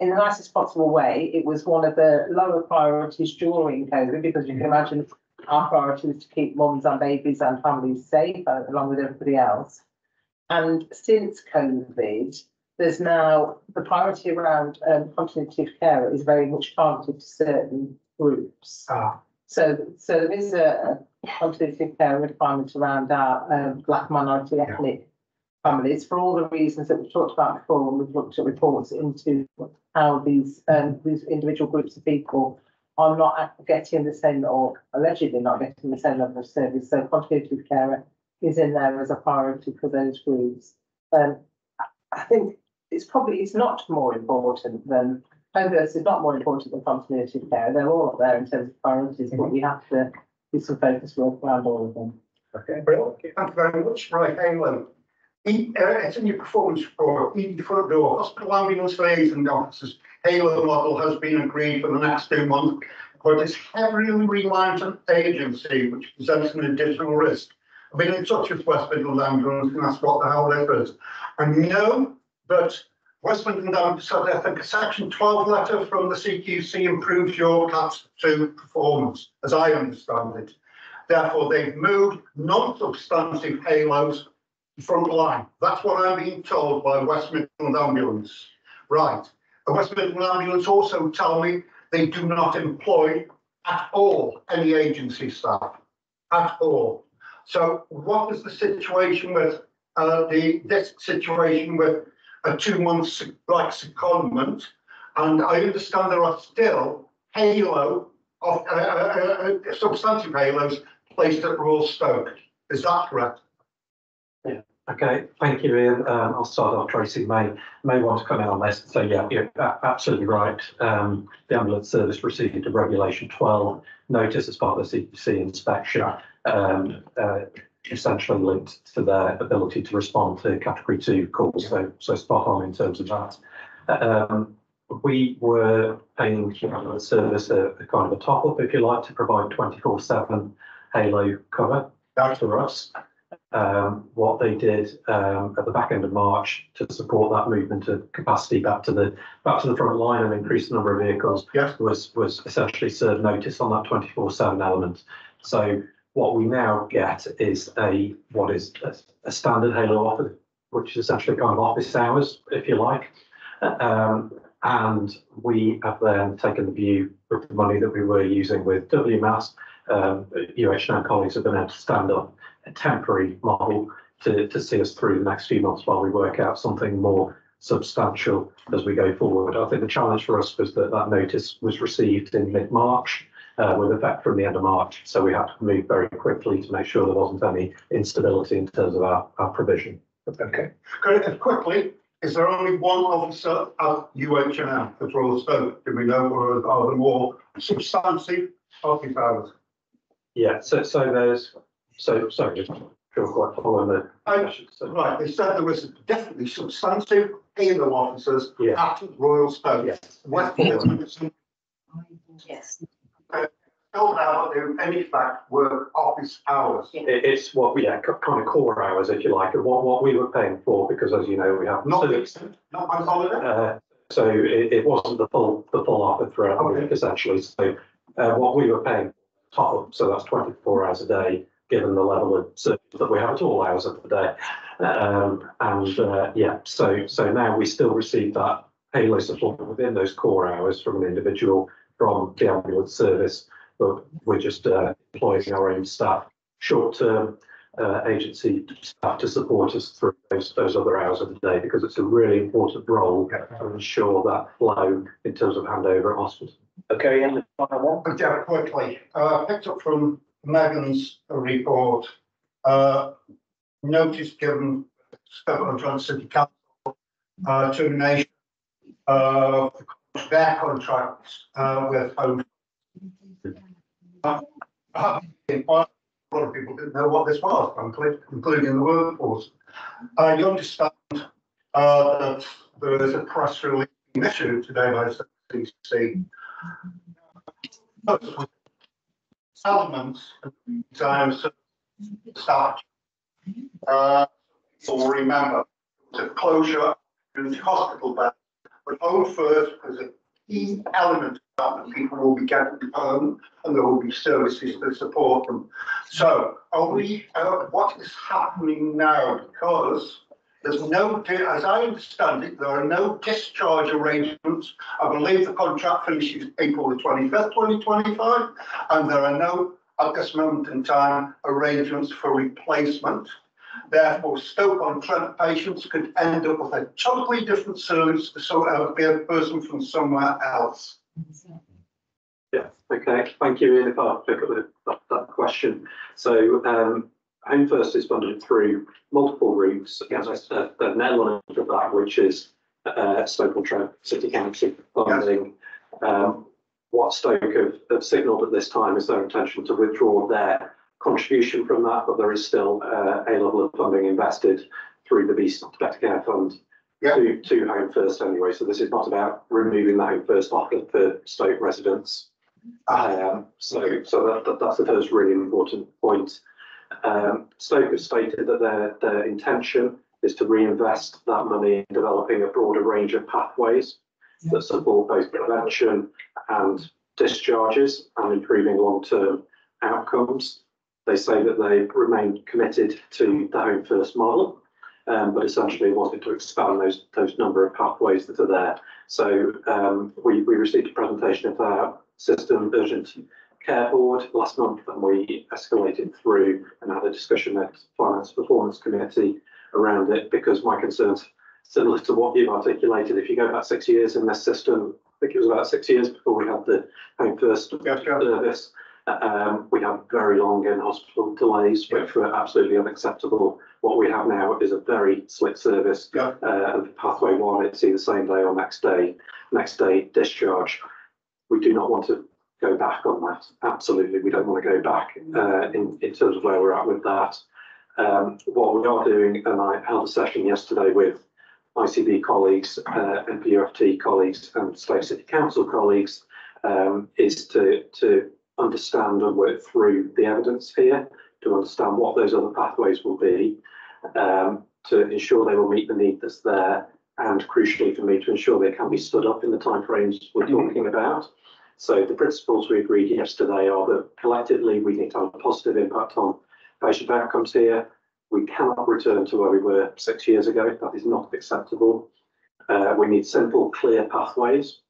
in the nicest possible way. It was one of the lower priorities during COVID, because you can imagine our priority was to keep mums and babies and families safe, along with everybody else. And since COVID, there's now the priority around continuity of care is very much targeted to certain groups. So there is a continuity of care requirement around our Black minority ethnic families, for all the reasons that we've talked about before, and we've looked at reports into how these individual groups of people are not getting the same, or allegedly not getting the same level of service. So continuity of care is in there as a priority for those groups. I think it's not more important than home births, is not more important than continuity of care. They're all up there in terms of priorities, but we have to do some focus work around all of them. Okay, brilliant. Thank you very much. Right, Helen. It's in your performance report, the front door, hospital ambulance liaison officers. Halo model has been agreed for the next 2 months, but it's heavily reliant on agency, which presents an additional risk. I've been in touch with West Midlands Ambulance and asked what the hell this is. I know that West Midlands Ambulance, I think a section 12 letter from the CQC improves your CAPS 2 performance, as I understand it. Therefore, they've moved non-substantive halos front line. That's what I'm being told by West Midlands Ambulance. Right. The West Midlands Ambulance also tell me they do not employ at all any agency staff at all. So what is the situation with this situation with a 2 month like secondment? And I understand there are still halo of substantive halos placed at Royal Stoke. Is that correct? Yeah. Okay. Thank you, Ian. I'll start off. Tracy may want to come in on this. So yeah, you're absolutely right. The ambulance service received a Regulation 12 notice as part of the CQC inspection, essentially linked to their ability to respond to Category 2 calls. So spot on in terms of that. We were paying the ambulance service a kind of a top up, if you like, to provide 24/7 halo cover for us. What they did at the back end of March to support that movement of capacity back to the front line and increase the number of vehicles was essentially serve notice on that 24/7 element. So what we now get is a standard halo offer, which is essentially kind of office hours, if you like. And we have then taken the view with the money that we were using with WMAS UHN colleagues have been able to stand up a temporary model to see us through the next few months while we work out something more substantial as we go forward. I think the challenge for us was that notice was received in mid-March with effect from the end of March. So we had to move very quickly to make sure there wasn't any instability in terms of our provision. Okay. Quickly, is there only one officer at UHN at Royal Stoke? Do we know, or are there more substantive office hours? Yeah, sorry, just feel quite following the question. Right, they said there was definitely substantive PLO officers Yeah. at Royal Stoke. Yes. Yes. Still now, in fact, work office hours. It's what, kind of core hours, if you like, and what we were paying for, because as you know, we have not on holiday. So it wasn't the full offer throughout the week, essentially. So what we were paying top up, so that's 24 hours a day, given the level of service that we have at all hours of the day. So now we still receive that halo support within those core hours from an individual from the ambulance service, but we're just employing our own staff, short-term agency staff to support us through those other hours of the day, because it's a really important role to ensure that flow in terms of handover at hospital. Okay, and the final one. Okay, quickly, picked up from Megan's report, notice given Staffordshire City Council termination of their contracts with home. A lot of people didn't know what this was, frankly, including the workforce. You understand that there is a press release issued today by the CCC. Elements of times start will remember the closure of the hospital bed, but home first is a key element of that people will be getting home and there will be services to support them. So are we what is happening now? Because there's no, as I understand it, there are no discharge arrangements. I believe the contract finishes April the 25th, 2025, and there are no, at this moment in time, arrangements for replacement. Therefore, Stoke-on-Trent patients could end up with a totally different service to sort out a person from somewhere else. Yeah, okay, thank you, Ian, if I pick up that question. So, Home First is funded through multiple routes. As I said, the element of that, which is Stoke-on-Trent City Council funding. What Stoke have signalled at this time is their intention to withdraw their contribution from that, but there is still a level of funding invested through the Better Care Fund to Home First anyway. So this is not about removing the Home First offer for Stoke residents. So that's the first really important point. Stoke have stated that their intention is to reinvest that money in developing a broader range of pathways that support both prevention and discharges and improving long-term outcomes. They say that they remain committed to the Home First model, but essentially wanted to expand those number of pathways that are there. So we received a presentation of our system urgent care board last month, and we escalated through and had a discussion at Finance Performance Committee around it, because my concerns similar to what you've articulated. If you go back 6 years in this system, I think it was about 6 years before we had the Home First service. We had very long in-hospital delays, which were absolutely unacceptable. What we have now is a very slick service. Pathway 1, it's either same day or next day discharge. We do not want to go back on that. Absolutely, we don't want to go back in terms of where we're at with that. What we are doing, and I held a session yesterday with ICB colleagues, NPUFT colleagues and Stoke City Council colleagues, is to understand and work through the evidence here, to understand what those other pathways will be, to ensure they will meet the need that's there, and crucially for me, to ensure they can be stood up in the timeframes we're talking about. So the principles we agreed yesterday are that collectively we need to have a positive impact on patient outcomes here. We cannot return to where we were 6 years ago. That is not acceptable. We need simple, clear pathways.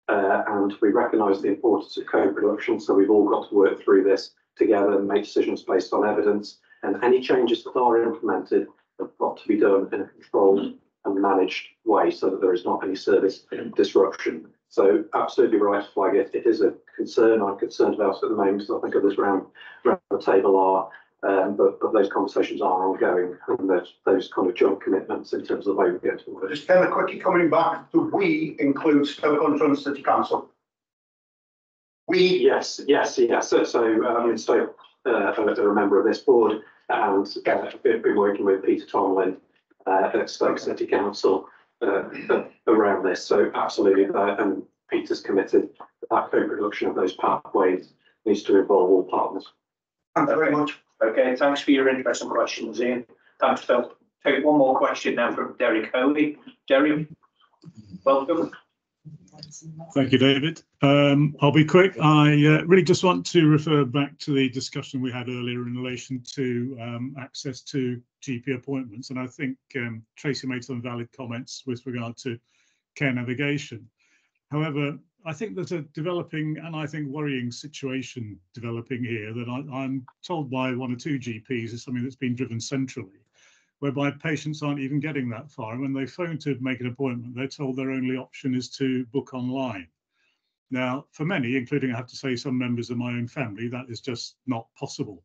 and we recognise the importance of co-production. So we've all got to work through this together and make decisions based on evidence. And any changes that are implemented have got to be done in a controlled and managed way so that there is not any service disruption. So absolutely right to flag it. It is a concern. I'm concerned about it at the moment, because I think others around the table are. But those conversations are ongoing, and there's those kind of joint commitments in terms of the way we go to work. Just kind of quickly coming back, do we include Stoke-on-Trent City Council? Yes. So I mean, Stoke are a member of this board, and I've been working with Peter Tomlin at Stoke City Council around this. So absolutely, and Peter's committed that co-production of those pathways needs to involve all partners. Thank you very much. Okay, thanks for your interest and questions, Ian. Thanks, Phil. Take one more question now from Derek Hoey. Derek, welcome. Thank you, David. I'll be quick. I really just want to refer back to the discussion we had earlier in relation to access to GP appointments. And I think Tracy made some valid comments with regard to care navigation. However, I think there's a developing and I think worrying situation developing here that I'm told by one or two GPs is something that's been driven centrally, whereby patients aren't even getting that far. And when they phone to make an appointment, they're told their only option is to book online. Now, for many, including I have to say some members of my own family, that is just not possible.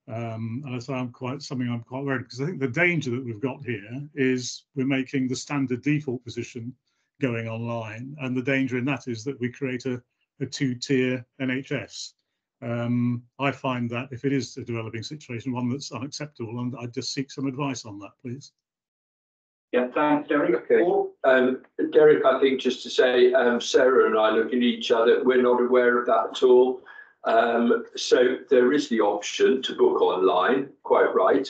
And so I'm quite worried, because I think the danger that we've got here is we're making the standard default position going online, and the danger in that is that we create a two-tier NHS. I find that if it is a developing situation, one that's unacceptable, and I'd just seek some advice on that, please. Yeah, thanks, Derek. Okay. Derek, I think just to say, Sarah and I looking at each other, we're not aware of that at all. So there is the option to book online, quite right.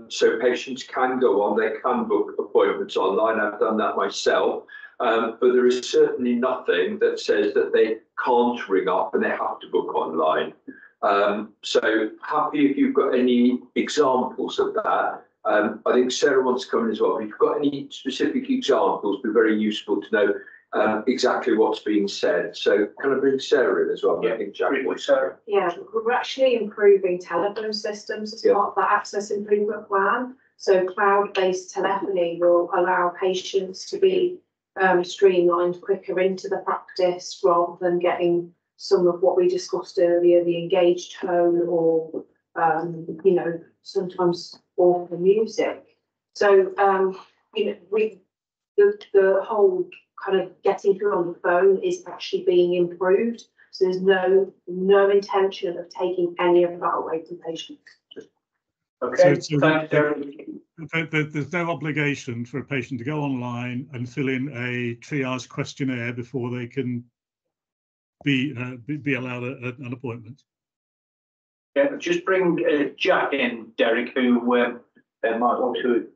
So patients can go on, they can book appointments online. I've done that myself. But there is certainly nothing that says that they can't ring up and they have to book online. So happy if you've got any examples of that. I think Sarah wants to come in as well. If you've got any specific examples, it'd be very useful to know exactly what's being said. So can I bring Sarah in as well? Yeah, I think Jack wants Sarah. Yeah, we're actually improving telephone systems as part of that access improvement plan. So cloud-based telephony will allow patients to be streamlined quicker into the practice, rather than getting some of what we discussed earlier, the engaged tone or, sometimes awful music. So, the whole kind of getting through on the phone is actually being improved. So there's no intention of taking any of that away from patients. Okay, So thanks, Derek. there's no obligation for a patient to go online and fill in a triage questionnaire before they can be allowed an appointment. Yeah, just bring Jack in, Derek, who might want to.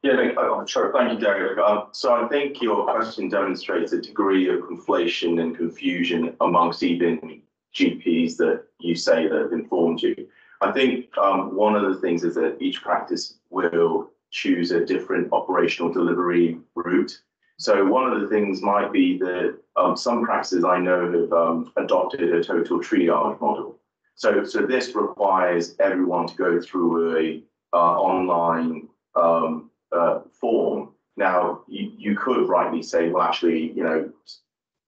Yeah, sorry, thank you, Derek. So I think your question demonstrates a degree of conflation and confusion amongst even GPs that you say that have informed you. I think one of the things is that each practice will choose a different operational delivery route. So one of the things might be that some practices I know have adopted a total triage model. So this requires everyone to go through a online form. Now you could rightly say, well, actually,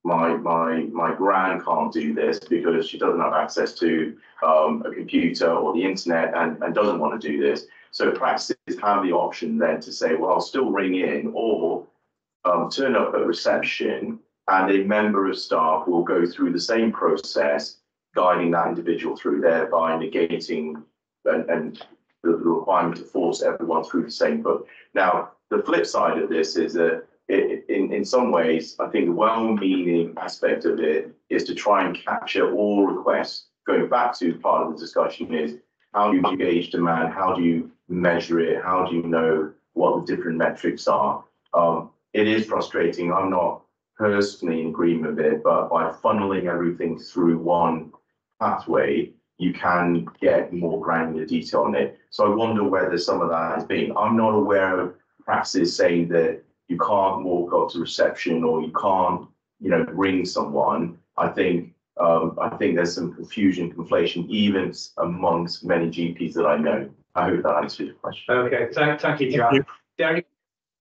my gran can't do this because she doesn't have access to a computer or the internet and doesn't want to do this. So practices have the option then to say, well, I'll still ring in or turn up at reception, and a member of staff will go through the same process, guiding that individual through, thereby negating and the requirement to force everyone through the same book. Now, the flip side of this is that in some ways, I think the well-meaning aspect of it is to try and capture all requests. Going back to part of the discussion is, how do you gauge demand? How do you measure it? How do you know what the different metrics are? It is frustrating. I'm not personally in agreement with it, but by funneling everything through one pathway, you can get more granular detail on it. So I wonder whether some of that has been. I'm not aware of practices saying that you can't walk up to reception or you can't ring someone, I think there's some confusion, conflation, even amongst many GPs that I know. I hope that answers your question. Okay, thank you, Jack. Derek,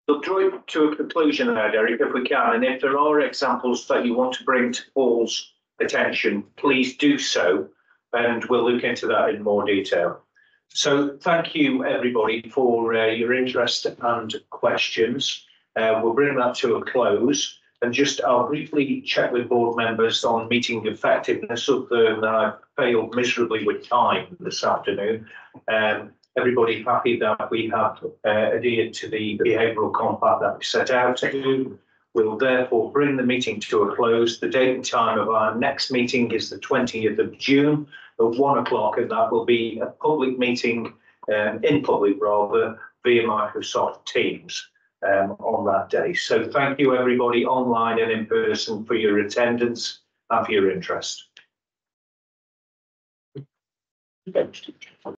we'll draw it to a conclusion there, Derek, if we can. And if there are examples that you want to bring to Paul's attention, please do so, and we'll look into that in more detail. So thank you, everybody, for your interest and questions. We'll bring that to a close. And I'll briefly check with board members on meeting effectiveness, other than I've failed miserably with time this afternoon. Everybody happy that we have adhered to the behavioural compact that we set out to do. We'll therefore bring the meeting to a close. The date and time of our next meeting is the 20th of June at 1 o'clock, and that will be a public meeting, in public rather, via Microsoft Teams on that day. So thank you everybody online and in person for your attendance and for your interest.